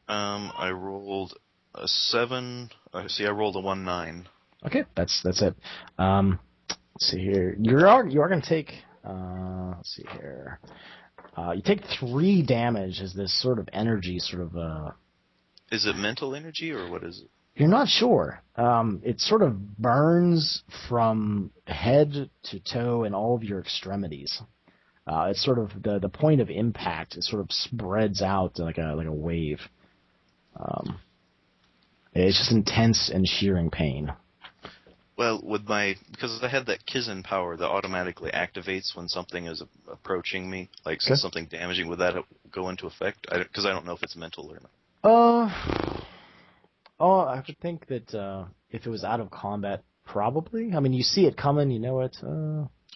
I rolled a 7. I rolled a 1-9. Okay, that's it. Let's see here. You are going to take. Let's see here. You take 3 damage as this sort of energy Is it mental energy or what is it? You're not sure. It sort of burns from head to toe and all of your extremities. It's sort of the point of impact. It sort of spreads out like a wave. It's just intense and shearing pain. Well, because I had that Kizzen power that automatically activates when something is approaching me, like something damaging, would that go into effect? Because I don't know if it's mental or not. I would think that if it was out of combat, probably. I mean, you see it coming, you know it.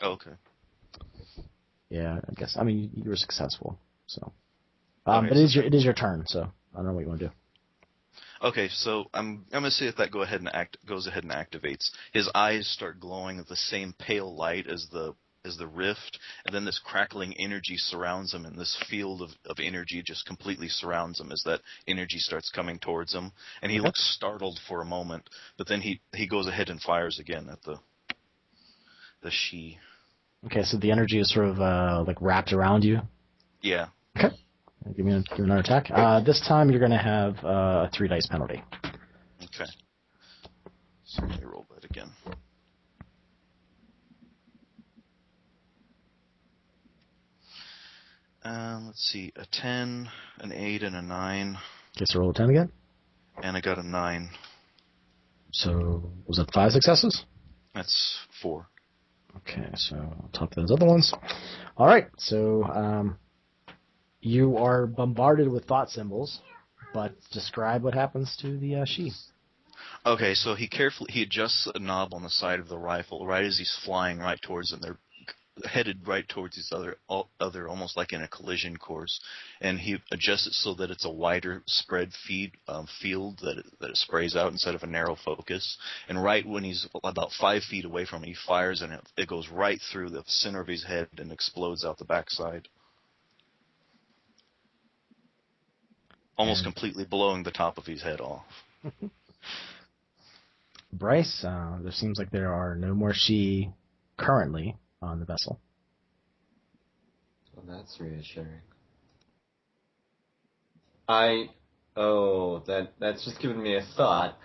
Okay. Yeah, I guess. I mean, you were successful, so. Okay, but it is your turn, so I don't know what you want to do. Okay, so I'm gonna see if that goes ahead and activates. His eyes start glowing with the same pale light as the rift, and then this crackling energy surrounds him, and this field of energy just completely surrounds him as that energy starts coming towards him, and he looks startled for a moment, but then he goes ahead and fires again at the she. Okay, so the energy is sort of like wrapped around you. Yeah. Okay. Give me another attack. This time you're going to have a 3 dice penalty. Okay. So let me roll that again. Let's see, a 10, an 8, and a 9. Okay, so roll a 10 again. And I got a 9. So was it 5 successes? That's 4. Okay, so I'll talk to those other ones. All right, so you are bombarded with thought symbols, but describe what happens to the she. Okay, so he adjusts a knob on the side of the rifle right as he's flying right towards them. They're headed right towards each other, almost like in a collision course, and he adjusts it so that it's a wider spread field that it sprays out instead of a narrow focus. And right when he's about 5 feet away from it, he fires, and it goes right through the center of his head and explodes out the backside, almost completely blowing the top of his head off. Bryce, there seems like there are no more she currently on the vessel. Well, that's reassuring. That's just given me a thought.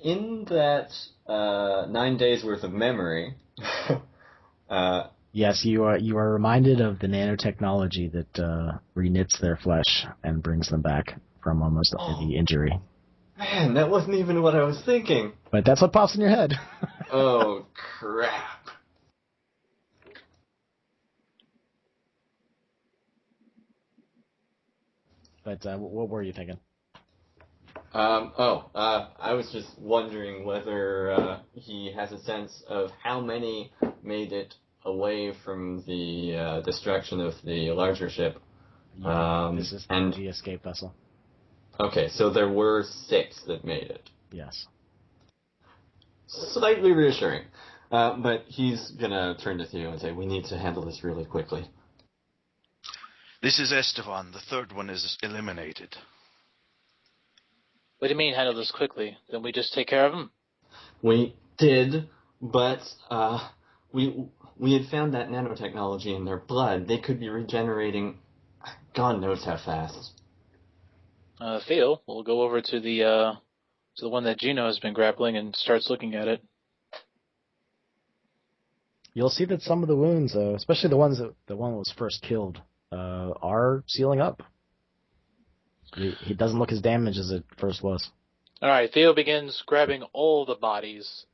In that 9 days worth of memory, yes, you are reminded of the nanotechnology that reknits their flesh and brings them back from almost any injury. Man, that wasn't even what I was thinking. But that's what pops in your head. Oh, crap. But what were you thinking? I was just wondering whether he has a sense of how many made it away from the destruction of the larger ship. This is the escape vessel. Okay, so there were 6 that made it. Yes. Slightly reassuring. But he's gonna turn to Theo and say, we need to handle this really quickly. This is Esteban. The third one is eliminated. What do you mean handle this quickly? Then we just take care of him? We did, but we had found that nanotechnology in their blood. They could be regenerating God knows how fast. Theo, we'll go over to the one that Gino has been grappling and starts looking at it. You'll see that some of the wounds, especially the one that was first killed, are sealing up. He doesn't look as damaged as it first was. All right, Theo begins grabbing all the bodies,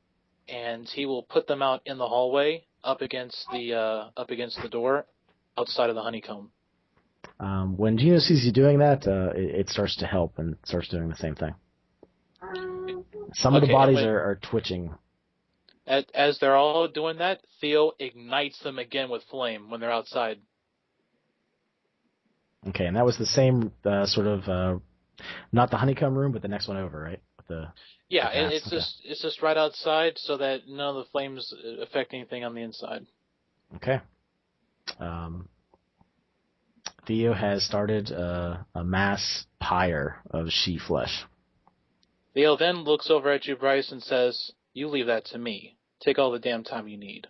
and he will put them out in the hallway, up against the door, outside of the honeycomb. When Gino sees you doing that, it starts to help and starts doing the same thing. Some of the bodies are twitching. As they're all doing that, Theo ignites them again with flame when they're outside. Okay, and that was the same sort of Not the honeycomb room, but the next one over, right? Yeah, the path? it's just right outside, so that none of the flames affect anything on the inside. Okay. Theo has started a mass pyre of she flesh. Theo then looks over at you, Bryce, and says, "You leave that to me. Take all the damn time you need."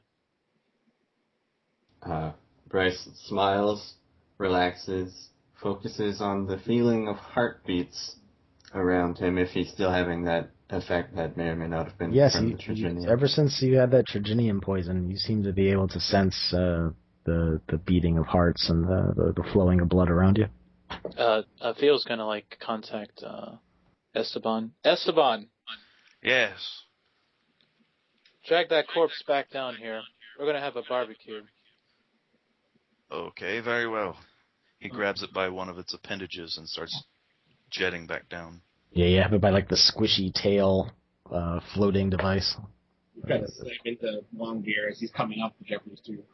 Bryce smiles, relaxes, focuses on the feeling of heartbeats around him if he's still having that effect that may or may not have been from the Triginium. Ever since you had that Triginium poison, you seem to be able to sense the beating of hearts and the flowing of blood around you. Theo's gonna contact Esteban. Esteban, Yes. drag that corpse back down here. We're gonna have a barbecue. Okay, very well. He grabs it by one of its appendages and starts jetting back down. Yeah, you have it by the squishy tail floating device. You've got to slam into Longbeard as he's coming up the Jeffries too.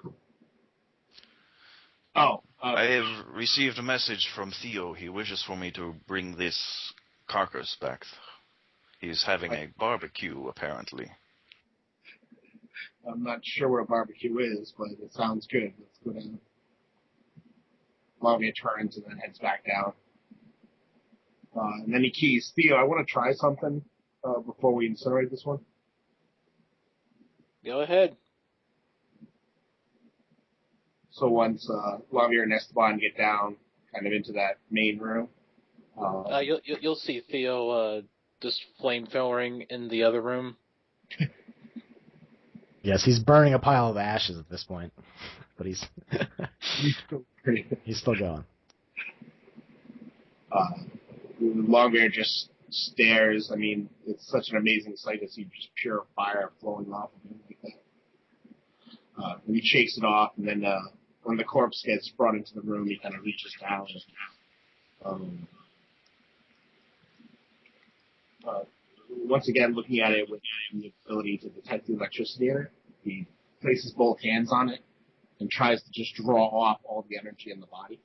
I have received a message from Theo. He wishes for me to bring this carcass back. He's having a barbecue, apparently. I'm not sure what a barbecue is, but it sounds good. Let's go down. Longbeard turns and then heads back down. And then he keys, "Theo, I want to try something before we incinerate this one." Go ahead. So once Longbeard and Esteban get down kind of into that main room. You'll see Theo just flamethrowing in the other room. Yes, he's burning a pile of ashes at this point, but he's still going. Longbeard just stares. I mean, it's such an amazing sight to see just pure fire flowing off of him like that. And he shakes it off, and then when the corpse gets brought into the room, he kind of reaches down. Once again, looking at it with the ability to detect the electricity in it, he places both hands on it and tries to just draw off all the energy in the body.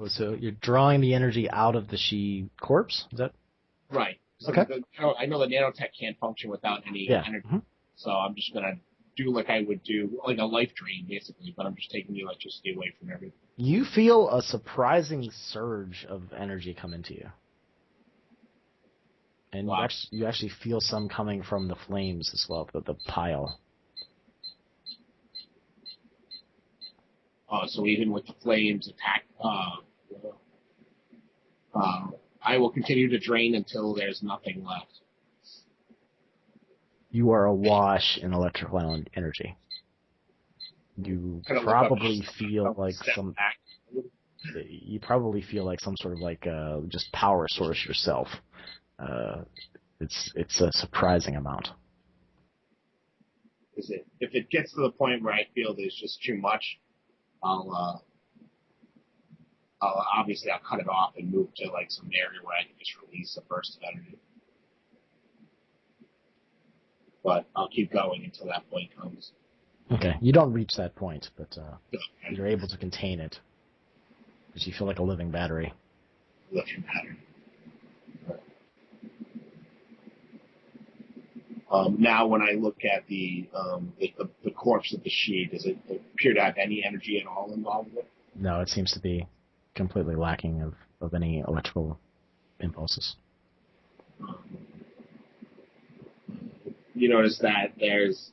So you're drawing the energy out of the she corpse? Is that right? So okay? I know the nanotech can't function without any energy, so I'm just gonna do like I would do, like a life drain, basically. But I'm just taking the electricity away from everything. You feel a surprising surge of energy come into you, and wow. you actually feel some coming from the flames as well, the pile. So even with the flames attack, I will continue to drain until there's nothing left. You are awash in electrical energy. You probably feel like some. You probably feel like some sort of just power source yourself. It's a surprising amount. Is it? If it gets to the point where I feel there's just too much, I'll cut it off and move to some area where I can just release a burst of energy. But I'll keep going until that point comes. Okay, you don't reach that point, but you're able to contain it. Because you feel like a living battery. Living battery. Now, when I look at the corpse of the she, does it appear to have any energy at all involved with it? No, it seems to be completely lacking of any electrical impulses. You notice that there's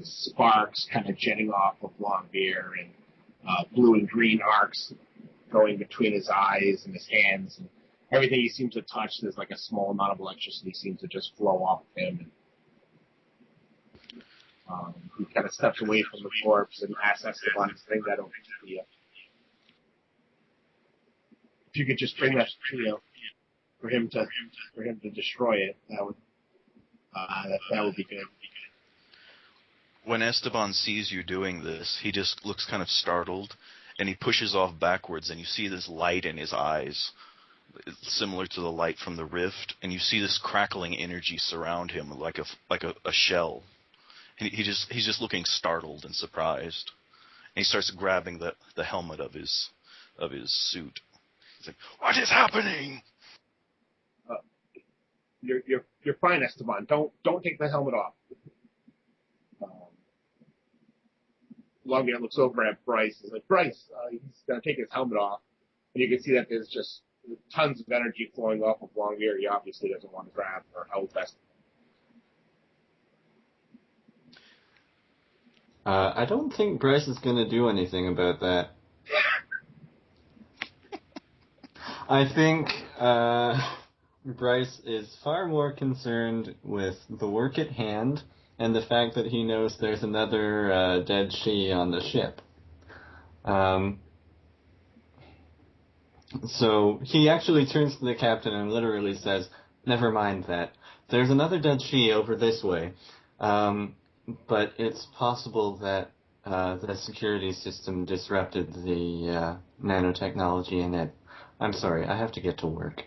sparks kind of jetting off of Longbeard and blue and green arcs going between his eyes and his hands. And everything he seems to touch, there's a small amount of electricity seems to just flow off of him. He kind of steps away from the corpse and asks Esteban to bring that over to Theo. If you could just bring that to Theo for him to destroy it, that would be good. When Esteban sees you doing this, he just looks kind of startled, and he pushes off backwards, and you see this light in his eyes, similar to the light from the rift, and you see this crackling energy surround him like a shell. And he's just looking startled and surprised. And he starts grabbing the helmet of his suit. It's like, what is happening? You're fine, Esteban. Don't take the helmet off. Longbeard looks over at Bryce. He's like, Bryce, he's gonna take his helmet off, and you can see that there's just tons of energy flowing off of Longbeard. He obviously doesn't want to grab or help Esteban. I don't think Bryce is going to do anything about that. I think Bryce is far more concerned with the work at hand and the fact that he knows there's another dead she on the ship. So he actually turns to the captain and literally says, never mind that. There's another dead she over this way. But it's possible that the security system disrupted the nanotechnology in it. I'm sorry, I have to get to work.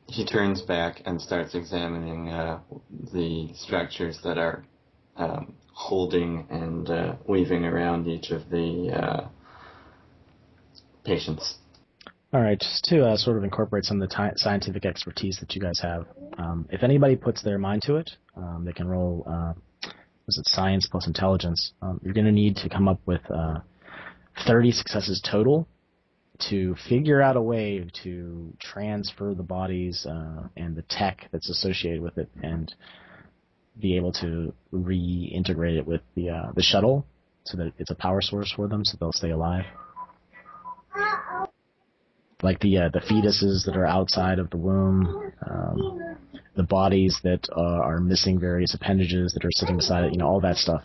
He turns back and starts examining the structures that are holding and weaving around each of the patients. All right, just to sort of incorporate some of the scientific expertise that you guys have, if anybody puts their mind to it, they can roll, was it science plus intelligence? You're going to need to come up with 30 successes total to figure out a way to transfer the bodies and the tech that's associated with it and be able to reintegrate it with the shuttle so that it's a power source for them so they'll stay alive. Like the fetuses that are outside of the womb, the bodies that are missing various appendages that are sitting beside it, all that stuff.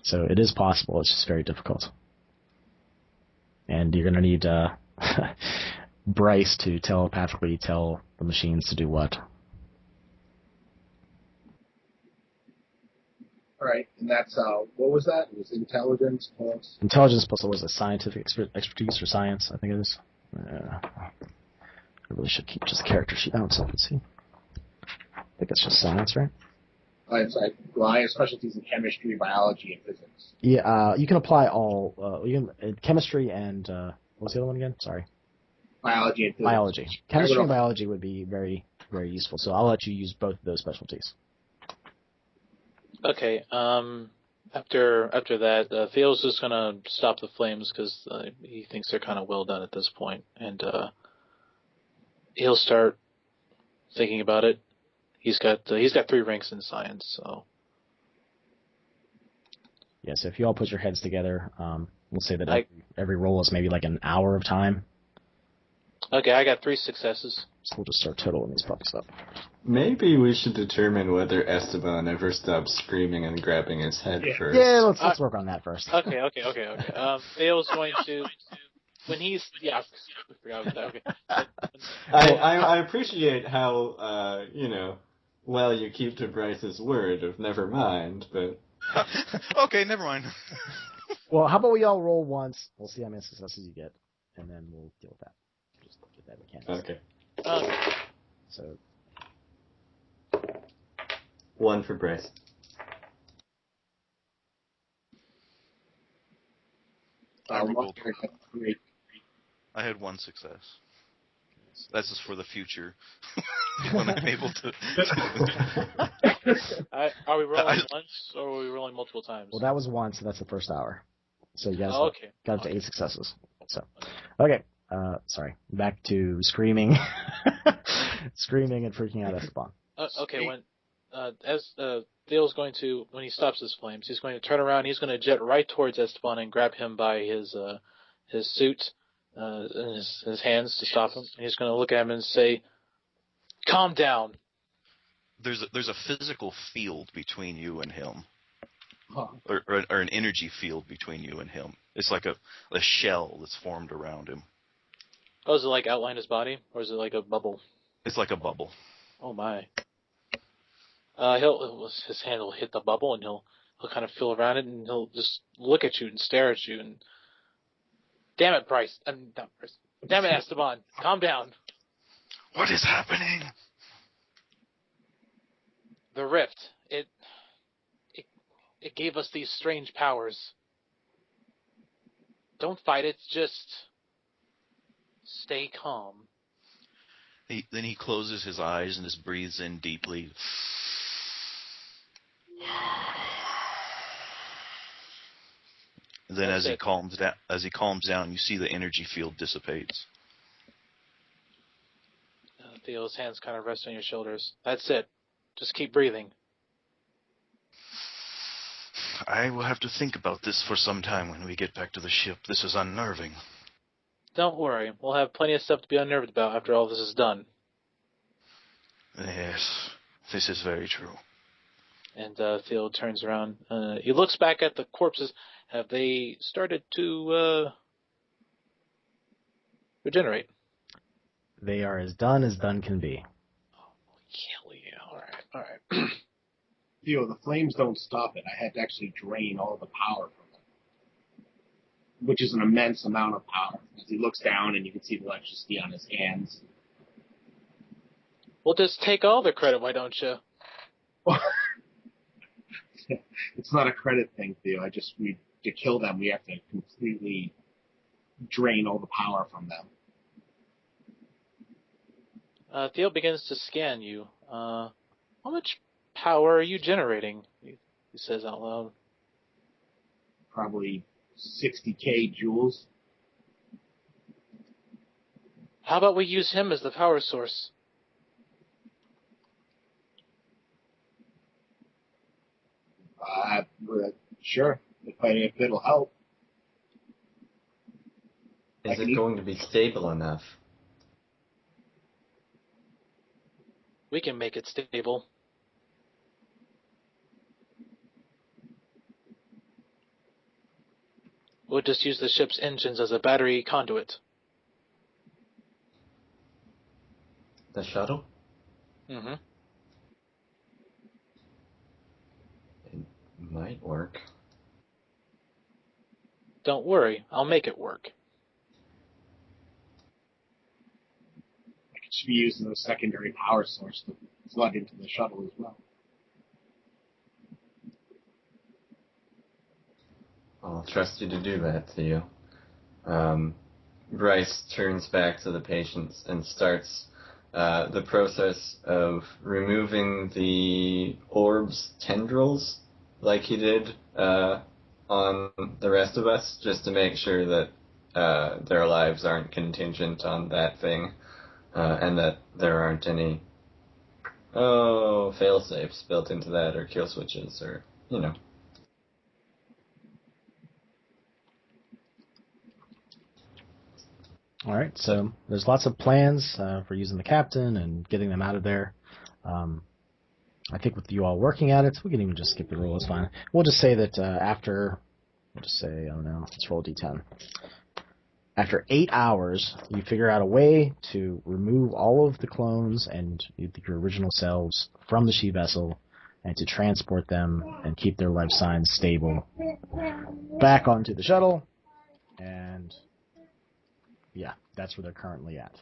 So it is possible, it's just very difficult. And you're going to need Bryce to telepathically tell the machines to do what. All right, and that's, what was that? It was intelligence plus... Intelligence plus, what was it, scientific expertise or science, I think it is. I really should keep just the character sheet out so I can see. I think it's just science, right? Well, I have specialties in chemistry, biology, and physics. Yeah, you can apply all, chemistry and, what was the other one again? Sorry. Biology and physics. Biology. Chemistry and biology would be very, very useful, so I'll let you use both of those specialties. Okay, after that, Theo's just gonna stop the flames because he thinks they're kind of well done at this point, and he'll start thinking about it. He's got 3 ranks in science, so. Yeah, so if you all put your heads together, we'll say that every roll is maybe like an hour of time. Okay, I got 3 successes. So we'll just start totaling these puppies up. Maybe we should determine whether Esteban ever stops screaming and grabbing his head first. Yeah, let's work on that first. Okay. Theo's going to, when he's, I forgot about that, okay. I appreciate how, well you keep to Bryce's word of never mind, but... Okay, never mind. Well, how about we all roll once, we'll see how many successes you get, and then we'll deal with that. Just get that mechanics. Okay. So... 1 for Bryce. I had 1 success. That's just for the future. When I'm able to... Are we rolling once, or are we rolling multiple times? Well, that was 1, so that's the first hour. So you guys got up to 8 successes. So, okay. Sorry. Back to screaming. Screaming and freaking out Esteban. Okay, as Theo's going to, when he stops his flames, he's going to turn around, he's going to jet right towards Esteban and grab him by his suit, and his hands to stop him. And he's going to look at him and say, "Calm down." There's a physical field between you and him, Huh. or an energy field between you and him. It's like a shell that's formed around him. Oh, is it like outline his body, or is it like a bubble? It's like a bubble. Oh my. His hand will hit the bubble, and he'll kind of feel around it, and he'll just look at you and stare at you, and damn it, Bryce. Not Bryce. Damn it, Esteban. Calm down. What is happening? The rift. It gave us these strange powers. Don't fight it. Just stay calm. Then he closes his eyes and just breathes in deeply. Then That's as it. he calms down, you see the energy field dissipates. Theo's hands kind of rest on your shoulders. That's it. Just keep breathing. I will have to think about this for some time when we get back to the ship. This is unnerving. Don't worry. We'll have plenty of stuff to be unnerved about after all this is done. Yes, this is very true. And Theo turns around. He looks back at the corpses. Have they started to regenerate? They are as done can be. Hell yeah. All right. Theo, the flames don't stop it. I had to actually drain all the power from them, which is an immense amount of power. As he looks down and you can see the electricity on his hands. Well, just take all the credit, why don't you? It's not a credit thing, Theo. To kill them, we have to completely drain all the power from them. Theo begins to scan you. How much power are you generating? He says out loud. Probably 60k joules. How about we use him as the power source? Sure, if it'll help. Is it going to be stable enough? We can make it stable. We'll just use the ship's engines as a battery conduit. The shuttle? Mm-hmm. It might work. Don't worry, I'll make it work. It should be used as a secondary power source to flood into the shuttle as well. I'll trust you to do that, Theo. Bryce turns back to the patients and starts the process of removing the orb's tendrils, like he did on the rest of us, just to make sure that their lives aren't contingent on that thing, and that there aren't any fail-safes built into that, or kill switches, or, you know. All right, so there's lots of plans for using the captain and getting them out of there. I think with you all working at it, we can even just skip the rule. It's fine. We'll just say that let's roll D10. After 8 hours, you figure out a way to remove all of the clones and your original selves from the she vessel and to transport them and keep their life signs stable back onto the shuttle. And yeah, that's where they're currently at.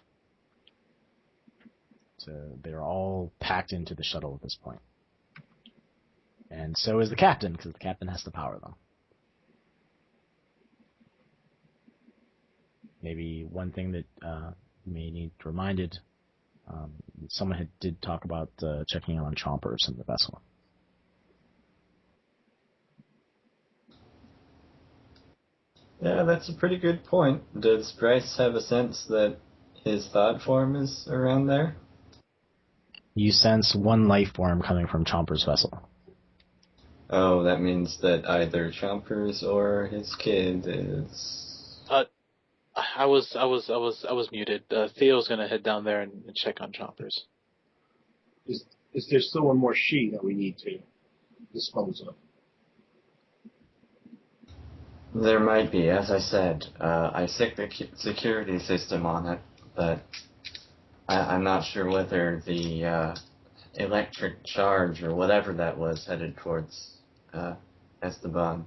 So they're all packed into the shuttle at this point. And so is the captain, because the captain has to power them. Maybe one thing that you may need reminded, someone did talk about checking on chompers in the vessel. Yeah, that's a pretty good point. Does Bryce have a sense that his thought form is around there? You sense one life form coming from Chomper's vessel. Oh, that means that either Chompers or his kid is... I was muted. Theo's gonna head down there and check on Chompers. Is there still one more she that we need to dispose of? There might be, as I said. I sicked the security system on it, but I'm not sure whether the electric charge or whatever that was headed towards Esteban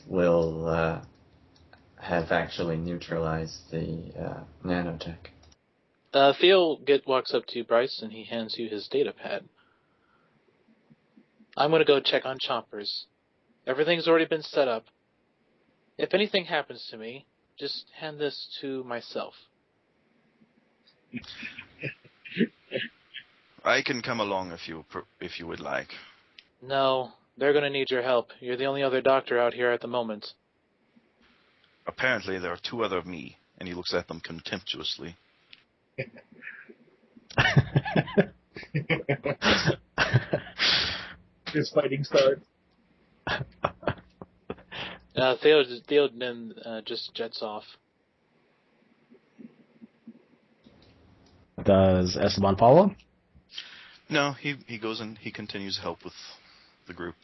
will have actually neutralized the nanotech. Theo walks up to you, Bryce, and he hands you his data pad. I'm gonna go check on Chompers. Everything's already been set up. If anything happens to me, just hand this to myself. I can come along if you would like. No, they're going to need your help. You're the only other doctor out here at the moment. Apparently there are two other me, and he looks at them contemptuously. His fighting starts. Theoden just jets off. Does Esteban follow? No, he goes and he continues to help with the group.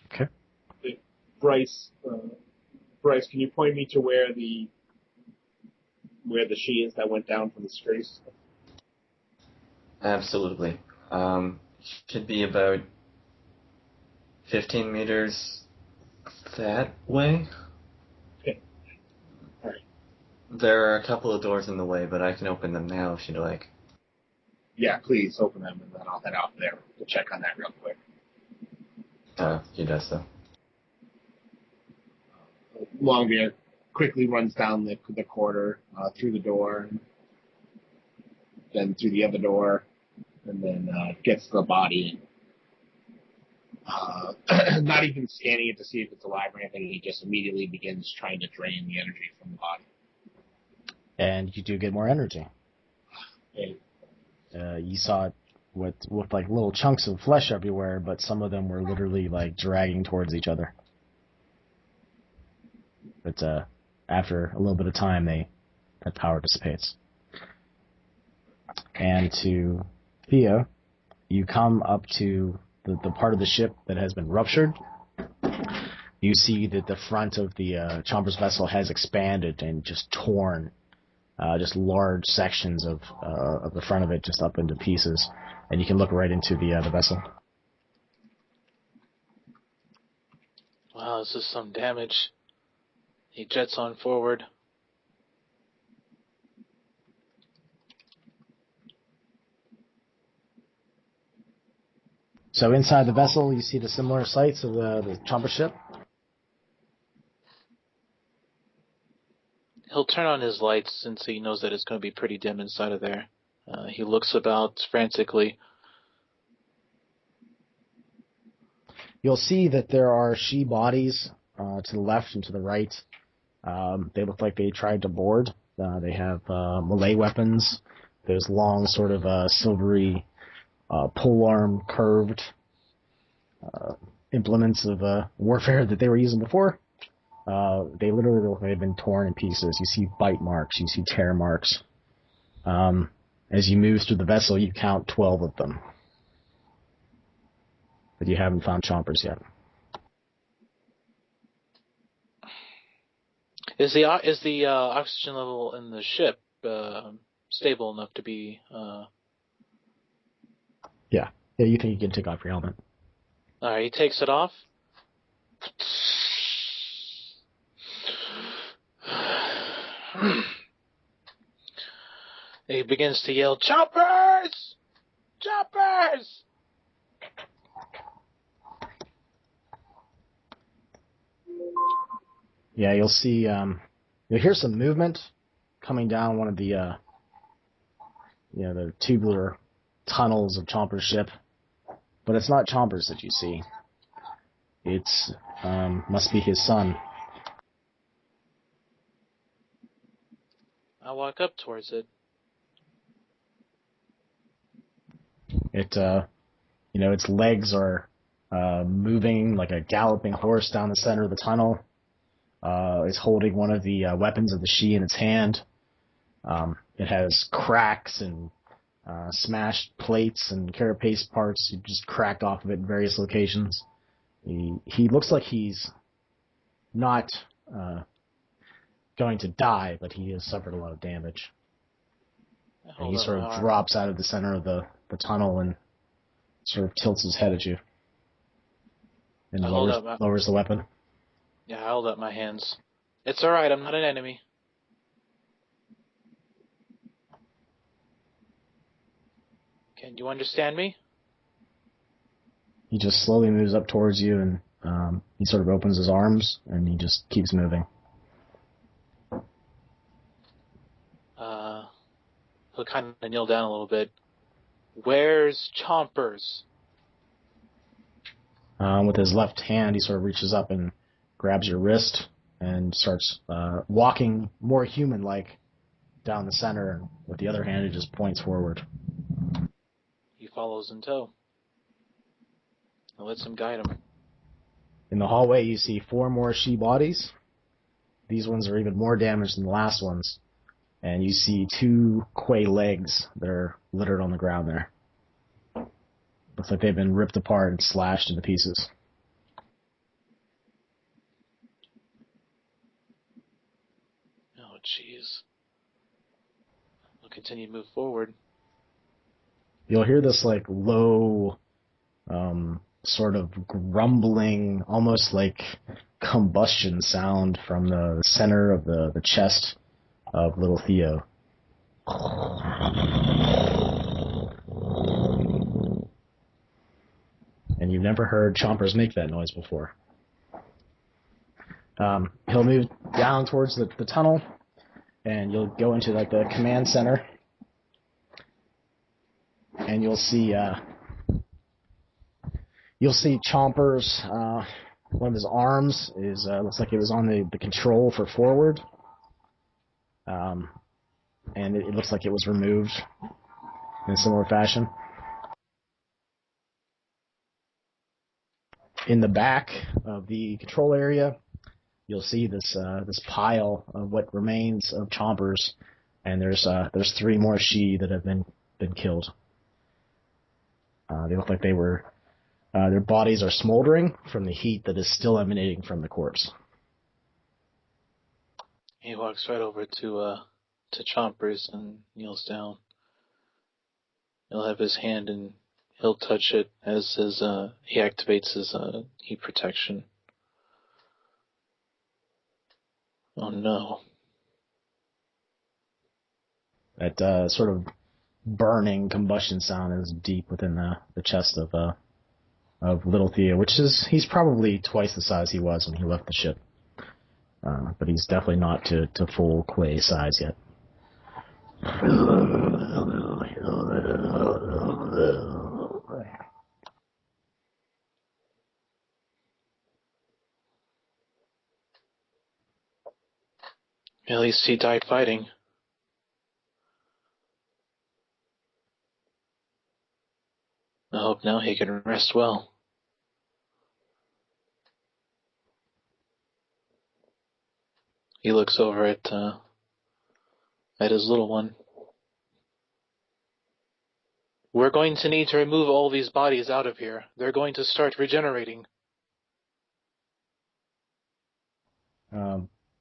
Okay. Bryce, can you point me to where the she is that went down from the streets? Absolutely. Should be about 15 meters that way. Okay. All right. There are a couple of doors in the way, but I can open them now if you'd like. Yeah, please open them, and then I'll head out there to check on that real quick. He does so. Longbeard quickly runs down the corridor, through the door, then through the other door, and then gets the body. Not even scanning it to see if it's alive or anything, he just immediately begins trying to drain the energy from the body. And you do get more energy. Okay. You saw it with like little chunks of flesh everywhere, but some of them were literally like dragging towards each other. But after a little bit of time, that power dissipates. And to Theo, you come up to the part of the ship that has been ruptured. You see that the front of the Chomper's vessel has expanded and just torn. Just large sections of the front of it just up into pieces, and you can look right into the vessel. Wow, this is some damage. He jets on forward. So inside the vessel, you see the similar sights of the Chomper ship. He'll turn on his lights since he knows that it's going to be pretty dim inside of there. He looks about frantically. You'll see that there are she bodies to the left and to the right. They look like they tried to board. They have melee weapons. There's long, sort of silvery, polearm curved implements of warfare that they were using before. They literally look like they've been torn in pieces. You see bite marks. You see tear marks. As you move through the vessel, you count 12 of them. But you haven't found chompers yet. Is the oxygen level in the ship stable enough to be? Yeah. You think you can take off your helmet? All right, he takes it off. He begins to yell, "Choppers! Choppers!" Yeah, you'll see. You'll hear some movement coming down one of the, the tubular tunnels of Chomper's ship, but it's not Chompers that you see. It's must be his son. I walk up towards it. Its legs are moving like a galloping horse down the center of the tunnel. It's holding one of the weapons of the she in its hand. It has cracks and smashed plates and carapace parts just cracked off of it in various locations. He looks like he's not going to die, but he has suffered a lot of damage. And he sort of drops out of the center of the tunnel and sort of tilts his head at you. And lowers the weapon. Yeah, I hold up my hands. It's alright, I'm not an enemy. Can you understand me? He just slowly moves up towards you, and he sort of opens his arms, and he just keeps moving. he'll kind of kneel down a little bit. Where's Chompers? With his left hand, he sort of reaches up and grabs your wrist and starts walking more human-like down the center. And with the other hand, he just points forward. He follows in tow. And lets him guide him. In the hallway, you see 4 more she bodies. These ones are even more damaged than the last ones. And you see 2 Quay legs that are littered on the ground there. Looks like they've been ripped apart and slashed into pieces. Oh, jeez. We'll continue to move forward. You'll hear this, like, low, sort of grumbling, almost like combustion sound from the center of the chest of little Theo. And you've never heard Chompers make that noise before. He'll move down towards the tunnel, and you'll go into like the command center, and you'll see Chompers. One of his arms is looks like it was on the control for forward, and it looks like it was removed in a similar fashion. In the back of the control area, you'll see this pile of what remains of Chompers, and there's 3 more she that have been killed. They look like they were their bodies are smoldering from the heat that is still emanating from the corpse. He walks right over to Chompers and kneels down. He'll have his hand and he'll touch it as he activates his heat protection. Oh no. That sort of burning combustion sound is deep within the chest of little Theo, which is, he's probably twice the size he was when he left the ship. But he's definitely not to full Quay size yet. At least he died fighting. I hope now he can rest well. He looks over at his little one. We're going to need to remove all these bodies out of here. They're going to start regenerating.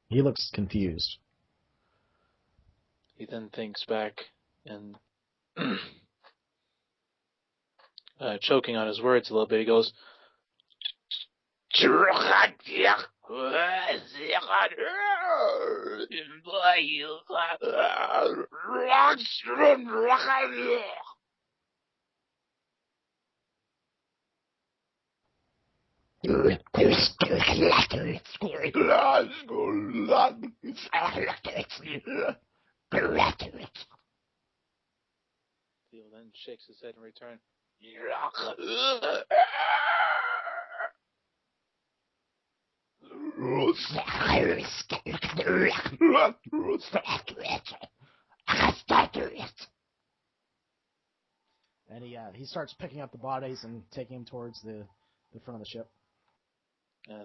He looks confused. He then thinks back and choking on his words a little bit, he goes, Theo then shakes his head in return. And he starts picking up the bodies and taking them towards the front of the ship.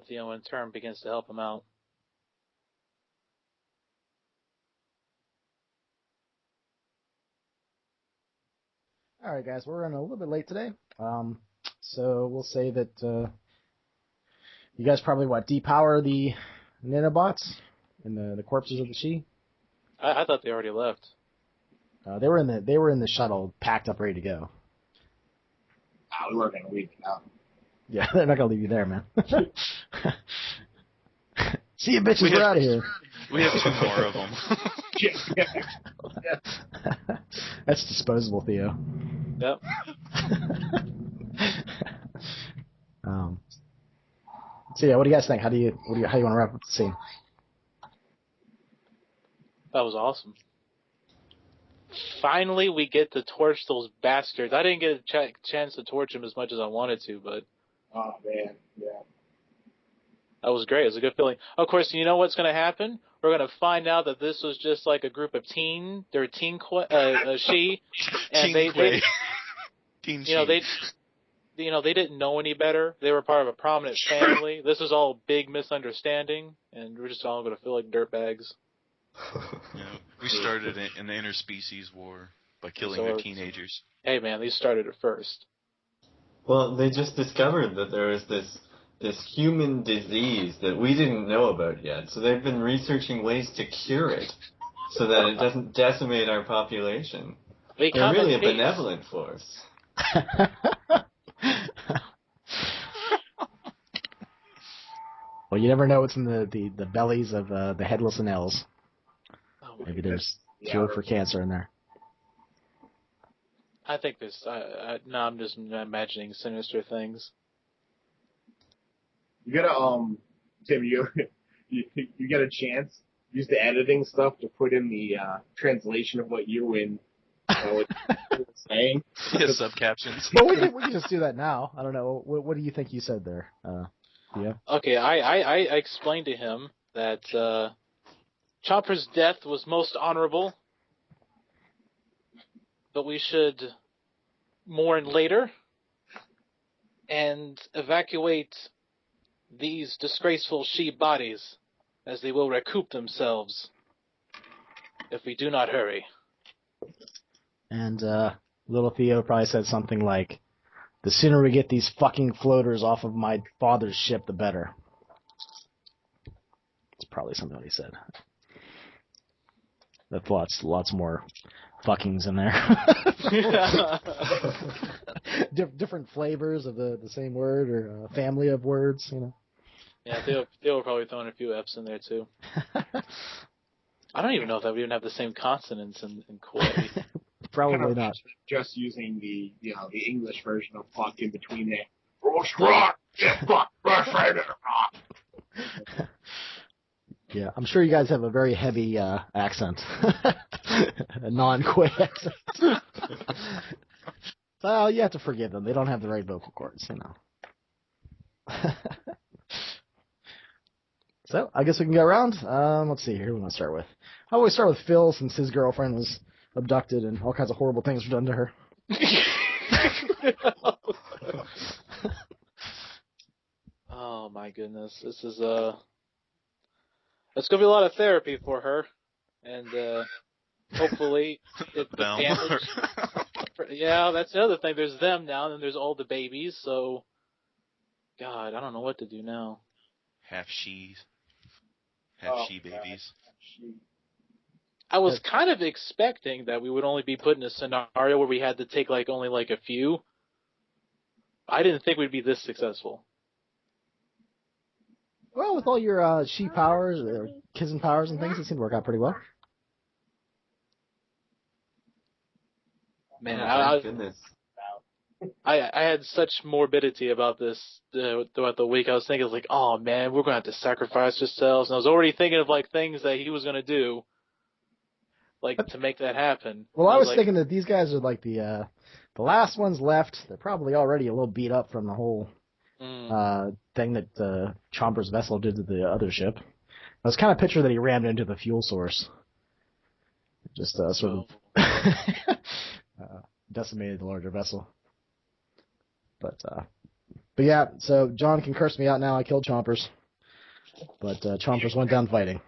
Theo in turn begins to help him out. All right, guys, we're running a little bit late today. So we'll say that you guys probably depower the nanobots and the corpses of the she. I thought they already left. They were in the shuttle, packed up, ready to go. We were going to leave it out. Yeah, they're not gonna leave you there, man. See you, bitches. We're out of here. We have 2 more of them. That's disposable, Theo. Yep. So yeah, what do you guys think? How do you want to wrap up the scene? That was awesome. finally we get to torch those bastards. I didn't get a chance to torch them as much as I wanted to, but... Oh, man, yeah. That was great. It was a good feeling. Of course, you know what's going to happen? We're going to find out that this was just like a group of they're teen she, and they Teen they didn't know any better. They were part of a prominent family. This is all big misunderstanding, and we're just all going to feel like dirtbags. We started an interspecies war by killing their teenagers. Hey, man, these started it first. Well, they just discovered that there was this human disease that we didn't know about yet. So they've been researching ways to cure it so that it doesn't decimate our population. They're really a benevolent force. Well, you never know what's in the bellies of the headless and elves. Maybe there's cure for cancer in there. I think there's... no, I'm just imagining sinister things. You gotta, Tim, you get a chance, use the editing stuff to put in the translation of what you and what you were saying. Yeah, subcaptions. Well, we can just do that now. I don't know. What do you think you said there? Yeah. Okay, I explained to him that Chopper's death was most honorable, but we should mourn later and evacuate these disgraceful sheep bodies, as they will recoup themselves if we do not hurry. And little Theo probably said something like, "The sooner we get these fucking floaters off of my father's ship, the better." It's probably something that he said. That's lots more fuckings in there. Different flavors of the same word or a family of words, you know. Yeah, they were probably throwing a few F's in there too. I don't even know if that would even have the same consonants in Kuwait. Probably not. Just using the English version of fuck in between there. Yeah, I'm sure you guys have a very heavy accent, a non-Kuwait accent. Well, you have to forgive them. They don't have the right vocal cords, you know. So, I guess we can go around. Let's see here. Who do we want to start with? How about we start with Phil, since his girlfriend was abducted and all kinds of horrible things were done to her. Oh my goodness, this is it's gonna be a lot of therapy for her, and hopefully the damage. Yeah, that's the other thing. There's them now, and then there's all the babies. So, God, I don't know what to do now. Half she babies. I was kind of expecting that we would only be put in a scenario where we had to take only a few. I didn't think we'd be this successful. Well, with all your she powers, or kissing powers and things, it seemed to work out pretty well. Man, Goodness. I had such morbidity about this throughout the week. I was thinking, oh man, we're going to have to sacrifice ourselves. And I was already thinking of things that he was going to do, to make that happen. Well, I was thinking that these guys are the last ones left. They're probably already a little beat up from the whole thing that Chomper's vessel did to the other ship. I was kind of picturing that he rammed into the fuel source. Just sort of decimated the larger vessel. But yeah, so John can curse me out now. I killed Chompers. But Chompers went down fighting.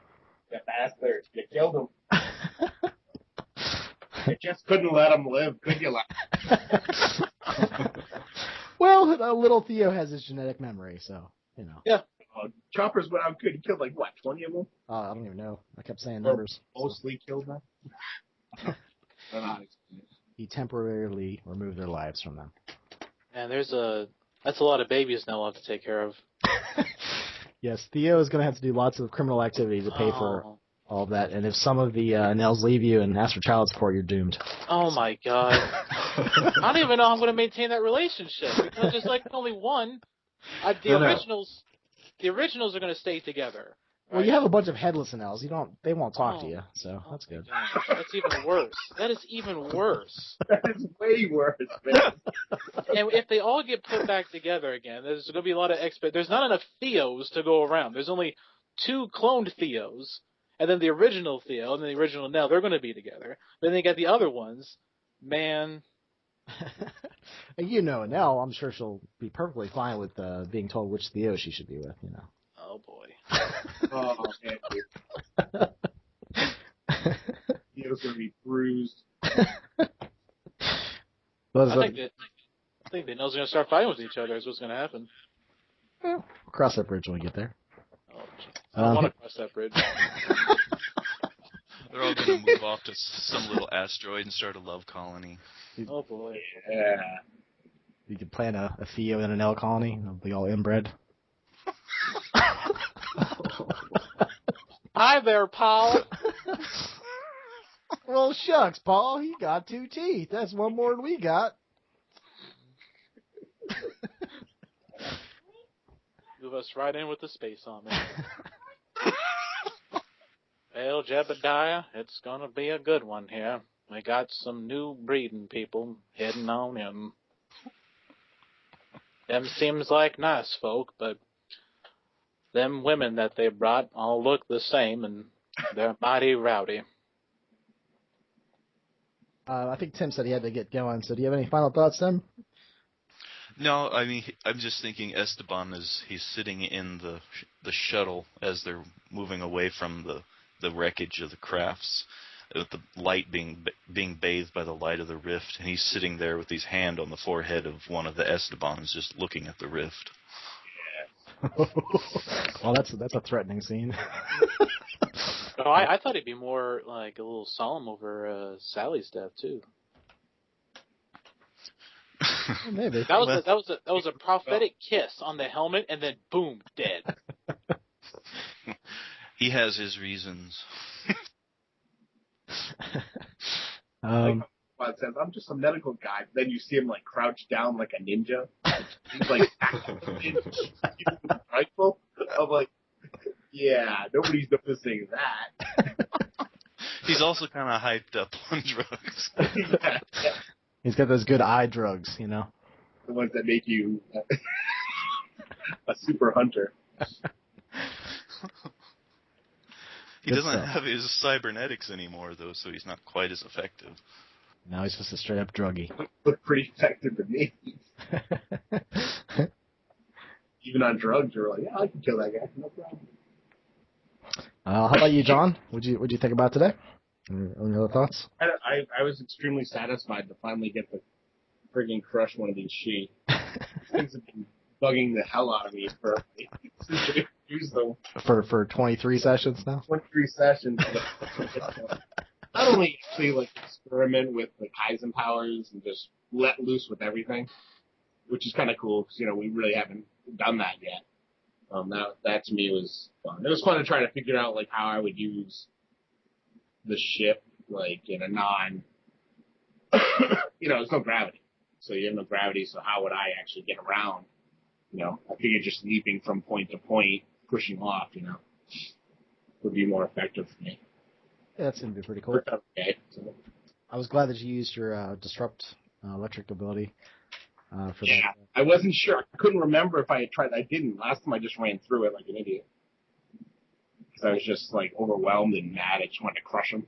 You bastard. You killed him. You just couldn't let him live, could you? Well, little Theo has his genetic memory, so, you know. Yeah. Choppers went out good. He killed 20 of them? I don't even know. I kept saying numbers. Mostly killed them? They're not experienced. He temporarily removed their lives from them. Man, that's a lot of babies now we'll have to take care of. Yes, Theo is going to have to do lots of criminal activity to pay for all of that, and if some of the Nels leave you and ask for child support, you're doomed. Oh my God. I don't even know how I'm going to maintain that relationship, because there's only one. The originals are going to stay together. Well, you have a bunch of headless Nels. They won't talk to you, so Oh that's my good. gosh, that's even worse. That is even worse. That is way worse, man. And if they all get put back together again, there's going to be a lot of There's not enough Theos to go around. There's only 2 cloned Theos, and then the original Theo and then the original Nell. They're going to be together. Then they got the other ones. Man. And you know Nell, I'm sure she'll be perfectly fine with being told which Theo she should be with, you know. Oh, boy. Oh, man. Theo's going to be bruised. I think the Nell's going to start fighting with each other is what's going to happen. Well, we'll cross that bridge when we get there. Oh, geez. I don't want to cross that bridge. They're all going to move off to some little asteroid and start a love colony. Oh, boy. Yeah. You could plan a Theo and an Nell colony. They'll be all inbred. Hi there, Paul. Well, shucks, Paul. He got 2 teeth. That's one more than we got. Move us right in with the space on me. Well, Jebediah, it's going to be a good one here. We got some new breeding people heading on in. Them seems like nice folk, but them women that they brought all look the same, and they're mighty rowdy. I think Tim said he had to get going, so do you have any final thoughts, Tim? No, I mean, I'm just thinking Esteban he's sitting in the shuttle as they're moving away from the wreckage of the crafts, with the light being bathed by the light of the rift, and he's sitting there with his hand on the forehead of one of the Estebans, just looking at the rift. Well, that's a threatening scene. Oh, I thought he'd be more like a little solemn over Sally's death too. Well, maybe That was a prophetic kiss on the helmet, and then boom, dead. He has his reasons. Like, says, I'm just a medical guy. Then you see him like crouch down like a ninja. He's like rifle. I'm like, yeah, nobody's noticing that. He's also kind of hyped up on drugs. Yeah. He's got those good eye drugs, you know. The ones that make you a super hunter. He doesn't have his cybernetics anymore, though, so he's not quite as effective. No, he's just a straight-up druggie. Look pretty effective to me. Even on drugs, you're like, yeah, I can kill that guy, no problem. How about you, John? What'd you think about today? Any other thoughts? I was extremely satisfied to finally get to friggin' crush one of these she. Things have been bugging the hell out of me since they used them. For 23 sessions now? 23 sessions. Not only actually like experiment with the Kaizen powers and just let loose with everything, which is kind of cool because we really haven't done that yet. That to me was fun. It was fun to try to figure out like how I would use the ship like in a non, there's no gravity, so you have no gravity. So how would I actually get around? I figured just leaping from point to point, pushing off, would be more effective for me. Yeah, that's going to be pretty cool. Okay, so. I was glad that you used your disrupt electric ability for that. Yeah, I wasn't sure. I couldn't remember if I had tried. I didn't. Last time I just ran through it like an idiot. Because I was just like overwhelmed and mad. I just wanted to crush them.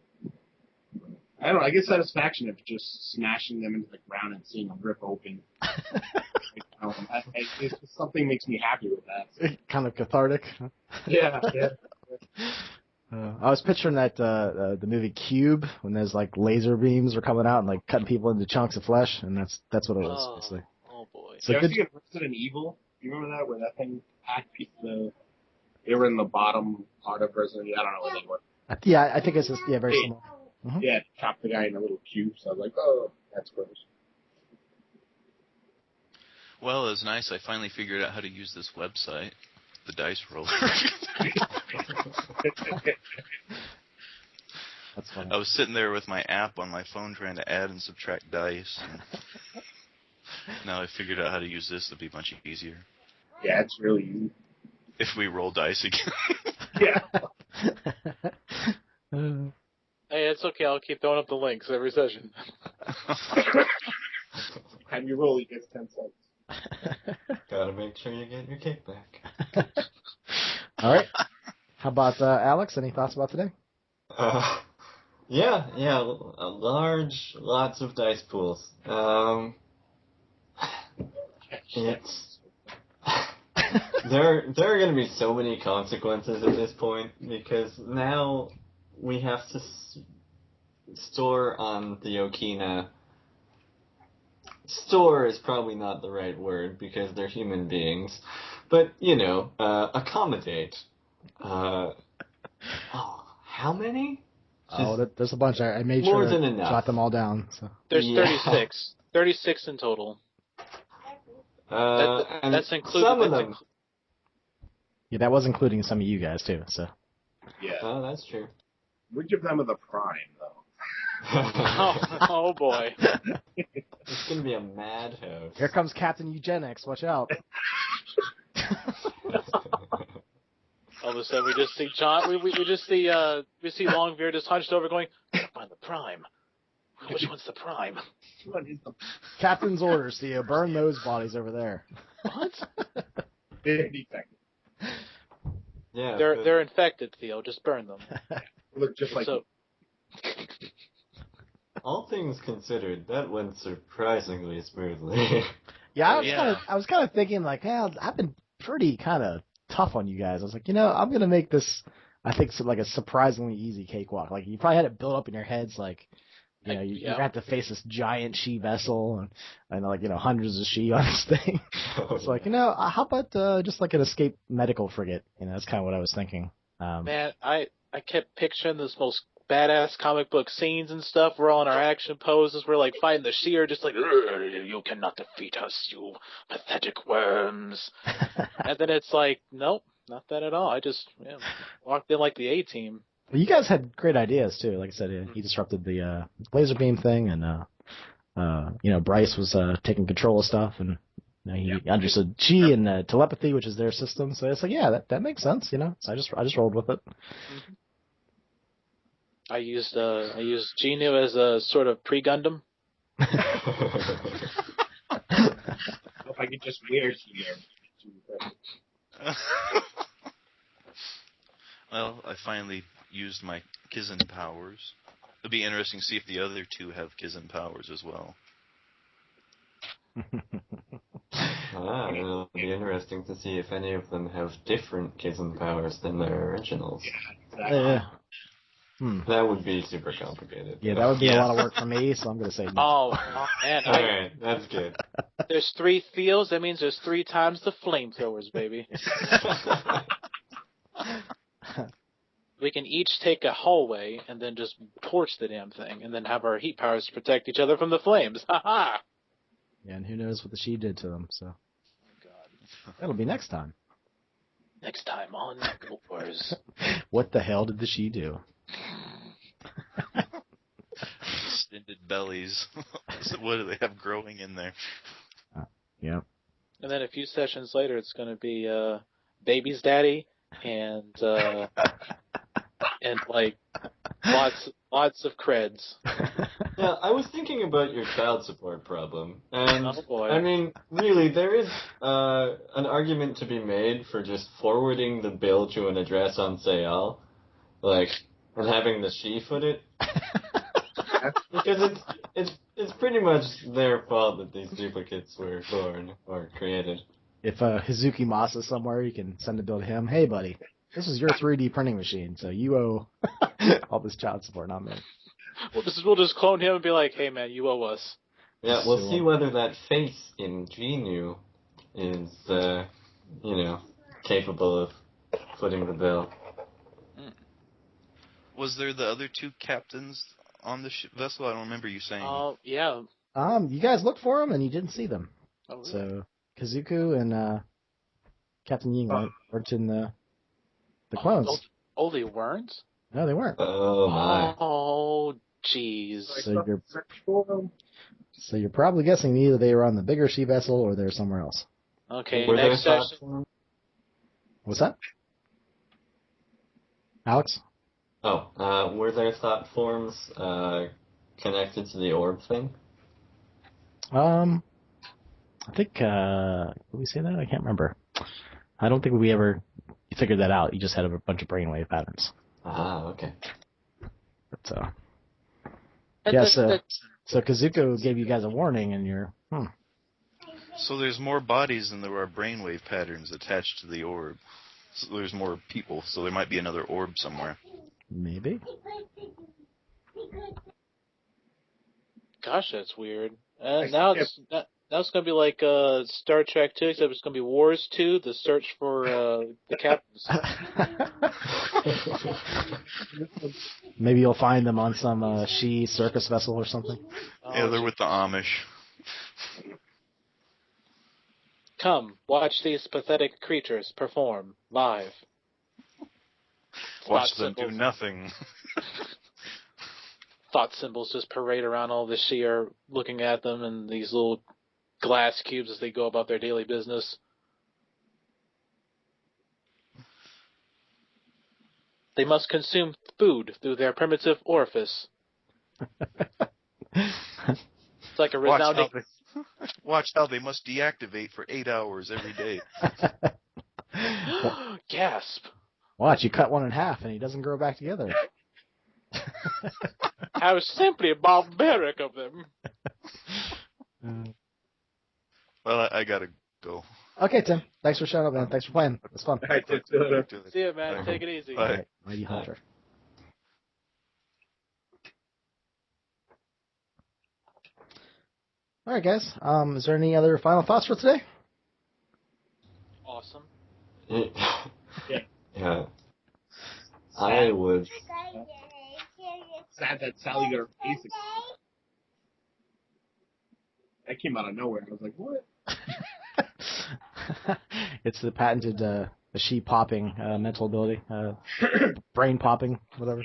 I don't know. I get satisfaction of just smashing them into the ground and seeing them rip open. It's just something makes me happy with that. Kind of cathartic. Yeah. I was picturing that the movie Cube when there's like laser beams are coming out and like cutting people into chunks of flesh, and that's what it was. Basically. Oh boy! So I was thinking Resident Evil. Do you remember that where that thing packed people? They were in the bottom part of Resident Evil. I don't know where they were. Yeah, I think it's just very similar. Mm-hmm. Yeah, chopped the guy in a little cube. So I was like, oh, that's gross. Well, it was nice. I finally figured out how to use this website, the Dice Roller. That's funny. I was sitting there with my app on my phone trying to add and subtract dice. And now I figured out how to use this. It'll be much easier. Yeah, it's really easy. If we roll dice again. Yeah. Hey, it's okay. I'll keep throwing up the links every session. Time you roll, he gets 10 cents. Gotta make sure you get your kickback. All right. How about Alex? Any thoughts about today? Yeah, lots of dice pools. It's there are going to be so many consequences at this point because now we have to store on the Okina. Store is probably not the right word because they're human beings, but accommodate. How many? There's a bunch. I made more sure than to enough. jot them all down. So. There's 36. 36 in total. That's including some of them. Yeah, that was including some of you guys too. So. Yeah. Oh, that's true. Which of them are the prime, though? Oh boy. It's gonna be a madhouse. Here comes Captain Eugenics. Watch out. All of a sudden, we just see John. We just see Longbeard just hunched over, going, "Find the prime. Which one's the prime?" What is the Captain's orders, Theo. Burn those bodies over there. What? defect? Yeah, They're infected, Theo. Just burn them. Look just like So, all things considered, that went surprisingly smoothly. Yeah, I was kind of thinking like, hey, I've been pretty kind of tough on you guys. I was like, I'm gonna make this, I think, like a surprisingly easy cakewalk. Like you probably had it built up in your heads, like, you have to face this giant she vessel and hundreds of she on this thing. It's like, how about just like an escape medical frigate? That's kind of what I was thinking. man, I kept picturing this most badass comic book scenes and stuff. We're all in our action poses. We're like fighting the sheer, just like, you cannot defeat us, you pathetic worms. And then it's like, nope, not that at all. I just walked in like the A-team. Well, you guys had great ideas too. Like I said, he disrupted the laser beam thing, and Bryce was taking control of stuff, and he understood chi and telepathy, which is their system. So it's like, yeah, that makes sense. So I just rolled with it. Mm-hmm. I used Genu as a sort of pre-Gundam. if I could just wear here. Well, I finally used my Kizun powers. It'll be interesting to see if the other two have Kizun powers as well. It'll be interesting to see if any of them have different Kizun powers than their originals. Yeah, exactly. That would be super complicated. Yeah, that would be a lot of work for me, so I'm going to say no. Oh man. Alright, that's good. There's 3 Theos, that means there's 3 times the flamethrowers, baby. We can each take a hallway and then just torch the damn thing, and then have our heat powers to protect each other from the flames. Ha ha! Yeah, and who knows what the she did to them, so. God. That'll be next time. Next time on Wars. What the hell did the she do? Extended bellies. So what do they have growing in there? Yeah. And then a few sessions later, it's going to be baby's daddy and like lots of creds. Yeah, I was thinking about your child support problem, and Oh, boy. I mean, really, there is an argument to be made for just forwarding the bill to an address on Sayal, and having the she foot it, because it's pretty much their fault that these duplicates were born or created. If Hizuki Masa is somewhere, you can send a bill to him. Hey, buddy, this is your 3D printing machine, so you owe all this child support, not me. We'll just clone him and be like, hey man, you owe us. Yeah, we'll see whether that face in Genu is, capable of footing the bill. Was there the other 2 captains on the vessel? I don't remember you saying. Oh, yeah. You guys looked for them and you didn't see them. Oh, really? So Kazuku and Captain Ying weren't in the clones. Oh, they weren't? No, they weren't. Oh my. Oh, jeez. So you're probably guessing either they were on the bigger she vessel or they're somewhere else. Okay, Were next there session. What's that? Alex? Oh, were there thought forms connected to the orb thing? I think, did we say that? I can't remember. I don't think we ever figured that out. You just had a bunch of brainwave patterns. Ah, okay. But, yeah, so Kazuko gave you guys a warning, and you're, So there's more bodies than there are brainwave patterns attached to the orb. So there's more people, so there might be another orb somewhere. maybe. Gosh, that's weird. I Now skip- it's gonna be like Star Trek 2, except it's gonna be Wars 2, the search for the captains. Maybe you'll find them on some She circus vessel or something. Yeah, they're with the Amish. Come, watch these pathetic creatures perform live. Watch Thought them do symbols. nothing. Thought symbols just parade around all the She are looking at them in these little glass cubes as they go about their daily business. They must consume food through their primitive orifice. It's like a resounding... Watch how they must deactivate for 8 hours every day. Gasp! Watch, you cut one in half and he doesn't grow back together. How simply barbaric of them. Well, I gotta go. Okay, Tim. Thanks for showing up, man. Thanks for playing. It was fun. I did do it. See ya, man. Take it easy. Bye. All right, Mighty Hunter. All right, guys. Is there any other final thoughts for today? Awesome. Yeah. I would. Sad that Sally got her face exposed. That came out of nowhere. I was like, what? It's the patented the She popping mental ability, brain popping, whatever.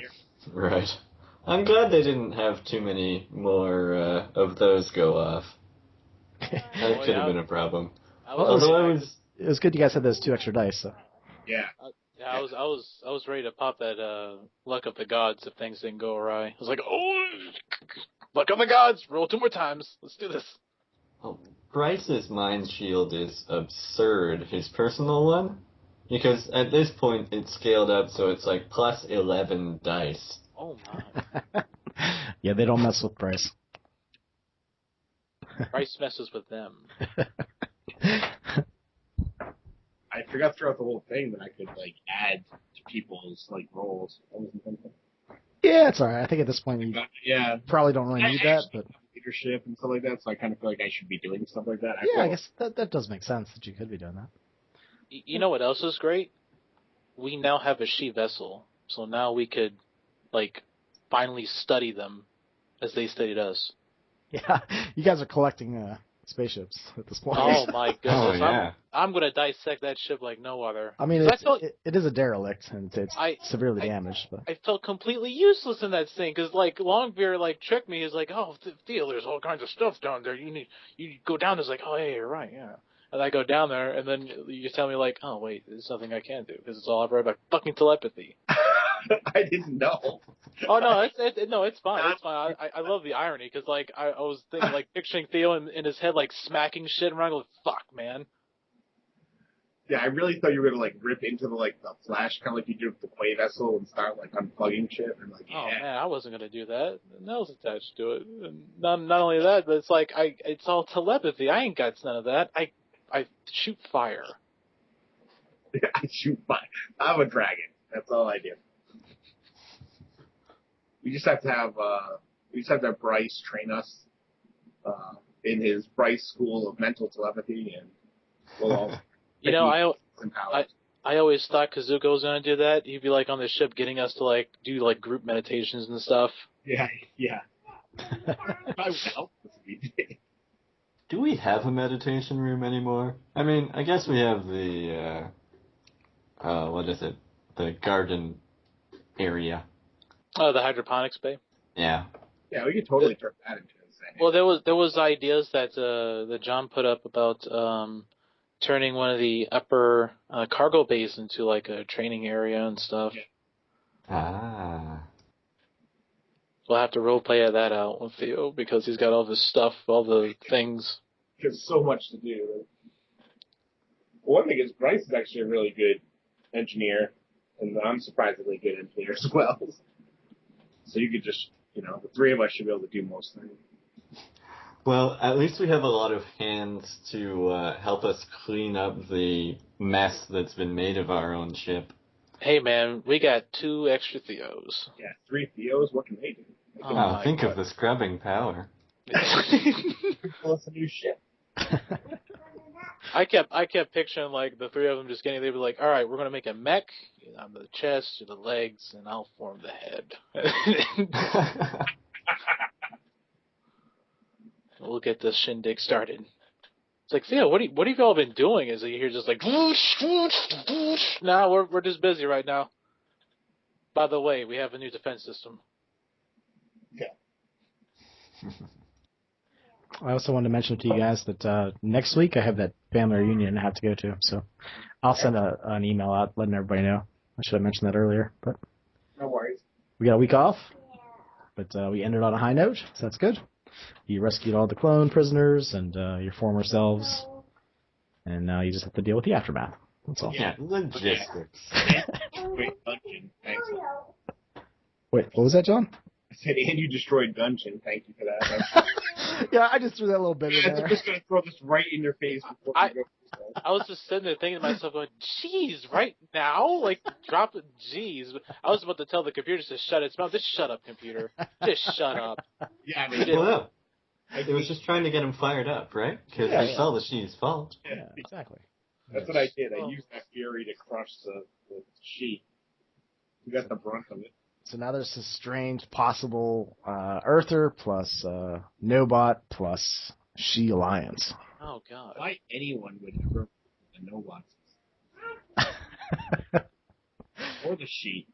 Right. I'm glad they didn't have too many more of those go off. That could have been a problem. It was good you guys had those 2 extra dice. So. Yeah. I was ready to pop that luck of the gods if things didn't go awry. I was like, oh, luck of the gods! Roll 2 more times. Let's do this. Oh, Bryce's mind shield is absurd. His personal one, because at this point it's scaled up, so it's like plus 11 dice. Oh my! Yeah, they don't mess with Bryce. Bryce messes with them. I forgot throughout the whole thing that I could like add to people's like rolls. I wasn't thinking. Yeah, it's alright. I think at this point you Yeah. probably don't really need that, but Leadership and stuff like that, so I kind of feel like I should be doing stuff like that. I guess that does make sense that you could be doing that. You know what else is great? We now have a She vessel, so now we could like finally study them as they studied us. Yeah, you guys are collecting spaceships at this point. Oh my goodness! Oh, yeah. I'm gonna dissect that ship like no other. I mean, it is a derelict, and it's I- severely damaged. But I felt completely useless in that thing because like Longbeard like tricked me. He's like, "Oh, Theo, there's all kinds of stuff down there. You go down." There's like, "Oh, yeah, you're right, yeah." And I go down there, and then you tell me like, "Oh, wait, there's nothing I can do because it's all I've read about fucking telepathy." I didn't know. Oh no, it's fine. It's fine. I love the irony because like I was thinking like picturing Theo in his head like smacking shit around. Going, fuck, man. Yeah, I really thought you were gonna like rip into the flash, kind of like you do with the Quay vessel, and start like unplugging shit. And like, Oh yeah. man, I wasn't gonna do that. Nails attached to it. And not only that, but it's like it's all telepathy. I ain't got none of that. I shoot fire. I shoot fire. I'm a dragon. That's all I do. We just have to have Bryce train us in his Bryce School of Mental Telepathy, and we'll all. You know, empowered. I always thought Kazuko was gonna do that. He'd be like on the ship getting us to like do like group meditations and stuff. Yeah. I would help. Do we have a meditation room anymore? I mean, I guess we have the, what is it? The garden area. Oh, the hydroponics bay. Yeah. Yeah, we could totally turn that into insane. Well, there was ideas that John put up about turning one of the upper cargo bays into like a training area and stuff. Yeah. Ah. We'll have to roleplay that out with Theo because he's got all this stuff, all the things. There's so much to do. One thing is Bryce is actually a really good engineer, and I'm surprisingly good engineer as well. So you could just, the three of us should be able to do most things. Well, at least we have a lot of hands to help us clean up the mess that's been made of our own ship. Hey, man, we got 2 extra Theos. Yeah, 3 Theos, what can they do? Think of the scrubbing power. Well, it's a new ship. I kept picturing like the 3 of them just getting. They'd be like, "All right, we're gonna make a mech on the chest or the legs, and I'll form the head." We'll get this shindig started. It's like, Theo, what have you all been doing? Is you hear just like, nah, we're just busy right now. By the way, we have a new defense system. Yeah. I also wanted to mention to you guys that next week I have that family reunion I have to go to, so I'll send an email out letting everybody know. I should have mentioned that earlier, but No worries. we got a week off, but we ended on a high note, so that's good. You rescued all the clone prisoners and your former selves, and now you just have to deal with the aftermath. That's all. Yeah, logistics. Great dungeon. Thanks. Wait, what was that, John? I said, and you destroyed dungeon. Thank you for that. Yeah, I just threw that little bit in I'm there. just going to throw this right in your face before you go. I was just sitting there thinking to myself, going, "Jeez, right now, like drop it, jeez." I was about to tell the computer to shut its mouth. Just shut up, computer. Just shut up. Yeah, I mean, Well, it was just trying to get him fired up, right? Because you saw the she's fault. Yeah, exactly. That's what I did. I used that fury to crush the sheet. You got the brunt of it. So now there's this strange possible Earther plus Nobot plus She Alliance. Oh God. Why anyone would ever the NWOD or the sheet?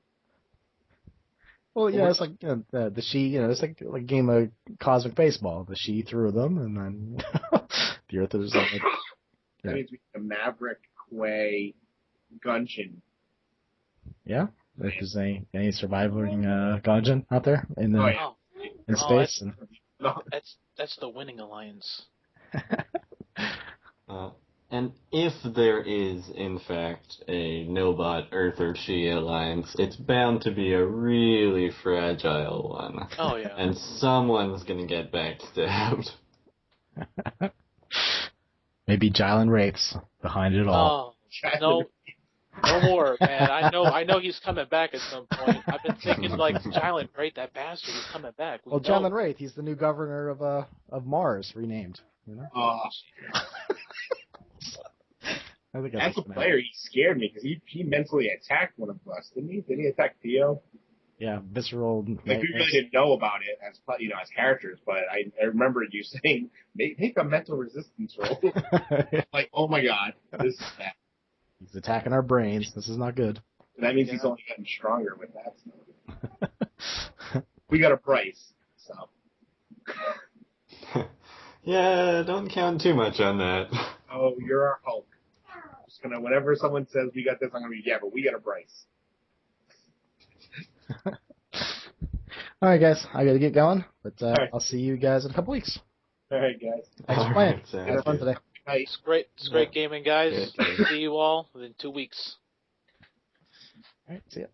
Well, yeah, it's like the She, it's like a game of cosmic baseball. The She threw them, and then the Earthers. That means we have a Maverick, Quay, Gungeon. Yeah, if there's any surviving Gungeon out there in the in space. That's the winning alliance. And if there is, in fact, a Nobot Earther She alliance, it's bound to be a really fragile one. Oh, yeah. And someone's going to get backstabbed. Maybe Jylan Wraith's behind it all. Oh, no more, man. I know he's coming back at some point. I've been thinking, like, Jylan Wraith, that bastard, he's coming back. Well, Jylan Wraith, he's the new governor of Mars, renamed. You know? I think as a player, he scared me because he mentally attacked one of us, didn't he? Did he attack Theo? Yeah, visceral. Like we really didn't know about it as characters, but I remember you saying make a mental resistance roll. Like, oh my god, this is bad. He's attacking our brains. This is not good. That means he's only gotten stronger with that stuff. We got a price, so. Yeah, don't count too much on that. Oh, you're our Hulk. Just gonna, whenever someone says we got this, I'm gonna be, yeah, but we got a price. All right, guys, I gotta get going, but right. I'll see you guys in a couple weeks. All right, guys. Thanks for playing. Had fun today. Night. It's great gaming, guys. Yeah. See you all within 2 weeks. All right, see ya.